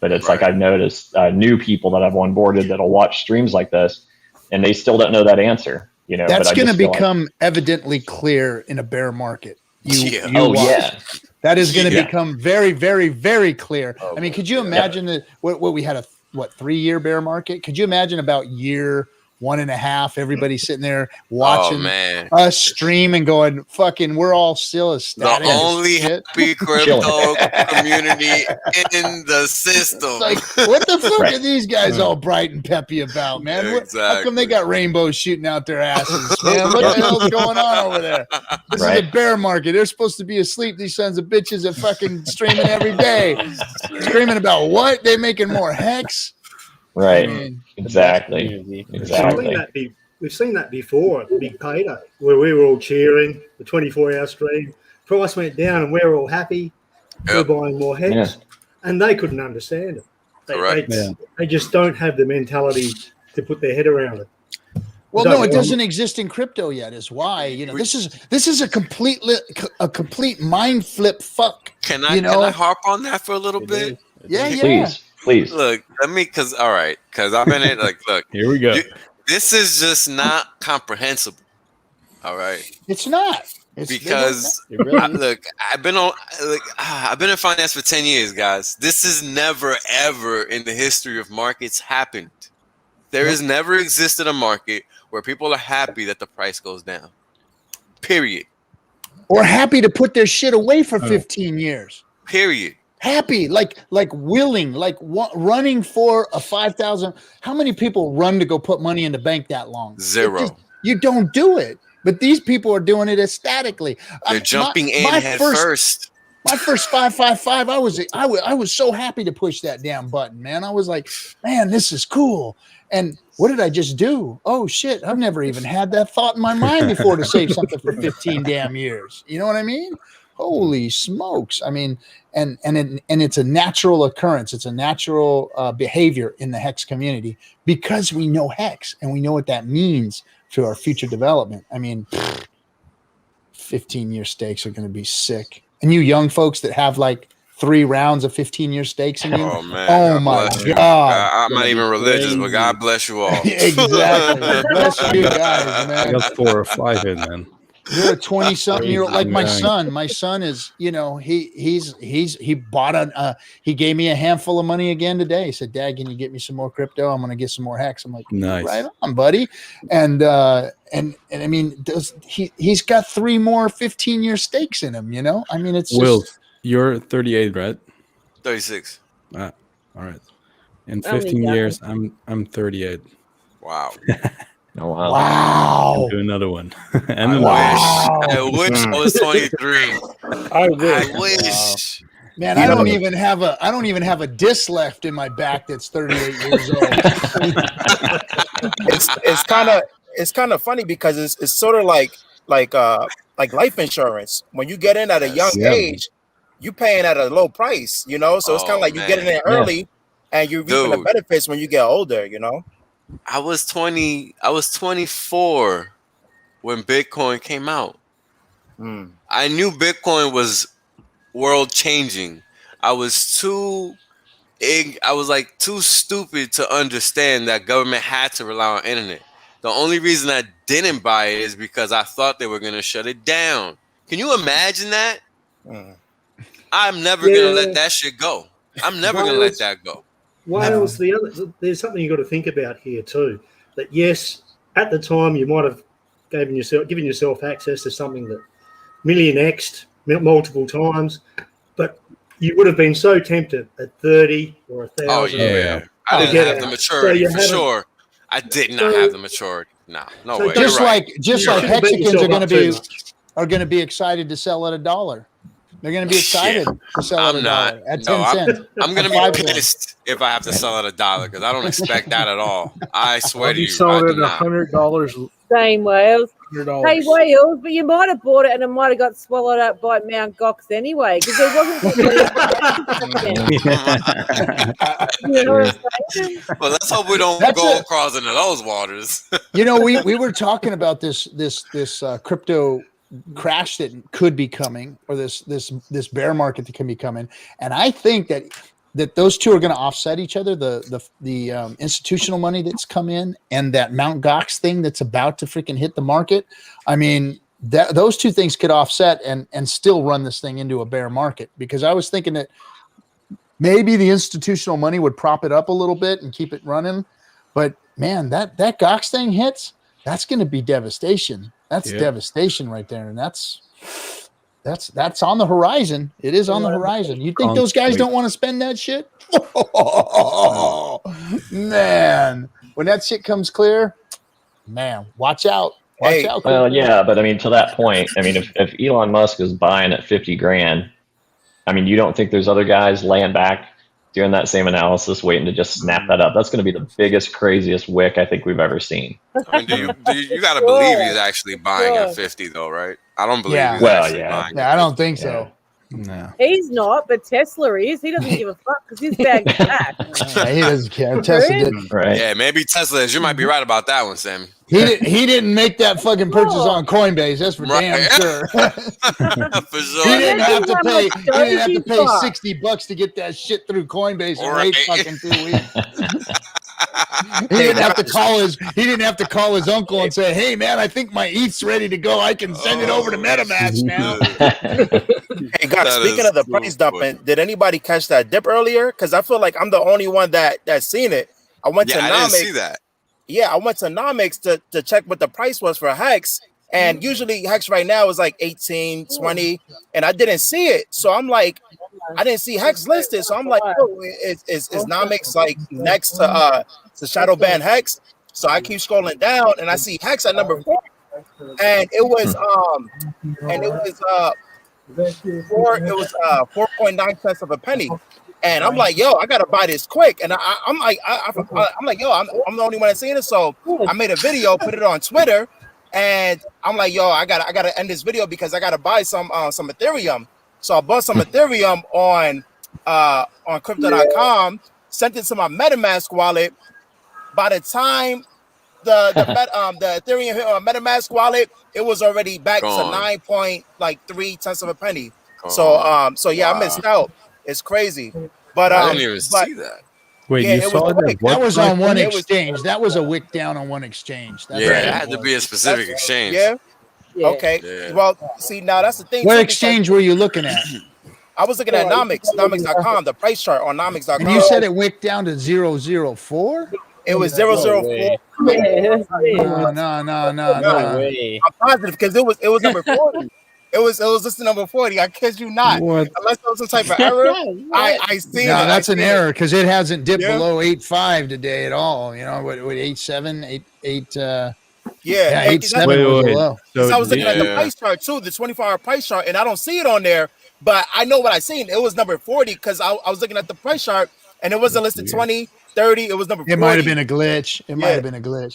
but it's like, I've noticed new people that I've onboarded that'll watch streams like this, and they still don't know that answer. That's going to become evidently clear in a bear market. That is going to become very, very, very clear. I mean, could you imagine what we had 3-year bear market? Could you imagine about year 1.5. Everybody's sitting there watching man. us stream and going, fucking, we're all still ecstatic. The only happy crypto community in the system. Like, what the fuck are these guys all bright and peppy about, man? How come they got rainbows shooting out their asses, man? What the hell's going on over there? This is a bear market. They're supposed to be asleep. These sons of bitches are fucking streaming every day. Screaming about what? They making more hex? Right. I mean, exactly. We've seen that before at the big payday, where we were all cheering, the 24-hour stream. Price went down and we're all happy. We're buying more hex. And they couldn't understand it. They just don't have the mentality to put their head around it. Well, no, it doesn't exist in crypto yet. Is why, you know, this is a complete mind flip fuck. Can I harp on that for a little bit? Yeah. Please. Look, because I've been in look. Here we go. This is just not comprehensible. All right. It's not. Because I've been in finance for 10 years, guys. This has never ever in the history of markets happened. There has never existed a market where people are happy that the price goes down. Period. Or happy to put their shit away for 15 years. Period. Happy, like willing, running for a 5,000. How many people run to go put money in the bank that long? Zero. You don't do it. But these people are doing it ecstatically. They're jumping in head first. My first 555, I was so happy to push that damn button, man. I was like, man, this is cool. And what did I just do? Oh shit, I've never even had that thought in my mind before to save something for 15 damn years. You know what I mean? Holy smokes. I mean, and it's a natural occurrence. It's a natural behavior in the Hex community because we know Hex and we know what that means to our future development. I mean, 15-year stakes are going to be sick. And you young folks that have like 3 rounds of 15-year stakes in you. Oh man! Oh my God! I'm not even religious, but God bless you all. Exactly. Bless you guys, man. I got 4 or 5 in, man. You're a 20-something-year-old, like my son. My son is, you know, he bought he gave me a handful of money again today. He said, "Dad, can you get me some more crypto? I'm going to get some more hex." I'm like, nice, right on, buddy. And I mean, he's got 3 more 15-year stakes in him. You know, I mean, it's Will, just, you're 38, right? 36. All right. In 15 years, I'm 38. Wow. Oh, wow. Wow. Do another one. And I wish I was 23. I wish. I wish. Man, I don't even have a disc left in my back that's 38 years old. It's kind of funny because it's sort of like life insurance. When you get in at a young age, you paying at a low price, you know. So it's kind of like you get in there early, and you're reaping the benefits when you get older, you know. I was 24 when Bitcoin came out. I knew Bitcoin was world changing. I was too stupid to understand that government had to rely on internet. The only reason I didn't buy it is because I thought they were going to shut it down. Can you imagine that? I'm never going to let that shit go. I'm never going to let that go. Wales, there's something you've got to think about here too. That yes, at the time you might have given yourself access to something that millionxed multiple times, but you would have been so tempted at 30 or 1,000. Oh yeah, I didn't have the maturity for sure. I did not have the maturity. No way. Just like Hexicans are going to be excited to sell at $1. They're going to be excited to sell at $1 at 10 cents. I'm going to be pissed if I have to sell at $1 because I don't expect that at all. I swear to you. Sold at $100. Same, Wales. $100. Hey, Wales, but you might have bought it and it might have got swallowed up by Mount Gox anyway because there wasn't. You know what I'm saying? Well, let's hope we don't go across into those waters. You know, we were talking about this crypto crash that could be coming, or this bear market that can be coming, and I think that those two are going to offset each other. The institutional money that's come in and that Mount Gox thing that's about to freaking hit the market. I mean, those two things could offset and still run this thing into a bear market, because I was thinking that maybe the institutional money would prop it up a little bit and keep it running, but man, that Gox thing hits, that's going to be devastation. That's devastation right there, and that's on the horizon. It is on the horizon. You think those guys don't want to spend that shit? Oh, man, when that shit comes clear, man, watch out. Watch out. Well, yeah, but I mean, to that point, I mean, if Elon Musk is buying at 50 grand, I mean, you don't think there's other guys laying back doing that same analysis, waiting to just snap that up? That's going to be the biggest, craziest wick I think we've ever seen. I mean, you got to believe he's actually buying at 50, though, right? I don't believe he's actually buying. Yeah, I don't think so. No. He's not, but Tesla is. He doesn't give a fuck because he's bagged back. He doesn't care. Tesla didn't. Right. Yeah, maybe Tesla is. You might be right about that one, Sam. He didn't make that fucking purchase on Coinbase. That's for damn sure. For sure. He didn't have to pay. He didn't have to pay $60 to get that shit through Coinbase in 8 fucking 2 weeks. He didn't have to call his uncle and say, "Hey man, I think my ETH's ready to go. I can send it over to MetaMask now." Hey, guys, speaking of the price dumping, did anybody catch that dip earlier? Because I feel like I'm the only one that's seen it. I went to Nomics. I didn't see that. Yeah, I went to Nomics to check what the price was for Hex. And usually Hex right now is like 18, 20, and I didn't see it. So I'm like, I didn't see Hex listed. So I'm like, oh, is Nomics like next to Shadow Ban Hex? So I keep scrolling down and I see Hex at number 4. And it was 4.9 cents of a penny. And I'm like, yo, I gotta buy this quick. And I'm like, yo, I'm the only one that's seeing it. So I made a video, put it on Twitter, and I'm like, yo, I gotta end this video because I gotta buy some Ethereum. So I bought some Ethereum on crypto.com, sent it to my MetaMask wallet. By the time the Ethereum hit on MetaMask wallet, it was already back to 9.3 cents of a penny. So yeah, I missed out. It's crazy. But I didn't even see that. Wait, yeah, you saw that? That was on one exchange. That was a wick down on one exchange. That's it had to be a specific exchange. Yeah. Okay. Yeah. Well, see, now that's the thing. What exchange were you looking at? I was looking at Nomics.com, the price chart on Nomics.com. And you said it wicked down to 004? It was 004. No. I'm positive because it was number 40. It was listed number 40. I kid you not. What? Unless there was some type of error, I see. No, that's an error because it hasn't dipped below 8.5 today at all. You know what? 8.7, 8. Yeah, 8.7 was below. So I was looking at the price chart too, the 24-hour price chart, and I don't see it on there. But I know what I seen. It was number 40 because I was looking at the price chart, and it wasn't listed 20, 30. It was number 40. It might have been a glitch.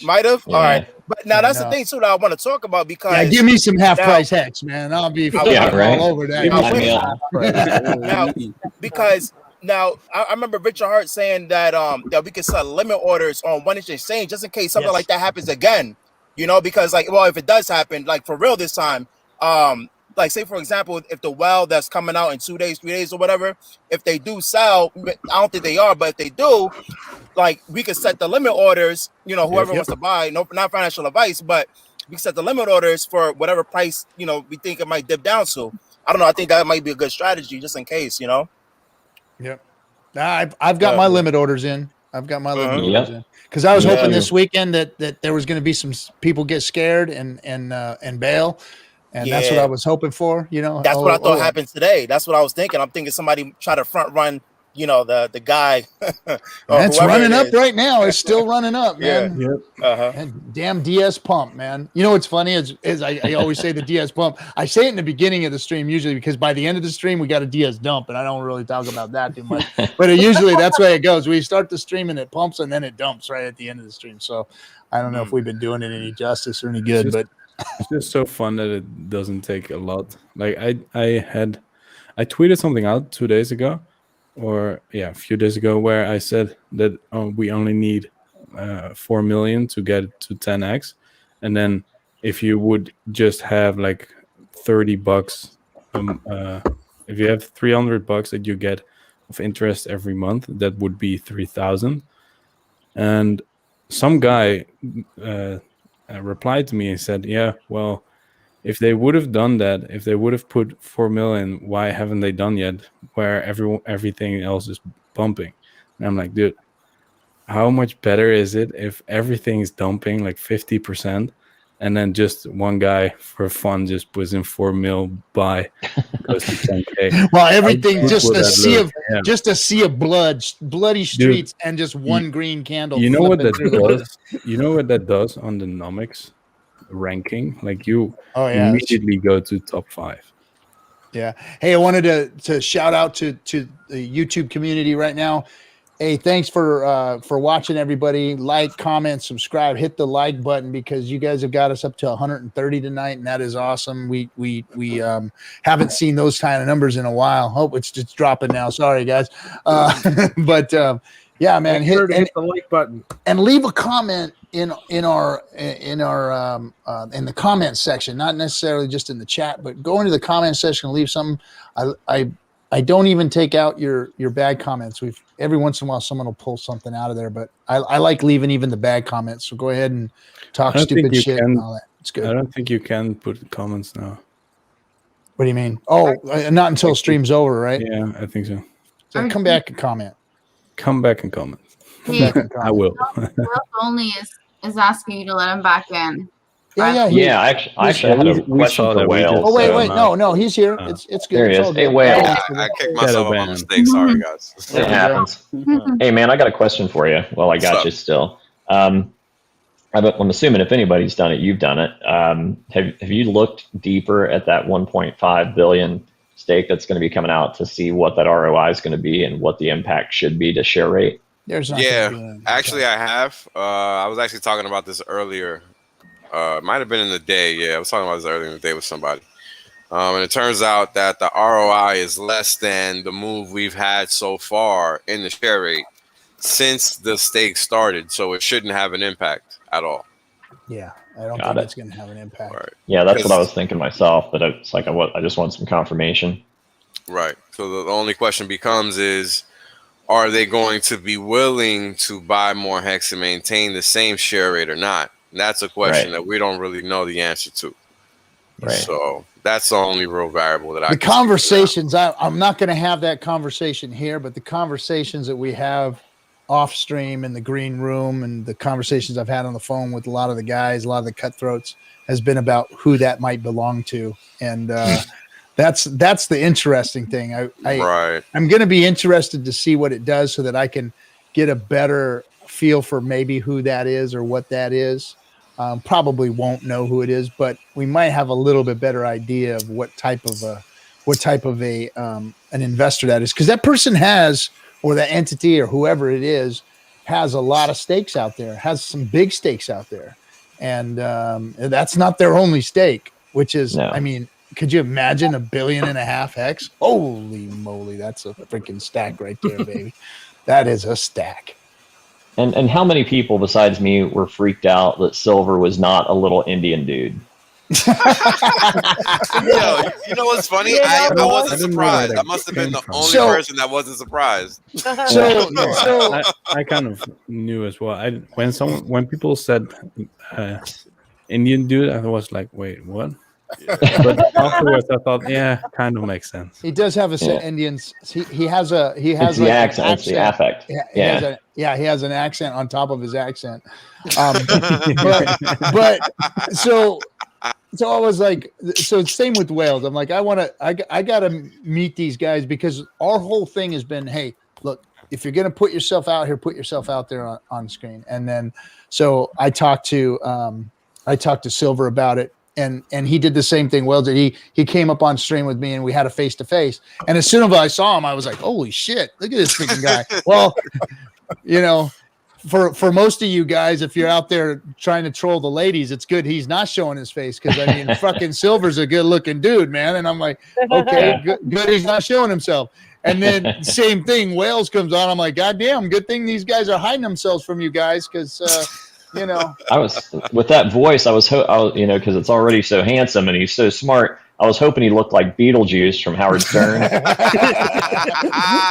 Might have. All right. But now that's the thing too that I want to talk about because give me some half price Hex, man. I'll be all over that. Because I remember Richard Hart saying that that we could set limit orders on one exchange just in case something like that happens again. You know, because if it does happen, like for real this time, like say for example, if the well that's coming out in 2 days, 3 days or whatever, if they do sell, I don't think they are, but if they do, like we could set the limit orders, whoever wants to buy, not financial advice, but we set the limit orders for whatever price, we think it might dip down to. I don't know. I think that might be a good strategy just in case, Yep. I've got my limit orders in. Orders in. Because I was hoping this weekend that there was going to be some people get scared and bail. And that's what I was hoping for, That's what I thought happened today. That's what I was thinking. I'm thinking somebody try to front run, the guy. It's running up right now. It's still running up, man. Yeah. And damn DS pump, man. You know what's funny is I always say the DS pump. I say it in the beginning of the stream usually because by the end of the stream we got a DS dump, and I don't really talk about that too much. But usually that's the way it goes. We start the stream and it pumps and then it dumps right at the end of the stream. So I don't know if we've been doing it any justice or any good, but it's just so fun that it doesn't take a lot. Like I tweeted something out 2 days ago, a few days ago, where I said that we only need 4 million to get to 10x, and then if you would just have like $30, if you have $300 that you get of interest every month, that would be 3,000. And some guy replied to me and said, yeah, well, if they would have done that, if they would have put 4 million, why haven't they done yet where everything else is bumping? And I'm like, dude, how much better is it if everything is dumping like 50%, and then just one guy for fun just puts in 4 mil buy, goes to 10K. Well, everything just a sea of Yeah. just a sea of bloody streets, and just one green candle. You know what flipping that through. does? You know what that does on the nomics ranking? Like you immediately go to top 5. Yeah. Hey, I wanted to shout out to the YouTube community right now. Hey, thanks for watching, everybody. Like, comment, subscribe, hit the like button, because you guys have got us up to 130 tonight, and that is awesome. We haven't seen those kind of numbers in a while. Hope it's just dropping now. Sorry, guys. But yeah, man, hit the like button and leave a comment in the comment section, not necessarily just in the chat, but go into the comment section and leave something. I don't even take out your bad comments. Every once in a while someone will pull something out of there, but I like leaving even the bad comments. So go ahead and talk stupid shit and all that. It's good. I don't think you can put comments now. What do you mean? Oh, not until stream's over, right? Yeah, I think so. So come back and comment. Come back and comment. I will. Only is asking you to let him back in. Yeah, I actually had a question for Whale. Oh, wait, no, he's here. It's good. There he is. Hey, Whale. I kicked myself on my mistake. Sorry, guys. It happens. Hey, man, I got a question for you. Well, I got you still. I'm assuming if anybody's done it, you've done it. Have you looked deeper at that 1.5 billion stake that's going to be coming out to see what that ROI is going to be and what the impact should be to share rate? Actually, I have. I was actually talking about this earlier. It might have been in the day. Yeah, I was talking about this earlier in the day with somebody. And it turns out that the ROI is less than the move we've had so far in the share rate since the stake started. So it shouldn't have an impact at all. Yeah, I don't think it's going to have an impact. Right. Yeah, that's what I was thinking myself, but it's like I just want some confirmation. Right. So the only question becomes is, are they going to be willing to buy more hex and maintain the same share rate or not? And that's a question that we don't really know the answer to. Right. So that's the only real variable that I the conversations, I'm not going to have that conversation here, but the conversations that we have off stream in the green room and the conversations I've had on the phone with a lot of the guys, a lot of the cutthroats, has been about who that might belong to. And that's the interesting thing. I'm going to be interested to see what it does so that I can get a better feel for maybe who that is or what that is. Probably won't know who it is, but we might have a little bit better idea of what type of an investor that is, because that person has, or that entity or whoever it is, has a lot of stakes out there, has some big stakes out there, and that's not their only stake. Which is, I mean, could you imagine $1.5 billion hex? Holy moly, that's a freaking stack right there, baby. That is a stack. And how many people besides me were freaked out that Silver was not a little Indian dude? Yo, you know what's funny? I wasn't surprised. I must have been the only person that wasn't surprised. I kind of knew as well. When people said Indian dude, I was like, wait, what? Yeah. But afterwards, I thought, kind of makes sense. He does have a Indian. He has a it's the accent. It's the affect. He has an accent on top of his accent. But so I was like, so same with Wales. I'm like, I gotta meet these guys, because our whole thing has been, hey, look, if you're gonna put yourself out here, put yourself out there on screen. And then so I talked to Silver about it. And he did the same thing. Well, he came up on stream with me, and we had a face-to-face. And as soon as I saw him, I was like, holy shit, look at this freaking guy. Well, you know, for most of you guys, if you're out there trying to troll the ladies, it's good he's not showing his face, because I mean, fucking Silver's a good-looking dude, man. And I'm like, okay, good he's not showing himself. And then same thing, Wales comes on. I'm like, goddamn, good thing these guys are hiding themselves from you guys, because you know, I was with that voice. I was you know, because it's already so handsome and he's so smart. I was hoping he looked like Beetlejuice from Howard Stern.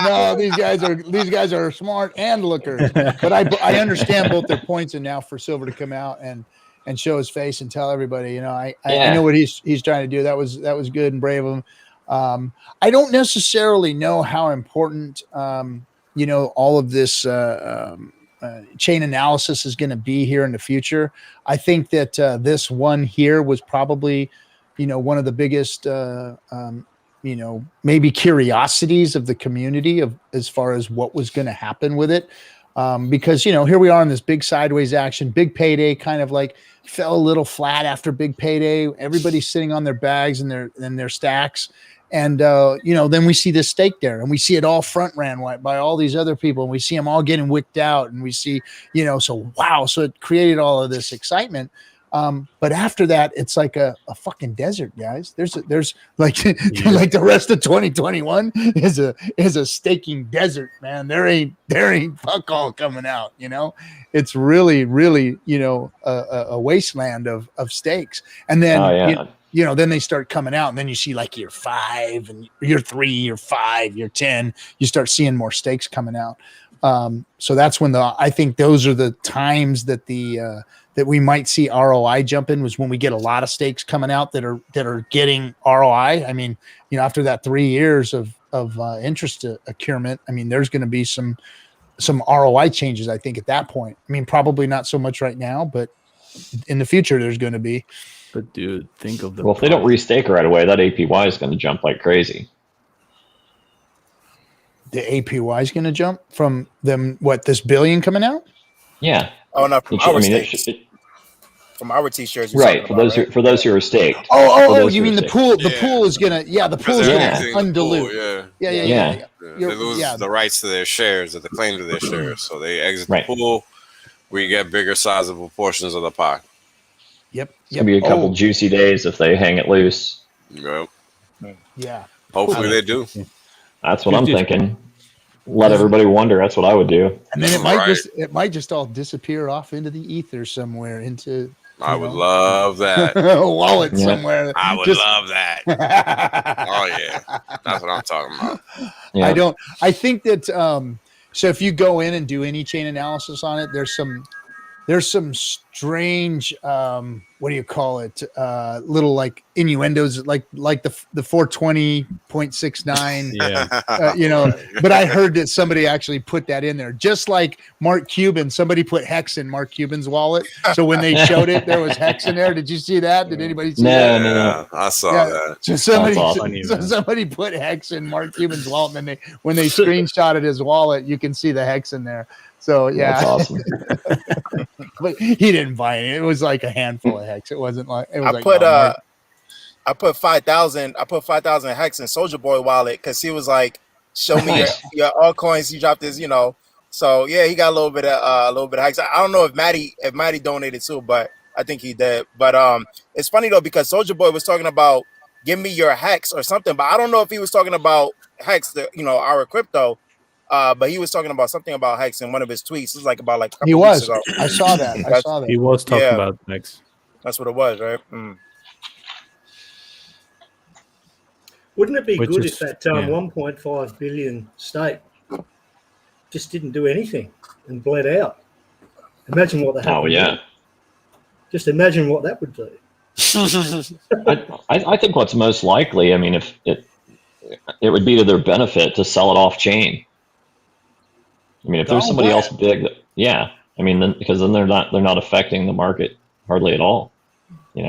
No, these guys are smart and lookers. But I understand both their points, and now for Silver to come out and show his face and tell everybody, you know, I know what he's trying to do. That was good and brave of him. I don't necessarily know how important you know, all of this chain analysis is going to be here in the future. I think that this one here was probably, one of the biggest, maybe curiosities of the community as far as what was going to happen with it. Because, here we are in this big sideways action, big payday, kind of like fell a little flat after big payday. Everybody's sitting on their bags and their stacks. And, then we see this stake there, and we see it all front ran by all these other people, and we see them all getting wicked out, and we see, so wow. So it created all of this excitement. But after that, it's like a fucking desert, guys. There's like like the rest of 2021 is a staking desert, man. There ain't fuck all coming out. It's really a wasteland of stakes. And then then they start coming out, and then you see like year 5 and year 3, year 5, year 10. You start seeing more stakes coming out. So that's when I think those are the times that that we might see ROI jump in, was when we get a lot of stakes coming out that are getting ROI. I mean, after that 3 years of interest accruement, I mean, there's going to be some ROI changes, I think, at that point. I mean, probably not so much right now, but in the future there's going to be. But dude, think of if they don't restake right away, that APY is going to jump like crazy. The APY is going to jump from them. What, this billion coming out? Yeah. Oh no, from from our t-shirts. Right, for those who are staked. Oh, you mean the pool? The pool is gonna, the pool is gonna undilute. Yeah. They lose the rights to their shares, or the claim to their shares, so they exit the pool. We get bigger, sizable portions of the pie. Yep. It's gonna be a couple juicy days if they hang it loose. Yep. Yeah. Hopefully they do. That's what I'm thinking. Let everybody wonder. That's what I would do. And then it might just all disappear off into the ether somewhere. I would love that. A wallet somewhere. I would love that. Oh yeah, that's what I'm talking about. Yeah. I think that. So if you go in and do any chain analysis on it, there's some strange, what do you call it? Little like innuendos, like the 420.69. Yeah. But I heard that somebody actually put that in there, just like Mark Cuban. Somebody put hex in Mark Cuban's wallet, so when they showed it, there was hex in there. Did you see that? Did anybody see that? No. I saw that. So somebody put hex in Mark Cuban's wallet, and when they screenshotted his wallet, you can see the hex in there. So yeah, that's awesome. But he didn't buy it. It was like a handful of hex. It wasn't like it was. I put 5,000. I put 5,000 hex in Soldier Boy wallet because he was like, "Show me your altcoins." He dropped his, So yeah, he got a little bit of hex. I don't know if Maddie donated too, but I think he did. But it's funny though because Soldier Boy was talking about give me your hex or something, but I don't know if he was talking about hex, our crypto. But he was talking about something about hex in one of his tweets. It was like about a couple weeks ago. I saw that. He was talking about hex. That's what it was, right? Wouldn't it be good if that 1.5 billion stake just didn't do anything and bled out? Imagine what that. Oh yeah. Just imagine what that would do. I think what's most likely, I mean, if it would be to their benefit to sell it off chain. I mean, if there's somebody else big, I mean, then because then they're not affecting the market hardly at all. We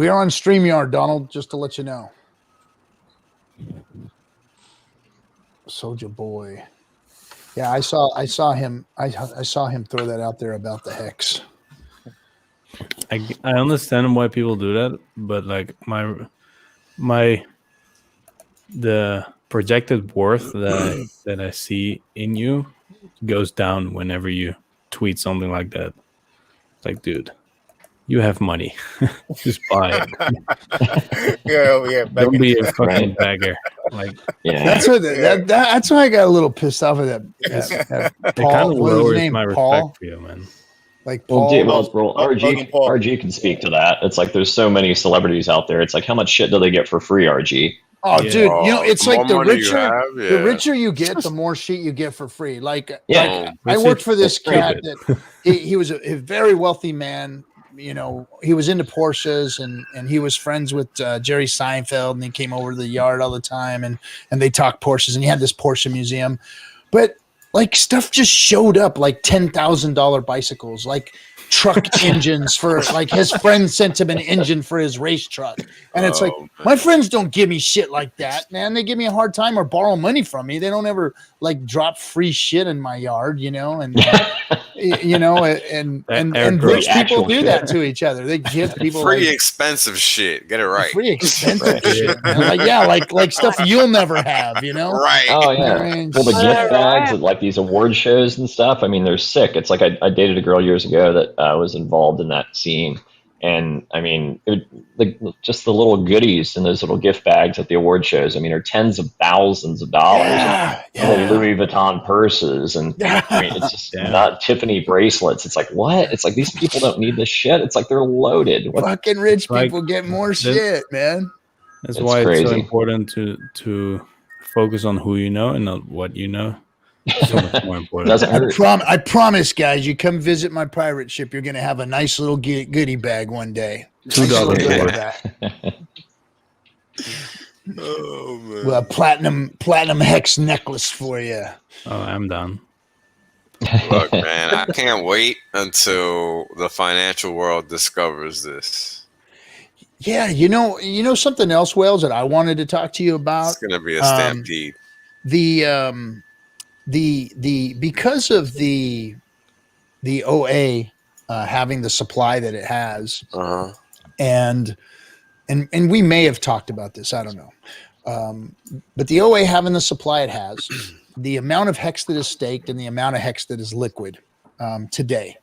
are on StreamYard, Donald, just to let you know. Soldier Boy. Yeah, I saw him. I saw him throw that out there about the hex. I understand why people do that, but like the projected worth that I see in you goes down whenever you tweet something like that. Like, dude, you have money. Just buy it. Don't be a fucking beggar. Like, that's why I got a little pissed off of that. It kind of lowers my respect for you, man. Like Paul, RG can speak to that. It's like there's so many celebrities out there. It's like how much shit do they get for free, RG? Oh, dude, it's like the richer you get, the more shit you get for free. Like, I worked for this cat that he was a very wealthy man. He was into Porsches and he was friends with Jerry Seinfeld, and he came over to the yard all the time and they talked Porsches, and he had this Porsche museum. But like stuff just showed up, like $10,000 bicycles, like truck engines for like his friend sent him an engine for his race truck. And it's like, my friends don't give me shit like that, man. They give me a hard time or borrow money from me. They don't ever like drop free shit in my yard, you know, and you know, and rich people do that to each other. They give people free expensive shit. Get it right. Free expensive shit. Man. Like stuff you'll never have, you know? Right. Oh yeah. Well, the gift bags at like these award shows and stuff. I mean, they're sick. It's like I dated a girl years ago that was involved in that scene, and I mean, just the little goodies in those little gift bags at the award shows. I mean, are tens of thousands of dollars. And Louis Vuitton purses, and I mean, it's just not Tiffany bracelets. It's like, what? It's like these people don't need this shit. It's like they're loaded. Fucking rich people get more shit, man. That's why it's so important to focus on who you know and not what you know. So much more important. I promise, guys, you come visit my pirate ship, you're gonna have a nice little goodie bag one day. $2. Oh man. Well, platinum hex necklace for you. Oh, I'm done. Look, man, I can't wait until the financial world discovers this. Yeah, you know something else, Wales, that I wanted to talk to you about. It's gonna be a stampede. The because of the OA having the supply that it has, and we may have talked about this, I don't know, but the OA having the supply it has, the amount of hex that is staked and the amount of hex that is liquid today,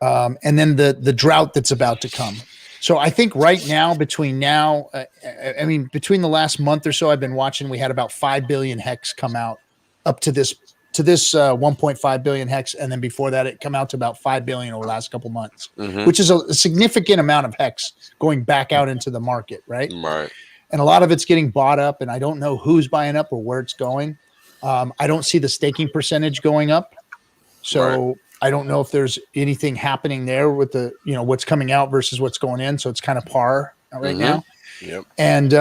and then the drought that's about to come. So I think right now, between the last month or so I've been watching, we had about 5 billion hex come out up to this 1.5 billion hex, and then before that it come out to about 5 billion over the last couple months, which is a significant amount of hex going back out into the market, right? Right. And a lot of it's getting bought up, and I don't know who's buying up or where it's going. I don't see the staking percentage going up, so I don't know if there's anything happening there with the what's coming out versus what's going in. So it's kind of par right now. Yep. And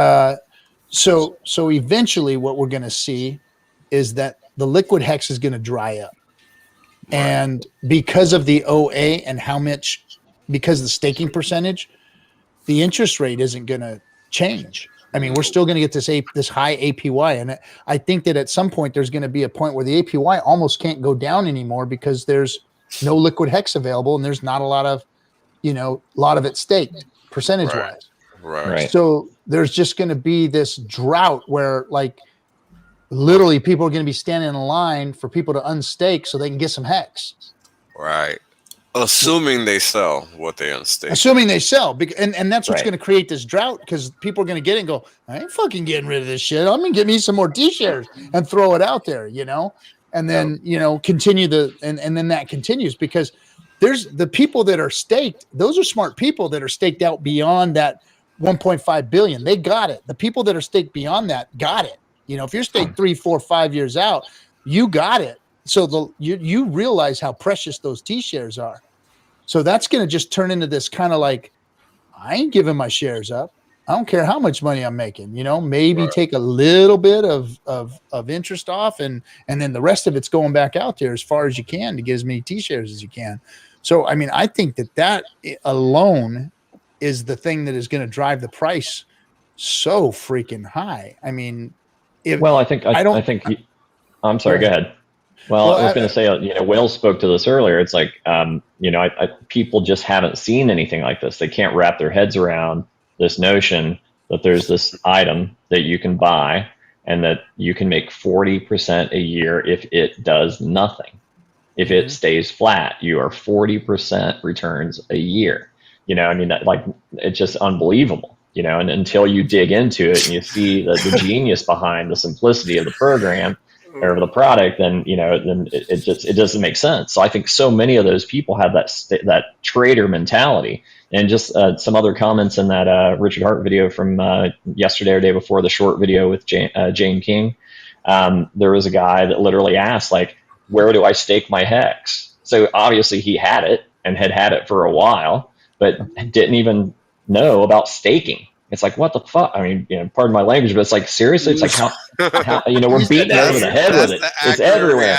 so eventually, what we're going to see is that the liquid hex is going to dry up, and because of the OA and because of the staking percentage, the interest rate isn't going to change. I mean, we're still going to get this high APY, and I think that at some point there's going to be a point where the APY almost can't go down anymore because there's no liquid hex available, and there's not a lot of it staked percentage wise. Right. So there's just going to be this drought where like literally people are going to be standing in line for people to unstake so they can get some hex. Right. Assuming they sell what they unstake. Assuming they sell. And that's what's going to create this drought, because people are going to get it and go, I ain't fucking getting rid of this shit. I'm going to get me some more T-shares and throw it out there, and then, continue and then that continues, because there's the people that are staked. Those are smart people that are staked out beyond that 1.5 billion. They got it. The people that are staked beyond that got it. If you're staked 3, 4, 5 years out, you got it. So you realize how precious those T-shares are. So that's going to just turn into this kind of like, I ain't giving my shares up. I don't care how much money I'm making, maybe take a little bit of interest off, and then the rest of it's going back out there as far as you can to get as many T-shares as you can. So, I mean, I think that alone is the thing that is going to drive the price so freaking high. I mean, I'm sorry, go ahead. Well, I was going to say, Will spoke to this earlier. It's like, people just haven't seen anything like this. They can't wrap their heads around this notion that there's this item that you can buy and that you can make 40% a year if it does nothing. If it stays flat, you are 40% returns a year. It's just unbelievable. And until you dig into it and you see the genius behind the simplicity of the program or the product, then it doesn't make sense. So I think so many of those people have that trader mentality. And just some other comments in that Richard Hart video from yesterday or day before, the short video with Jane King. There was a guy that literally asked, like, where do I stake my hex? So obviously he had it and had it for a while, but didn't even know about staking. It's like, what the fuck? I mean, pardon my language, but it's like, seriously, it's like how we're beating over the head with it. It's everywhere.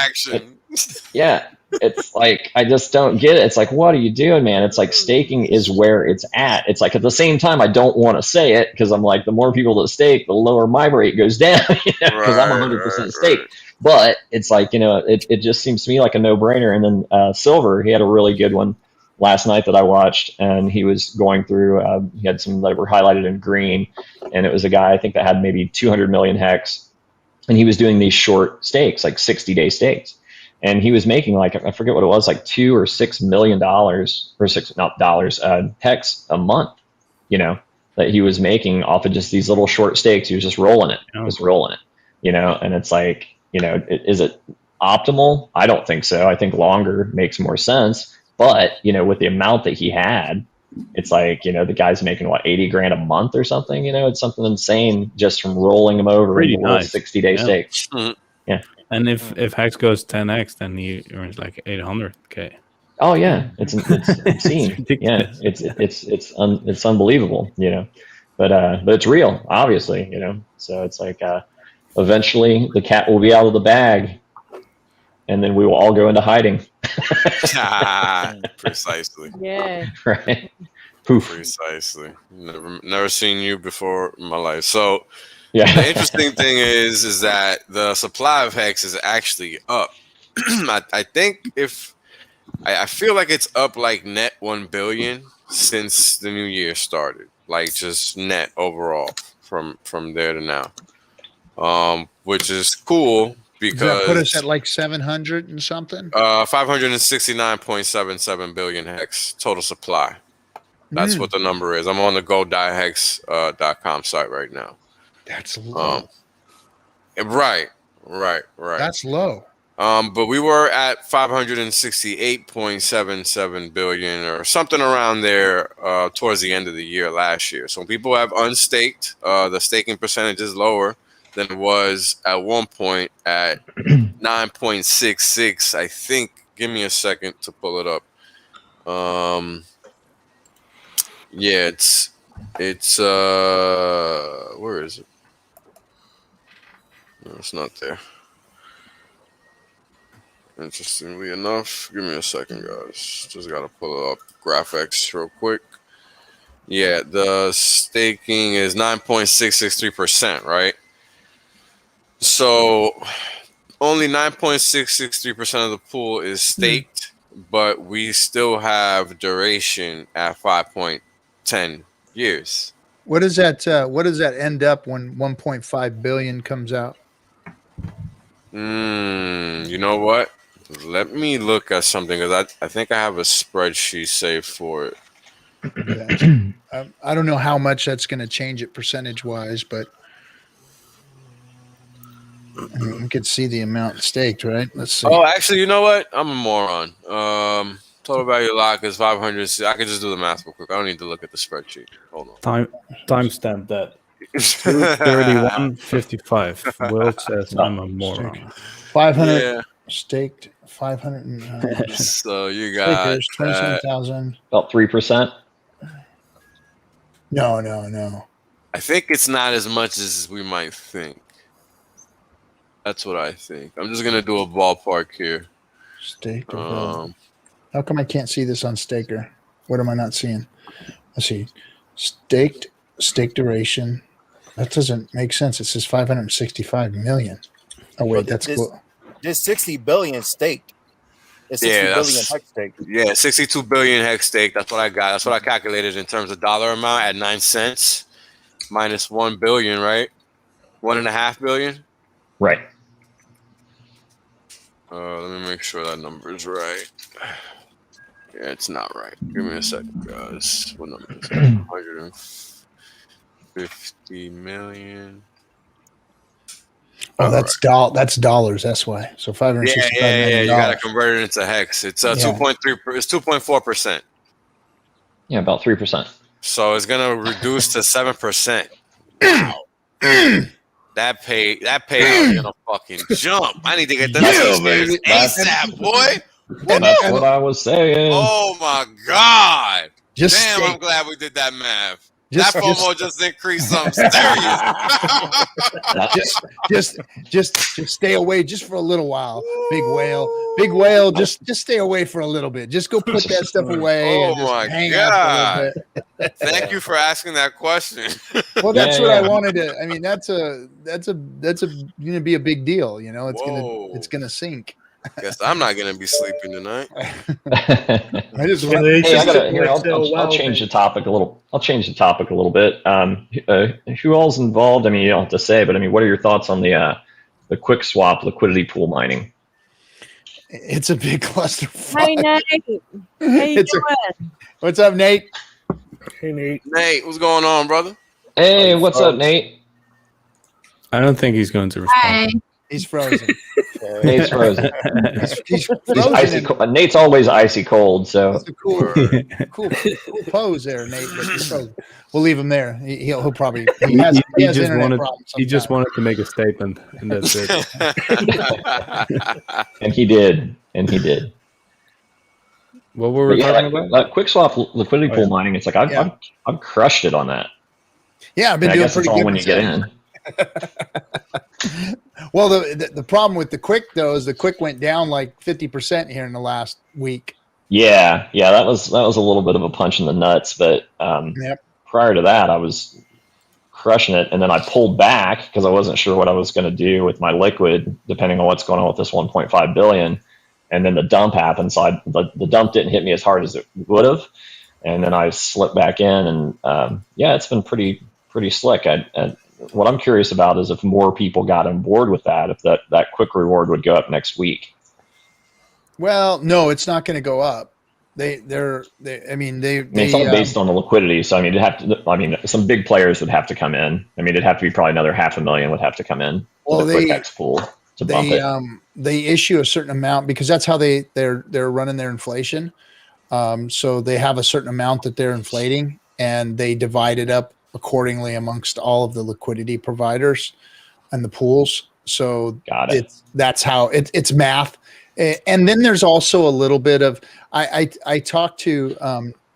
It's like, I just don't get it. It's like, what are you doing, man? It's like staking is where it's at. It's like, at the same time, I don't want to say it because I'm like, the more people that stake, the lower my rate goes down because I'm 100% staked. Right. But it's like, it just seems to me like a no-brainer. And then Silver, he had a really good one last night that I watched, and he was going through, he had some that were highlighted in green, and it was a guy, I think, that had maybe 200 million hex, and he was doing these short stakes, like 60-day stakes. And he was making like, I forget what it was, like $2 or $6 million hex a month, that he was making off of just these little short stakes. He was just rolling it, and it's like, is it optimal? I don't think so. I think longer makes more sense. But, with the amount that he had, it's like, the guy's making what, 80 grand a month or something, it's something insane just from rolling them over in nice. 60-day stakes. Yeah. And if Hex goes 10x, then he earns like 800K. Oh yeah, it's obscene. Yeah, it's unbelievable, but it's real, obviously, So it's like eventually the cat will be out of the bag, and then we will all go into hiding. Precisely. Yeah. Right. Poof. Precisely. Never seen you before in my life. So the interesting thing is that the supply of Hex is actually up. I think I feel like it's up like net 1 billion since the new year started, like just net overall from there to now, which is cool because does that put us at like 700 and something. 569.77 billion Hex total supply. That's what the number is. I'm on the go.hex.com site right now. That's low. Right. That's low. But we were at 568.77 billion or something around there towards the end of the year last year. So people have unstaked. The staking percentage is lower than it was at one point at 9.66. I think. Give me a second to pull it up. Yeah, it's where is it? No, it's not there. Interestingly enough, give me a second, guys. Just gotta pull up GraphX real quick. Yeah, the staking is 9.663%, right? So only 9.663% of the pool is staked, but we still have duration at 5.10 years. What does that end up when 1.5 billion comes out? You know what? Let me look at something because I think I have a spreadsheet saved for it. Yeah. I don't know how much that's going to change it percentage wise, but we could see the amount staked, right? Let's see. Oh, actually, you know what? I'm a moron. Total value lock is 500. I can just do the math real quick. I don't need to look at the spreadsheet. Hold on. Timestamp that. 231.55. Will says I'm a moron. 500 staked. 500. So you got 27,000. About 3%. No. I think it's not as much as we might think. That's what I think. I'm just gonna do a ballpark here. Staked. How come I can't see this on Staker? What am I not seeing? Let's see. Stake duration. That doesn't make sense. It says 565 million. Oh wait, that's cool. There's 60 billion staked. It's 60 billion hex staked. Yeah, 62 billion hex staked. That's what I got. That's what I calculated in terms of dollar amount at 9 cents minus 1 billion, right? 1.5 billion. Right. Let me make sure that number is right. Yeah, it's not right. Give me a second, guys. What number is that? 150 million. Oh, that's dollars. That's why. So 565 million. You gotta convert it into hex. It's 2.3. It's 2.4%. Yeah, about 3%. So it's gonna reduce to 7%. That payout is gonna fucking jump. I need to get the ASAP, boy. That's what I was saying. Oh my god! Just damn, I'm glad we did that math. That FOMO just increased something serious. just stay away just for a little while. Big whale. Just stay away for a little bit. Just go put that stuff away. Oh and just my hang God. out for a little bit. Thank you for asking that question. Well, that's what I wanted to. I mean, that's gonna be a big deal. You know, it's gonna sink. Guess I'm not gonna be sleeping tonight. I'll change the topic a little. I'll change the topic a little bit. Who all's involved? I mean, you don't have to say, but I mean, what are your thoughts on the quick swap liquidity pool mining? It's a big cluster. Hey, Nate. How you doing? What's up, Nate? Hey, Nate. Nate, what's going on, brother? Hey, what's up, Nate? I don't think he's going to respond. Hi. He's frozen. Nate's frozen. He's He's icy cold. Nate's always icy cold, so it's a cool pose there, Nate. But he's frozen. We'll leave him there. He'll probably he has internet problems. He just wanted to make a statement, and that's it. and he did. What were we talking about? Quick swap liquidity pool mining. It's like I've crushed it on that. Yeah, I've been doing pretty good when you get in. Well, the problem with the Quick though is the Quick went down like 50% here in the last week. Yeah, that was a little bit of a punch in the nuts, but prior to that, I was crushing it, and then I pulled back because I wasn't sure what I was going to do with my liquid, depending on what's going on with this 1.5 billion. And then the dump happened, so the dump didn't hit me as hard as it would have, and then I slipped back in, and it's been pretty slick. What I'm curious about is if more people got on board with that, if that quick reward would go up next week. Well, no, it's not going to go up. It's all based on the liquidity. So I mean, some big players would have to come in. I mean, it'd have to be probably another 500,000 would have to come in. Well, the quick X pool to bump it. They issue a certain amount because that's how they're running their inflation. So they have a certain amount that they're inflating, and they divide it up accordingly amongst all of the liquidity providers and the pools. So that's how it's math. And then there's also a little bit of, I talked to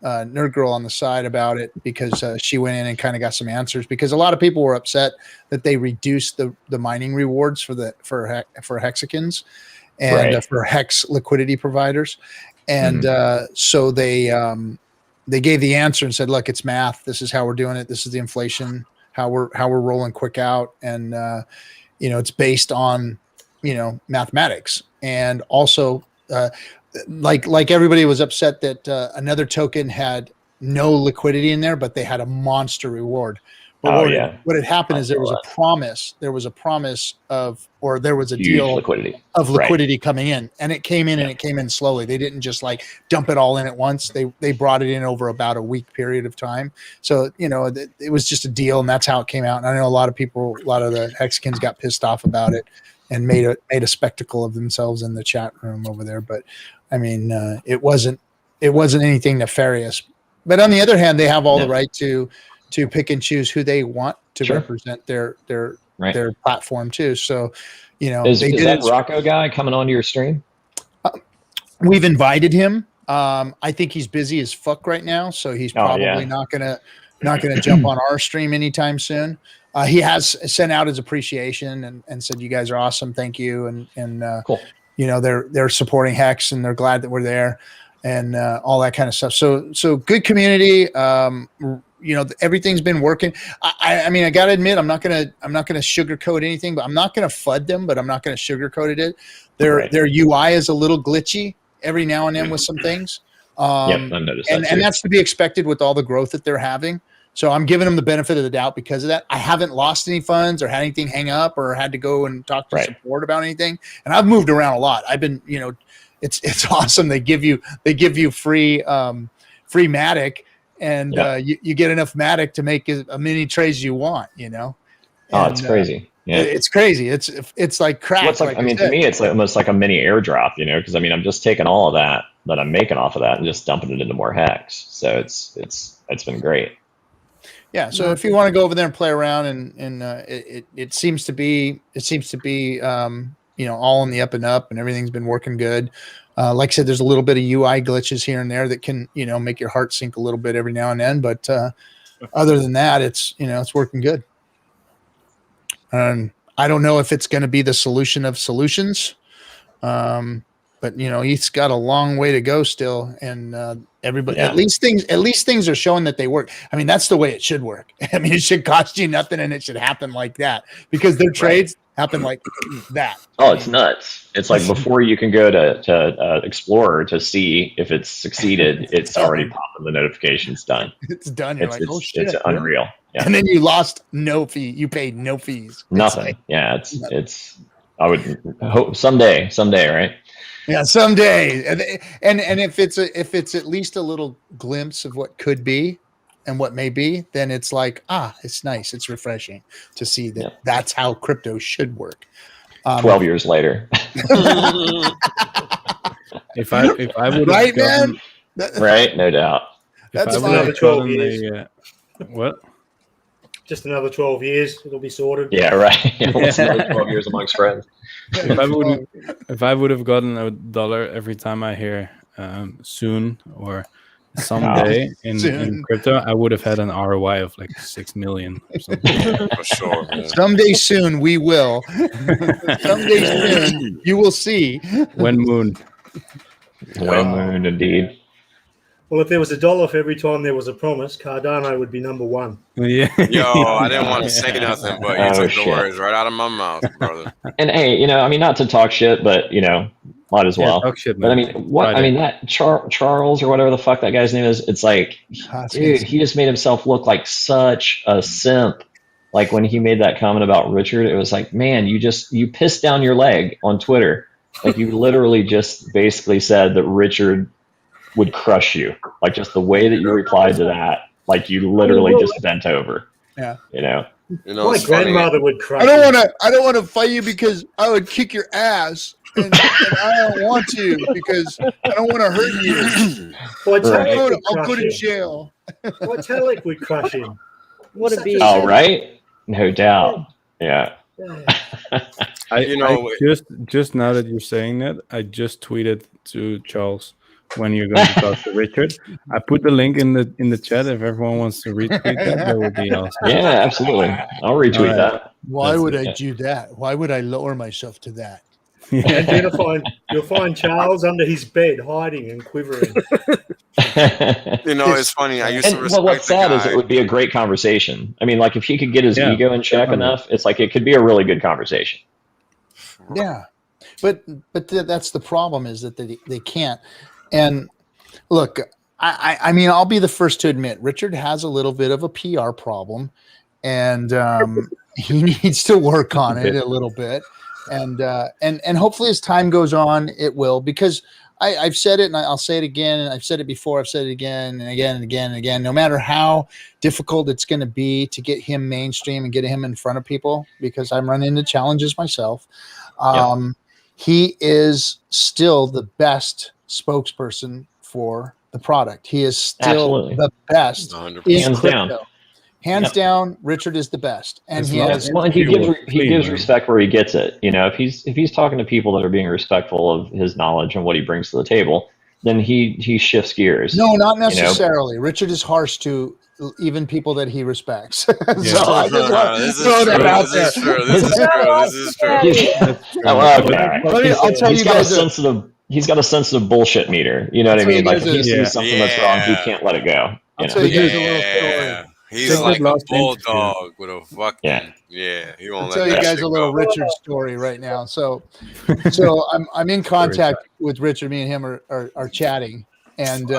Nerd Girl on the side about it because she went in and kind of got some answers, because a lot of people were upset that they reduced the mining rewards for Hexicans and for Hex liquidity providers. And so they gave the answer and said, look, it's math. This is how we're doing it. This is the inflation, how we're rolling Quick out. And, it's based on, mathematics. And also like everybody was upset that another token had no liquidity in there, but they had a monster reward. But what had happened is there was a promise of a deal liquidity coming in, and it came in and it came in slowly. They didn't just like dump it all in at once. They brought it in over about a week period of time. So, it was just a deal, and that's how it came out. And I know a lot of the Hexicans got pissed off about it and made a spectacle of themselves in the chat room over there. But I mean, it wasn't anything nefarious. But on the other hand, they have all the right to pick and choose who they want to represent their platform too. So, is that Rocco guy coming onto your stream? We've invited him. I think he's busy as fuck right now, so he's probably not gonna jump on our stream anytime soon. He has sent out his appreciation and said, "You guys are awesome, thank you," and cool. They're supporting Hex and they're glad that we're there and all that kind of stuff. So good community. Everything's been working. I mean, I gotta admit, I'm not gonna sugarcoat anything, but I'm not gonna FUD them, but I'm not gonna sugarcoat it. Their UI is a little glitchy every now and then with some things. I've noticed that and that's to be expected with all the growth that they're having. So I'm giving them the benefit of the doubt because of that. I haven't lost any funds or had anything hang up or had to go and talk to support about anything. And I've moved around a lot. I've been, it's awesome. They give you free Matic. And you get enough Matic to make as many trades as you want, it's crazy. Yeah, it's crazy. It's like crack. To me, it's almost like a mini airdrop, because I'm just taking all of that I'm making off of that and just dumping it into more Hex. So it's been great. Yeah. So if you want to go over there and play around, and it seems to be all in the up and up, and everything's been working good. Like I said, there's a little bit of UI glitches here and there that can, make your heart sink a little bit every now and then. But other than that, it's it's working good. I don't know if it's going to be the solution of solutions, but he's got a long way to go still, and everybody at least things are showing that they work. I mean, that's the way it should work. I mean, it should cost you nothing, and it should happen like that because their trades happen like that. Oh, it's nuts. It's like before you can go to Explorer to see if it's succeeded, it's already popping the notifications done. It's done. You're like, oh shit, it's unreal. Yeah. And then you lost no fee. You paid no fees. Nothing. It's I would hope someday, right? Yeah, someday. And if it's at least a little glimpse of what could be and what may be, then it's like, it's nice. It's refreshing to see that that's how crypto should work. 12 years later. if I would right, man. Right, no doubt. That's another 12 years. What? Just another 12 years, it'll be sorted. Yeah, right. Another 12 years amongst friends. If I would have gotten $1 every time I hear soon or someday in crypto, I would have had an ROI of like 6 million or something. For sure. Man. Someday soon we will. Someday soon you will see. When moon. When moon, indeed. Well, if there was $1 for every time there was a promise, Cardano would be number one. Yeah. Yo, I didn't want to say nothing, but you took the words right out of my mouth, brother. And hey, I mean, not to talk shit, but might as well. Talk shit, but I man. mean, what? I mean, that Charles or whatever the fuck that guy's name is. It's like, dude, he just made himself look like such a simp. Like when he made that comment about Richard, it was like, man, you pissed down your leg on Twitter. Like you literally just basically said that Richard would crush you. Like just the way that you replied to that, like you literally just bent over. Yeah. My grandmother would crush. I don't want to fight you because I would kick your ass, and I don't want to because I don't want to hurt you. I'll go to jail. Vitalik would crush him. What a beast. Oh, right? No doubt. Yeah. I just now that you're saying that, I just tweeted to Charles when you're going to talk to Richard. I put the link in the chat if everyone wants to retweet that would be awesome. Yeah, absolutely. I'll retweet that. Why would I do that? Why would I lower myself to that? And then you'll find Charles under his bed hiding and quivering. It's funny. I used to respect what's sad the is guy. it would be a great conversation. I mean, like if he could get his ego in check enough, it's like it could be a really good conversation. Yeah, but that's the problem is that they can't. And look, I mean, I'll be the first to admit Richard has a little bit of a PR problem, and he needs to work on it a little bit. And hopefully as time goes on, it will, because I've said it and I'll say it again. And I've said it before. I've said it again and again and again and again. No matter how difficult it's going to be to get him mainstream and get him in front of people, because I'm running into challenges myself. He is still the best spokesperson for the product. He is still the best. 100%. In Hands crypto. down. Hands down, Richard is the best, and he gives respect where he gets it. If he's talking to people that are being respectful of his knowledge and what he brings to the table, then he shifts gears. No, not necessarily. Richard is harsh to even people that he respects. So I just want to throw that out there. This is true. I'll tell you guys. He's got a sensitive bullshit meter. You know what I mean? Like if he sees something that's wrong, he can't let it go. I'll tell you guys a little story. He's like a bulldog with a fucking he won't I'll tell you guys a little Richard story right now. So I'm in contact with Richard. Me and him are chatting, and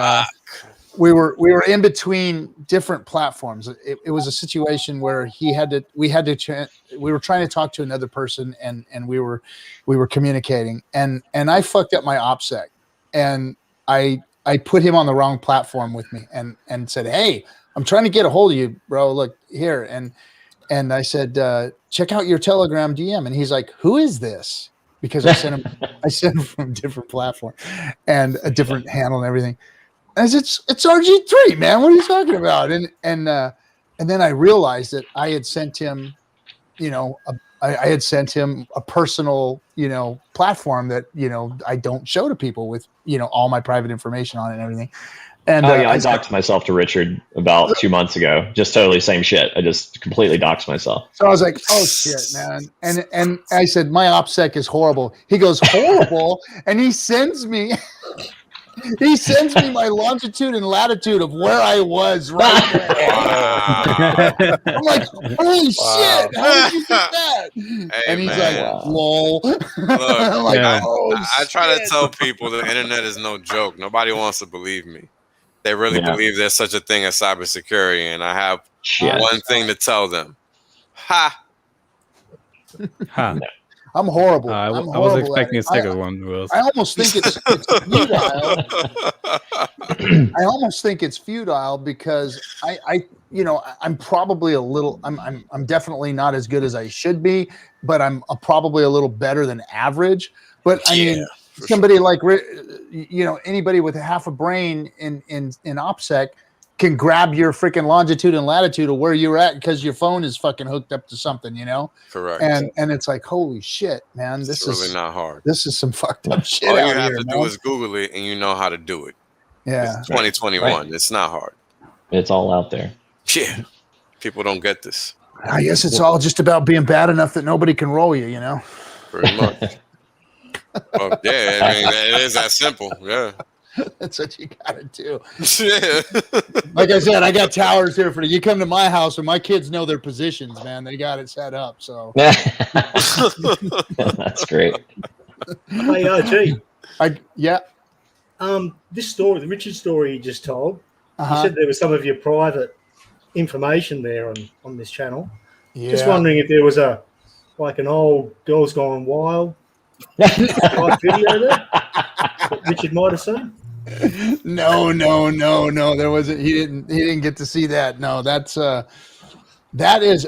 we were in between different platforms. It was a situation where we were trying to talk to another person, and we were communicating, and I fucked up my OPSEC, and I put him on the wrong platform with me, and said, hey, I'm trying to get a hold of you, bro. Look here. And I said, check out your Telegram DM. And he's like, who is this? Because I sent him from a different platform and a different handle and everything. And I said, it's RG3, man. What are you talking about? And then I realized that I had sent him, I had sent him a personal, platform that, I don't show to people with, all my private information on it and everything. And I doxed myself to Richard about 2 months ago. Just totally same shit. I just completely doxed myself. So I was like, oh shit, man. And I said, my OPSEC is horrible. He goes, horrible? And he sends me my longitude and latitude of where I was right there. I'm like, holy shit, how did you get that? Hey, and he's man. like, lol. Look, I'm like, I try to tell people the internet is no joke. Nobody wants to believe me. They really believe there's such a thing as cybersecurity, and I have one thing to tell them. Ha! I'm horrible. I I'm was horrible expecting a at it. second one. Wills. I almost think it's futile. I almost think it's futile because I'm probably a little. I'm definitely not as good as I should be, but I'm probably a little better than average. But I mean, somebody like anybody with half a brain in OPSEC can grab your freaking longitude and latitude of where you're at because your phone is fucking hooked up to something, Correct. And it's like, holy shit, man, this is really not hard. This is some fucked up shit. All you out have here, to man. do is Google it, and you know how to do it. Yeah, it's 2021. Right. It's not hard. It's all out there. Yeah, people don't get this. I guess it's all just about being bad enough that nobody can roll you, Pretty much. Well, yeah, I mean, it is that simple. Yeah. That's what you gotta do. Yeah. Like I said, I got towers here for you. You come to my house and my kids know their positions, man. They got it set up. So that's great. Hey, gee. This story, the Richard story you just told, you said there was some of your private information there on this channel. Yeah. Just wondering if there was an old Girls Gone Wild type video there that Richard might have seen. No. There wasn't. He didn't get to see that. No, that is.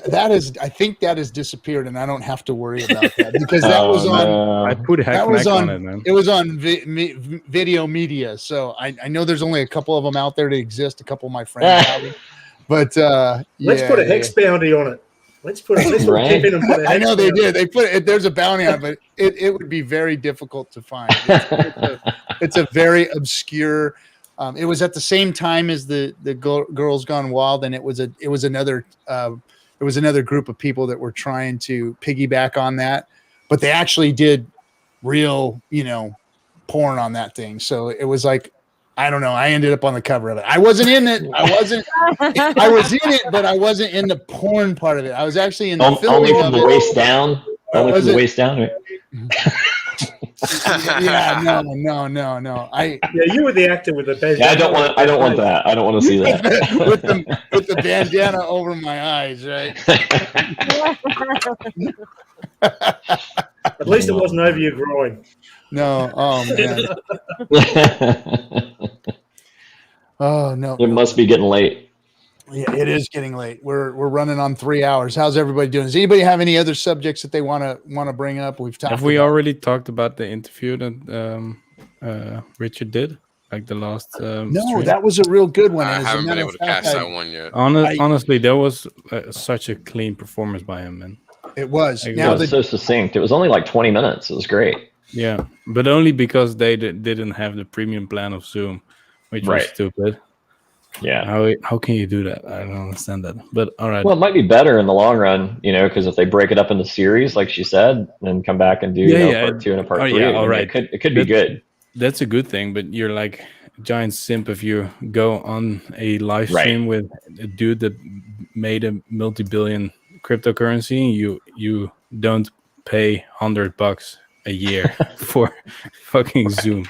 I think that has disappeared, and I don't have to worry about that because that was on. I put heck on it, man. It was on video media, so I know there's only a couple of them out there to exist. A couple of my friends have it, but let's put a hex bounty on it. Let's put a hex I know they did. They put it. There's a bounty on it, but it would be very difficult to find. It's a very obscure. It was at the same time as the Girls Gone Wild, and it was another group of people that were trying to piggyback on that, but they actually did real, porn on that thing. So it was like, I don't know. I ended up on the cover of it. I wasn't in it. I was in it, but I wasn't in the porn part of it. I was actually in the film. Only from the waist down. Only from the waist down. Right? Yeah, no. You were the actor with the bandana. Yeah, I don't want that. I don't want to see that. with the bandana over my eyes, right? At least it wasn't over your groin. No. Oh man. Oh no. It must be getting late. Yeah, it is getting late. We're running on 3 hours. How's everybody doing? Does anybody have any other subjects that they want to bring up? We've talked. Have we already talked about the interview that Richard did, like the last? No, stream? that was a real good one. I haven't been able to catch that one yet. Honestly, that was such a clean performance by him, man. It was. It was so succinct. It was only like 20 minutes. It was great. Yeah, but only because they didn't have the premium plan of Zoom, which was stupid. Yeah. How can you do that? I don't understand that. But all right. Well, it might be better in the long run, because if they break it up into series, like she said, and come back and do part 2 and a part 3, yeah, all right. It could be good. That's a good thing, but you're like a giant simp if you go on a live stream with a dude that made a multi-billion cryptocurrency. You don't pay $100 a year for fucking Zoom.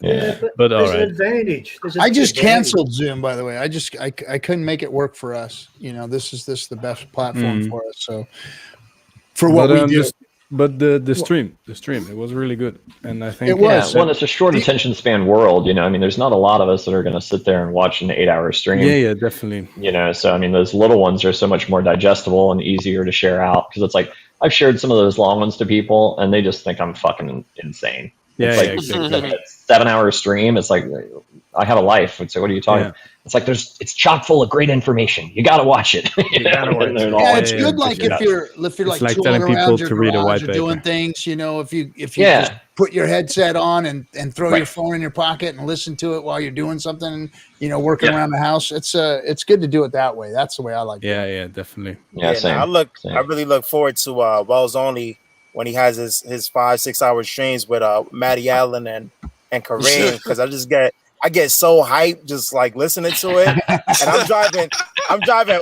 Yeah, but all there's right. an advantage. I just canceled Zoom, by the way. I couldn't make it work for us. This is the best platform for us. So for what we do. But the stream, it was really good, and I think it was. Well, it's a short attention span world. There's not a lot of us that are going to sit there and watch an 8-hour stream. Yeah, definitely. So those little ones are so much more digestible and easier to share out because it's like I've shared some of those long ones to people, and they just think I'm fucking insane. It's like exactly. a 7-hour stream. It's like, I have a life. So what are you talking? Yeah. It's like it's chock full of great information. You got to watch it. You gotta watch it. Yeah, it's good. Like if you're like tooling around your garage or doing things, you know, if you just put your headset on and throw your phone in your pocket and listen to it while you're doing something, you know, working around the house. It's good to do it that way. That's the way I like it. Yeah, definitely. Yeah, same. I really look forward to Wells Only when he has his 5-6 hour streams with Matty Allen and Kareem, because I get so hyped just like listening to it. And I'm driving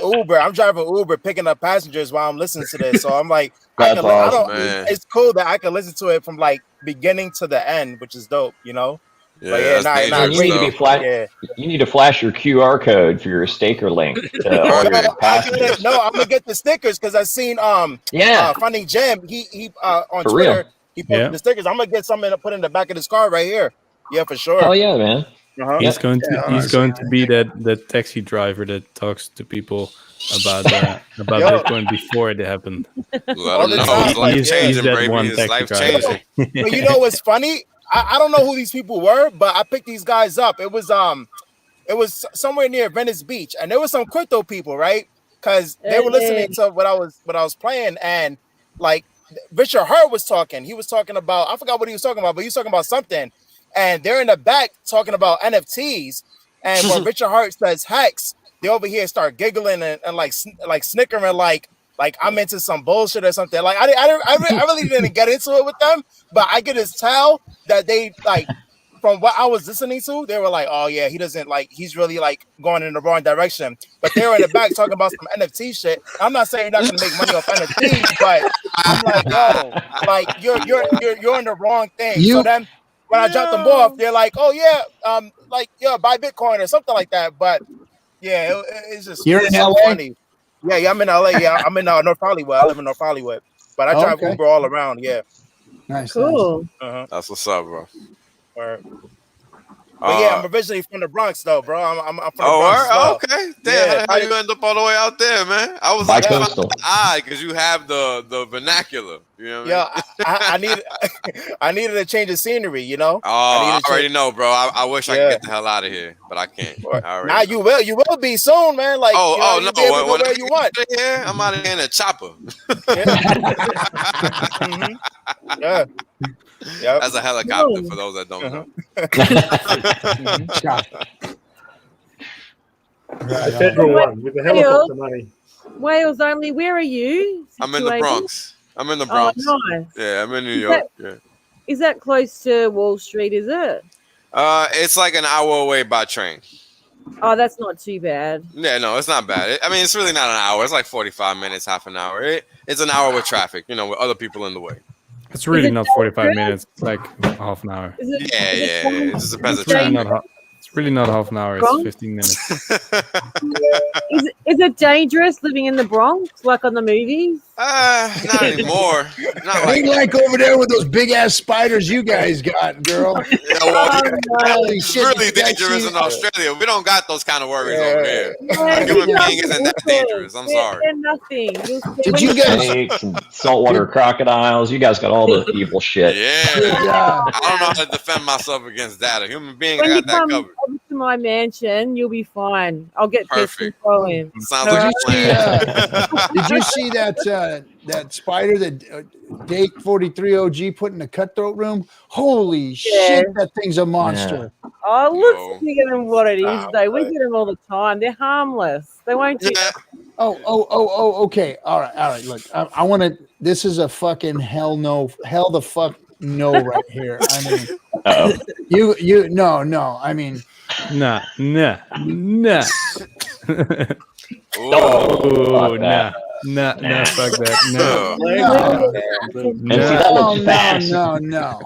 Uber picking up passengers while I'm listening to this. So I'm like, it's cool that I can listen to it from like beginning to the end, which is dope, you know? Yeah, you need to flash your QR code for your staker link to all your passengers. No, I'm gonna get the stickers because I seen Finding Jim. He on For Twitter real? he posted the stickers. I'm gonna get some and put in the back of this car right here. Yeah, for sure. Oh yeah, man. He's going to be that taxi driver that talks to people about Bitcoin before it happened. He's that one taxi driver. But you know what's funny? I don't know who these people were, but I picked these guys up. It was somewhere near Venice Beach, and there was some crypto people, right? Because they were listening to what I was playing, and like Richard Hart was talking. He was talking about, I forgot what he was talking about, but he was talking about something. And they're in the back talking about NFTs. And when Richard Hart says Hex, they over here start giggling and like snickering like I'm into some bullshit or something. Like I really didn't get into it with them, but I could just tell that they like, from what I was listening to, they were like, oh yeah, he doesn't like, he's really like going in the wrong direction. But they were in the back talking about some NFT shit. I'm not saying you're not gonna make money off NFTs, but I'm like, yo, like you're in the wrong thing. So then when I dropped them off, they're like, oh yeah, buy Bitcoin or something like that. But yeah, it's just you're in LA. Funny. Yeah, I'm in LA. Yeah, I'm in North Hollywood. I live in North Hollywood, but I drive Uber all around. Yeah, nice, cool. Nice. That's what's up, bro. But yeah, I'm originally from the Bronx, though, bro. I'm from the Bronx. Oh, okay. Damn, how you end up all the way out there, man? I was like, because you have the vernacular. You know what I mean? I needed a change of scenery, you know. Oh, I already know, bro. I wish I could get the hell out of here, but I can't. Now you will be soon, man. Like, no, where you want. Yeah, I'm out of here in a chopper. Yeah. Yep. That's a helicopter for those that don't know. The federal one with the helicopter money. Wales only. Where are you? I'm in the Bronx. Oh, nice. Yeah, I'm in New York. Is that close to Wall Street? Is it? It's like an hour away by train. Oh, that's not too bad. Yeah, no, it's not bad. I mean, it's really not an hour. It's like 45 minutes, half an hour. It's an hour with traffic, with other people in the way. It's really not 45 minutes. It's like half an hour. Yeah. It just depends on traffic. It's really not half an hour. It's 15 minutes. Is it dangerous living in the Bronx, like on the movies? Not anymore. Not like over there with those big ass spiders you guys got, girl. It's really dangerous in Australia. We don't got those kind of worries over here. A human being isn't that dangerous. I'm sorry. They're nothing. Did you guys snakes and saltwater crocodiles? You guys got all the evil shit. Yeah. I don't know how to defend myself against that. A human being, I got that covered. Over to my mansion, you'll be fine. I'll get pest control in. Sounds like did you see that spider that Date 43 OG put in the cutthroat room? Holy shit, that thing's a monster. Yeah. Oh, it looks bigger than what it is, though. We get them all the time. They're harmless. They won't do okay. All right. Look, I want to. This is a fucking hell the fuck no right here. I mean, no. I mean, nah. No, fuck that. And see, that looks fast. No.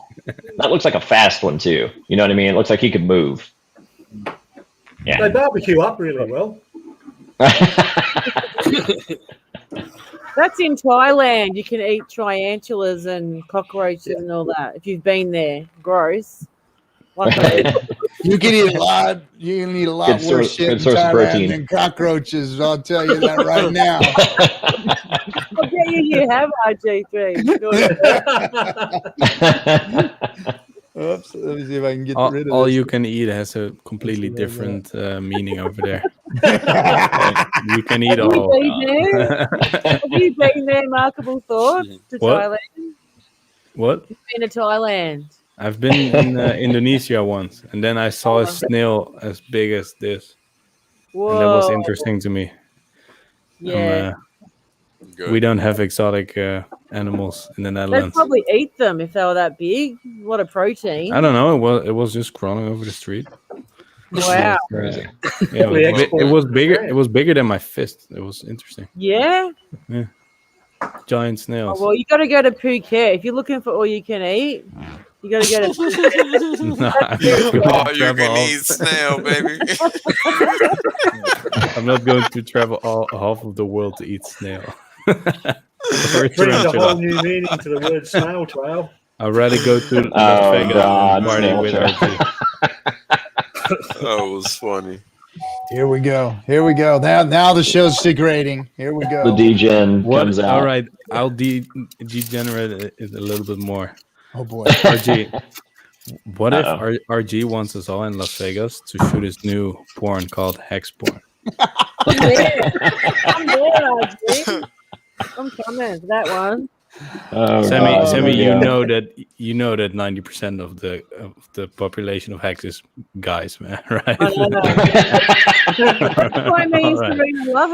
That looks like a fast one too. You know what I mean? It looks like he could move. Yeah. They barbecue up really well. That's in Thailand. You can eat tarantulas and cockroaches and all that. If you've been there, gross. You can eat a lot. You can eat a lot worse shit in Thailand than cockroaches. I'll tell you that right now. I'll get you have RG3. Oops, let me see if I can get rid of all this. you can eat has a completely different meaning over there. You can eat all. Have you been there? Markable thoughts to What? Thailand? What? You've been to Thailand. I've been in Indonesia once, and then I saw a snail as big as this. Whoa. And that was interesting to me. Yeah. We don't have exotic animals in the They'd Netherlands. probably eat them if they were that big. A lot of protein. I don't know. It was just crawling over the street. Wow. Yeah, it was bigger. It was bigger than my fist. It was interesting. Yeah. Yeah. Giant snails. Oh, well, you got to go to Phuket if you're looking for all you can eat. You got to go to Phuket. No, all you can eat snail, baby. I'm not going to travel half of the world to eat snail. Brings a whole new meaning to the word snail trail. I'd rather go to Las Vegas and party with RG. That was funny. Here we go. Now the show's degrading. Here we go. The degen comes out. All right, I'll degenerate it a little bit more. Oh boy, RG. What if RG wants us all in Las Vegas to shoot his new porn called Hex Porn? I'm there, RG. I'm coming for that one. Sammy, you know that 90% of the population of Hex is guys, man, right? I know. That's why me and Serena love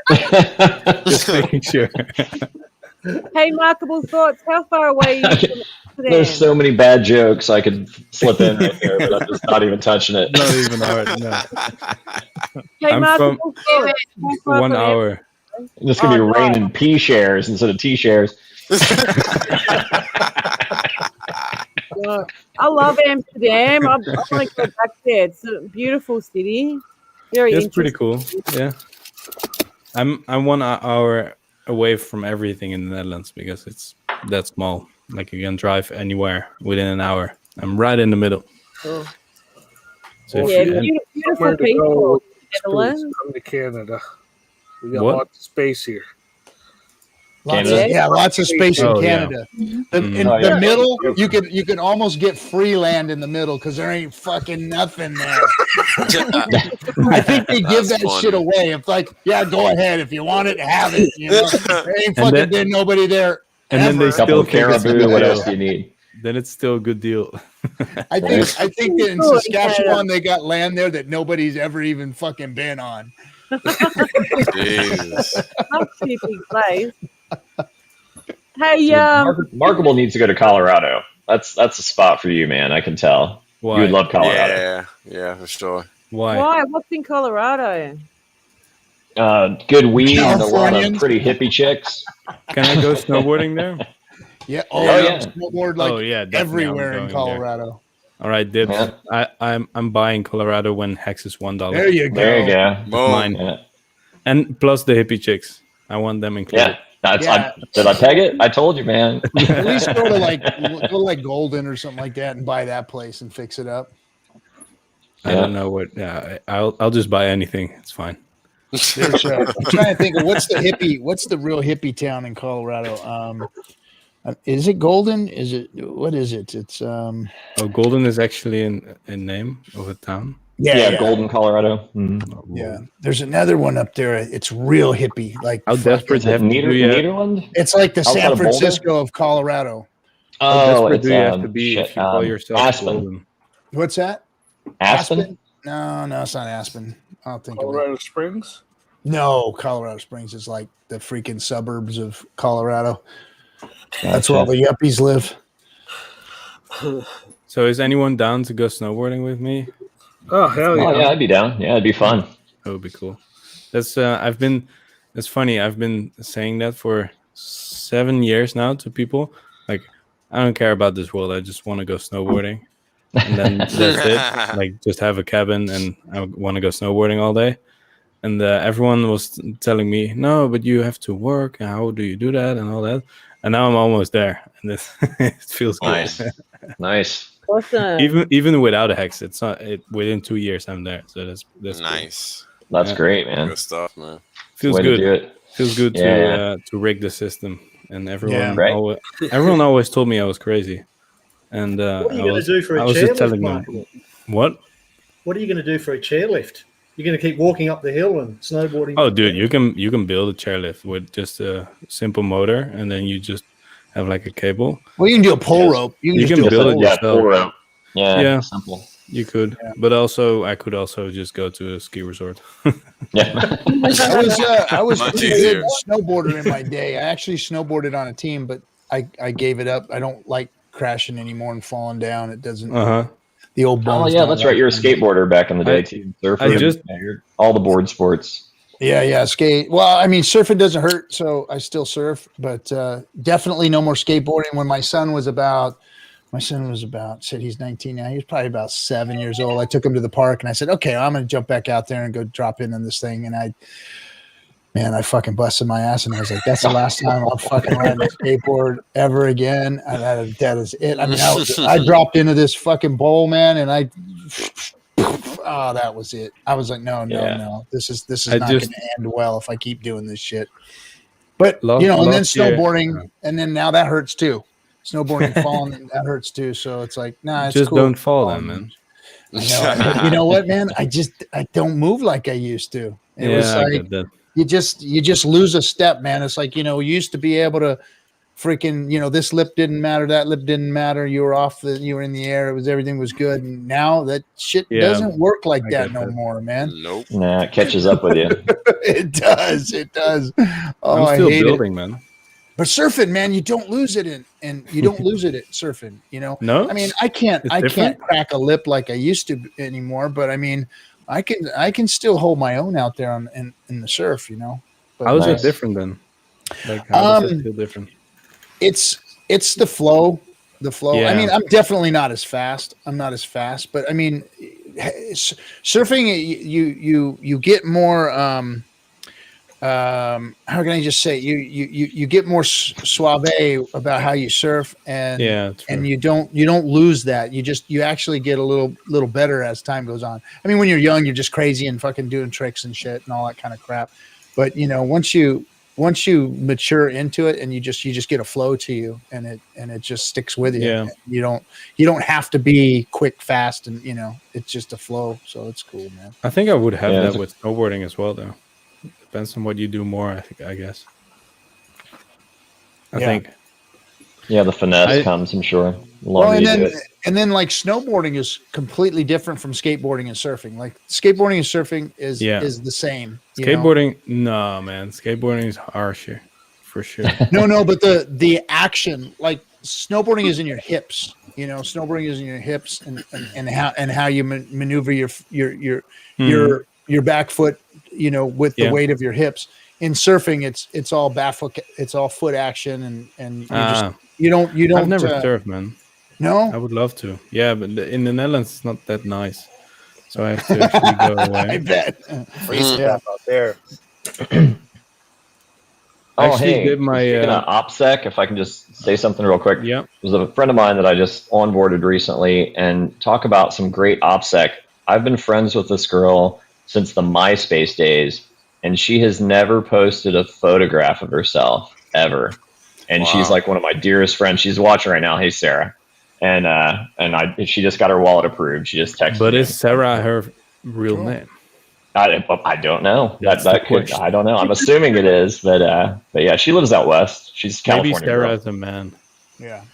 it. Just making sure. Hey, Markable Thoughts, how far away are you from There's so many bad jokes I could slip in right here, but I'm just not even touching it. Not even hard, no. Hey, I'm Markable Thoughts, how far 1 from hour. It's going to be raining P shares instead of T shares. I love Amsterdam. I want to go back there. It's a beautiful city. Very It's interesting. pretty cool. Yeah. I'm 1 hour away from everything in the Netherlands because it's that small. Like you can drive anywhere within an hour. I'm right in the middle. Oh. So Yeah, if you- beautiful people. Netherlands. Come to Canada. We got What? lots of space here. lots Canada? lots of space Oh, in yeah. Canada. Mhm. In Oh, the yeah. middle, you could almost get free land in the middle because there ain't fucking nothing there. I think they give That's that funny. shit away. It's like, yeah, go ahead if you want it, have it. You know, there ain't And fucking then- been nobody there. and then they ever. Couple still of think it's a caribou. good What deal. else do you need? Then it's still a good deal. I think that in Saskatchewan they got land there that nobody's ever even fucking been on. Jesus. Not a big place. Hey, Markable needs to go to Colorado. That's a spot for you, man. I can tell. Why? You would love Colorado. Yeah, for sure. Why? why? What's in Colorado? Good weed and a lot of Californians. pretty hippie chicks. Can I go snowboarding there? Yeah. Oh, yeah. yeah. Snowboard like definitely everywhere I'm in going there. Colorado. All right, dibs. Yeah. I'm buying Colorado when Hex is $1. There you go. There you go. Boom. Mine. Yeah. And plus the hippie chicks. I want them included. Yeah. That's, Yeah. did I peg it? I told you, man. At least go to like Golden or something like that and buy that place and fix it up. I don't know what. Yeah, I'll just buy anything. It's fine. There's, I'm trying to think of what's the real hippie town in Colorado? Is it Golden? Is it what is it? It's Oh, Golden is actually a name of a town. yeah. Golden, Colorado. Mm-hmm. Yeah. There's another one up there. It's real hippie. Like How desperate Is it have to be? Nederland? it's like the Outside San of Boulder? Francisco of Colorado. How Oh, desperate it's do you have to be shit, if you call yourself Aspen. Golden? What's that? Aspen? No, it's not Aspen. I'll think of it. Colorado Springs. No, Colorado Springs is like the freaking suburbs of Colorado. That's where all the yuppies live. So is anyone down to go snowboarding with me? Oh hell yeah! Oh yeah, I'd be down. Yeah, it'd be fun. That would be cool. That's it's funny. I've been saying that for 7 years now to people. Like, I don't care about this world. I just want to go snowboarding, and then that's it. Like, just have a cabin, and I want to go snowboarding all day. And everyone was telling me, no, but you have to work. And how do you do that and all that? And now I'm almost there, and it feels good. Nice. Nice. Awesome. Even without a hex, it's not. Within 2 years, I'm there. So that's nice. Cool. That's great, man. Good stuff, man. Feels Way to do good. it. Feels good Yeah. to rig the system, and everyone Yeah. Right. everyone always told me I was crazy. And what are you going to do for a chairlift, Martin? What? What are you going to do for a chairlift? You're going to keep walking up the hill and snowboarding? Oh, dude, you can build a chairlift with just a simple motor, and then you just have like a cable. Well, you can do a pull rope. You can build it yourself. Pull rope. Yeah, simple. You could, but I could also just go to a ski resort. Yeah, I was a pretty good snowboarder in my day. I actually snowboarded on a team, but I gave it up. I don't like crashing anymore and falling down. It doesn't. The old bones. Oh yeah, that's right. You're a skateboarder back in the day too. Surfing, all the board sports. Yeah, skate. Well, I mean, surfing doesn't hurt, so I still surf, but definitely no more skateboarding. When my son was about, said he's 19 now. He was probably about 7 years old. I took him to the park and I said, okay, I'm going to jump back out there and go drop in on this thing. And I fucking busted my ass. And I was like, that's the last time I'll fucking ride a skateboard ever again. That is it. I mean, I dropped into this fucking bowl, man. And that was it. I was like, no. This is not going to end well if I keep doing this shit. But, and then snowboarding. And then now that hurts too. Snowboarding and falling, that hurts too. So it's like, nah, it's just cool. Don't fall then, man. I know. But you know what, man? I don't move like I used to. It was like you just lose a step, man. It's like, you used to be able to freaking, this lip didn't matter, that lip didn't matter. You were in the air. Everything was good. And now that shit doesn't work like that no more, man. Nope. Nah, it catches up with you. It does. Oh, I'm still I hate building, it. Man. But surfing, man, you don't lose it and you don't lose it at surfing, No, I mean, I can't crack a lip like I used to anymore, but I mean, I can still hold my own out there in the surf, But how is it different then? Like, how is it feel different? It's the flow. Yeah. I mean, I'm definitely not as fast. But I mean, surfing, you get more. How can I just say you get more suave about how you surf, and you don't lose that. You actually get a little better as time goes on. I mean, when you're young, you're just crazy and fucking doing tricks and shit and all that kind of crap. But once you mature into it and you just get a flow to you, and it just sticks with you. Yeah. You don't have to be quick, fast, and it's just a flow. So it's cool, man. I think I would have that with snowboarding as well, though. Depends on what you do more, I guess. I think. Yeah, the finesse comes, I'm sure. And then like snowboarding is completely different from skateboarding and surfing. Like skateboarding and surfing is the same. Skateboarding, no, man. Skateboarding is harsher, for sure. No, but the action, like snowboarding is in your hips. Snowboarding is in your hips and how you maneuver your back foot. With the weight of your hips. In surfing, it's all back foot, it's all foot action, and you don't. I've never surfed, man. No, I would love to. Yeah, but in the Netherlands, it's not that nice, so I have to actually go away. I bet. Free stuff out there. Speaking of OPSEC, if I can just say something real quick. Yeah. There's a friend of mine that I just onboarded recently, and talk about some great OPSEC. I've been friends with this girl since the MySpace days, and she has never posted a photograph of herself ever. And she's like one of my dearest friends. She's watching right now. Hey, Sarah. And she just got her wallet approved. She just texted me. But is Sarah her real name? I don't know. I don't know. I'm assuming it is, but yeah, she lives out west. She's California. Maybe Sarah is a man. Yeah.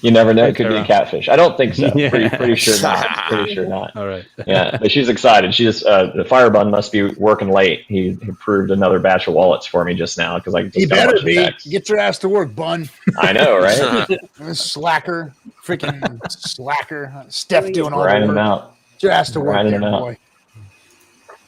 You never know. It could be a catfish. I don't think so. Yeah. Pretty sure not. Pretty sure not. All right. Yeah, but she's excited. She just the Firebun must be working late. He approved another batch of wallets for me just now because I just got better be. Get your ass to work, Bun. I know, right? Slacker, freaking slacker. Steph doing all the grinding work. them out. Get your ass to work, there, boy.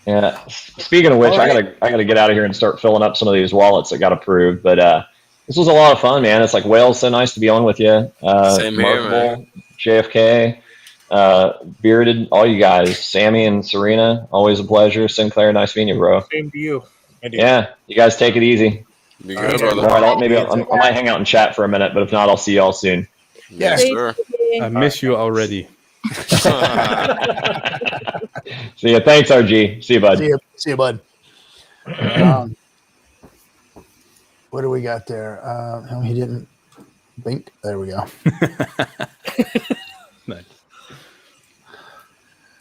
Yeah. Speaking of which, I gotta get out of here and start filling up some of these wallets that got approved. But this was a lot of fun, man. It's like Wales, so nice to be on with you. Same here, man. JFK, Bearded, all you guys, Sammy and Serena, always a pleasure. Sinclair, nice meeting you, bro. Same to you. Yeah, you guys take it easy. Be good, brother. All right, maybe I might hang out and chat for a minute, but if not, I'll see y'all soon. Yeah, sure. I miss you already. See ya. Thanks, RG. See you, bud. See you, bud. What do we got there? No, he didn't blink. There we go. Nice.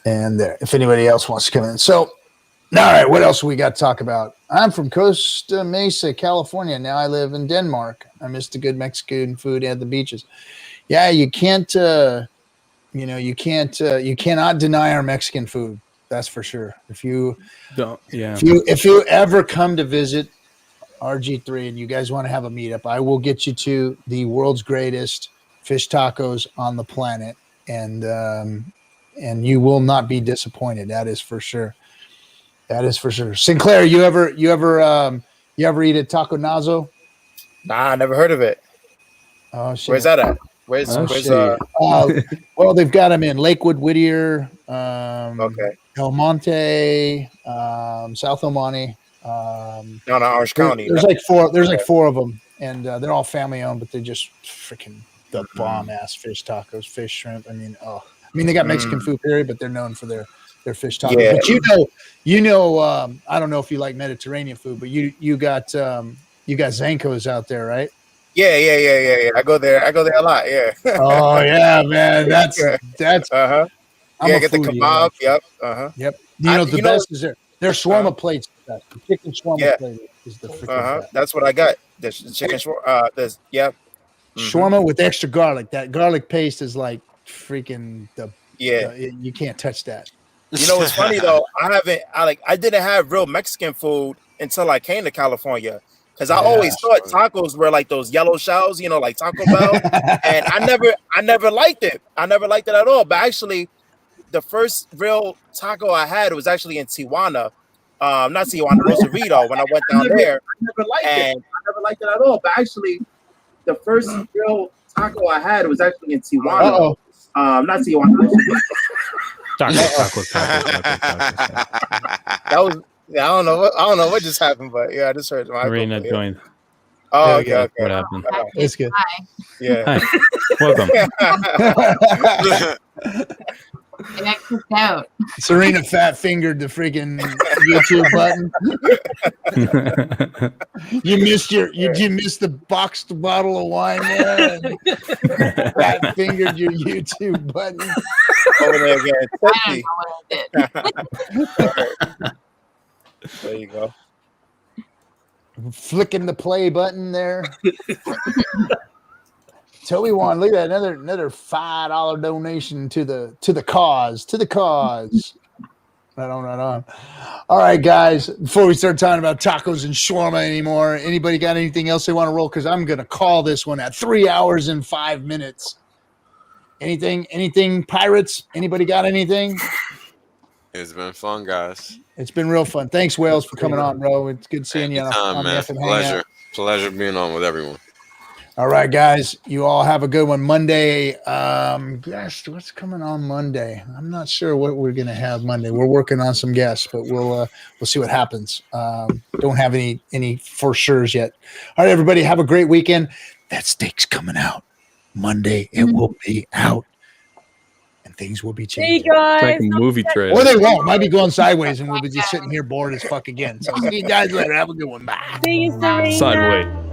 And there, if anybody else wants to come in. So, all right, what else we got to talk about? I'm from Costa Mesa, California. Now I live in Denmark. I miss the good Mexican food at the beaches. Yeah, you can't, you cannot deny our Mexican food. That's for sure. If you ever come to visit RG3 and you guys want to have a meetup, I will get you to the world's greatest fish tacos on the planet, and you will not be disappointed. That is for sure. That is for sure. Sinclair, you ever eat at Taco Nazo? Nah, I never heard of it. Oh shit. Where's that at? Well, they've got them in Lakewood, Whittier, okay, El Monte, South El Monte. Orange County. There's like four of them, and they're all family owned, but they're just freaking the bomb ass fish tacos, fish, shrimp. I mean, they got Mexican food period, but they're known for their fish tacos. Yeah. But I don't know if you like Mediterranean food, but you got Zanko's out there, right? Yeah. I go there a lot. Yeah. Oh yeah, man. That's get the kebab. Yep. Yep. The best is their shawarma plates. The chicken shawarma plate is the freaking best. That's what I got. The chicken shawarma. Shawarma with extra garlic. That garlic paste is like freaking you can't touch that. You know what's funny though? I didn't have real Mexican food until I came to California. Because I always thought tacos were like those yellow shells, like Taco Bell. And I never liked it. I never liked it at all. But actually, the first real taco I had was actually in Tijuana. Not Tijuana, Rosarito, when I went down there. I never liked it at all. But actually, the first real taco I had was actually in Tijuana. Not Tijuana. Tacos. That was... Yeah, I don't know what just happened, but yeah, I just heard my Marina joined. Oh, okay. What happened? It's good. Hi. Yeah. Hi. Welcome. And I clicked out. Serena fat fingered the freaking YouTube button. You missed the boxed bottle of wine there. And fat fingered your YouTube button. Over there again. I don't know what I did. There you go. Flicking the play button there. Toby Won, look at that, another $5 donation to the cause. Right on. All right, guys. Before we start talking about tacos and shawarma anymore, anybody got anything else they want to roll? Because I'm gonna call this one at 3 hours and 5 minutes. Anything, pirates? Anybody got anything? It's been fun, guys. It's been real fun. Thanks, Wales, for coming on, bro. It's good seeing you on the FN Hangout. Pleasure being on with everyone. All right, guys. You all have a good one. Monday. Gosh, what's coming on Monday? I'm not sure what we're gonna have Monday. We're working on some guests, but we'll see what happens. Don't have any for sures yet. All right, everybody, have a great weekend. That steak's coming out Monday. It will be out. Things will be changing. See you guys. It's like a movie trailer. Or they won't. Might be going sideways, and we'll be just sitting here bored as fuck again. So see you guys later. Have a good one. Bye. See you, Serena. Sideways.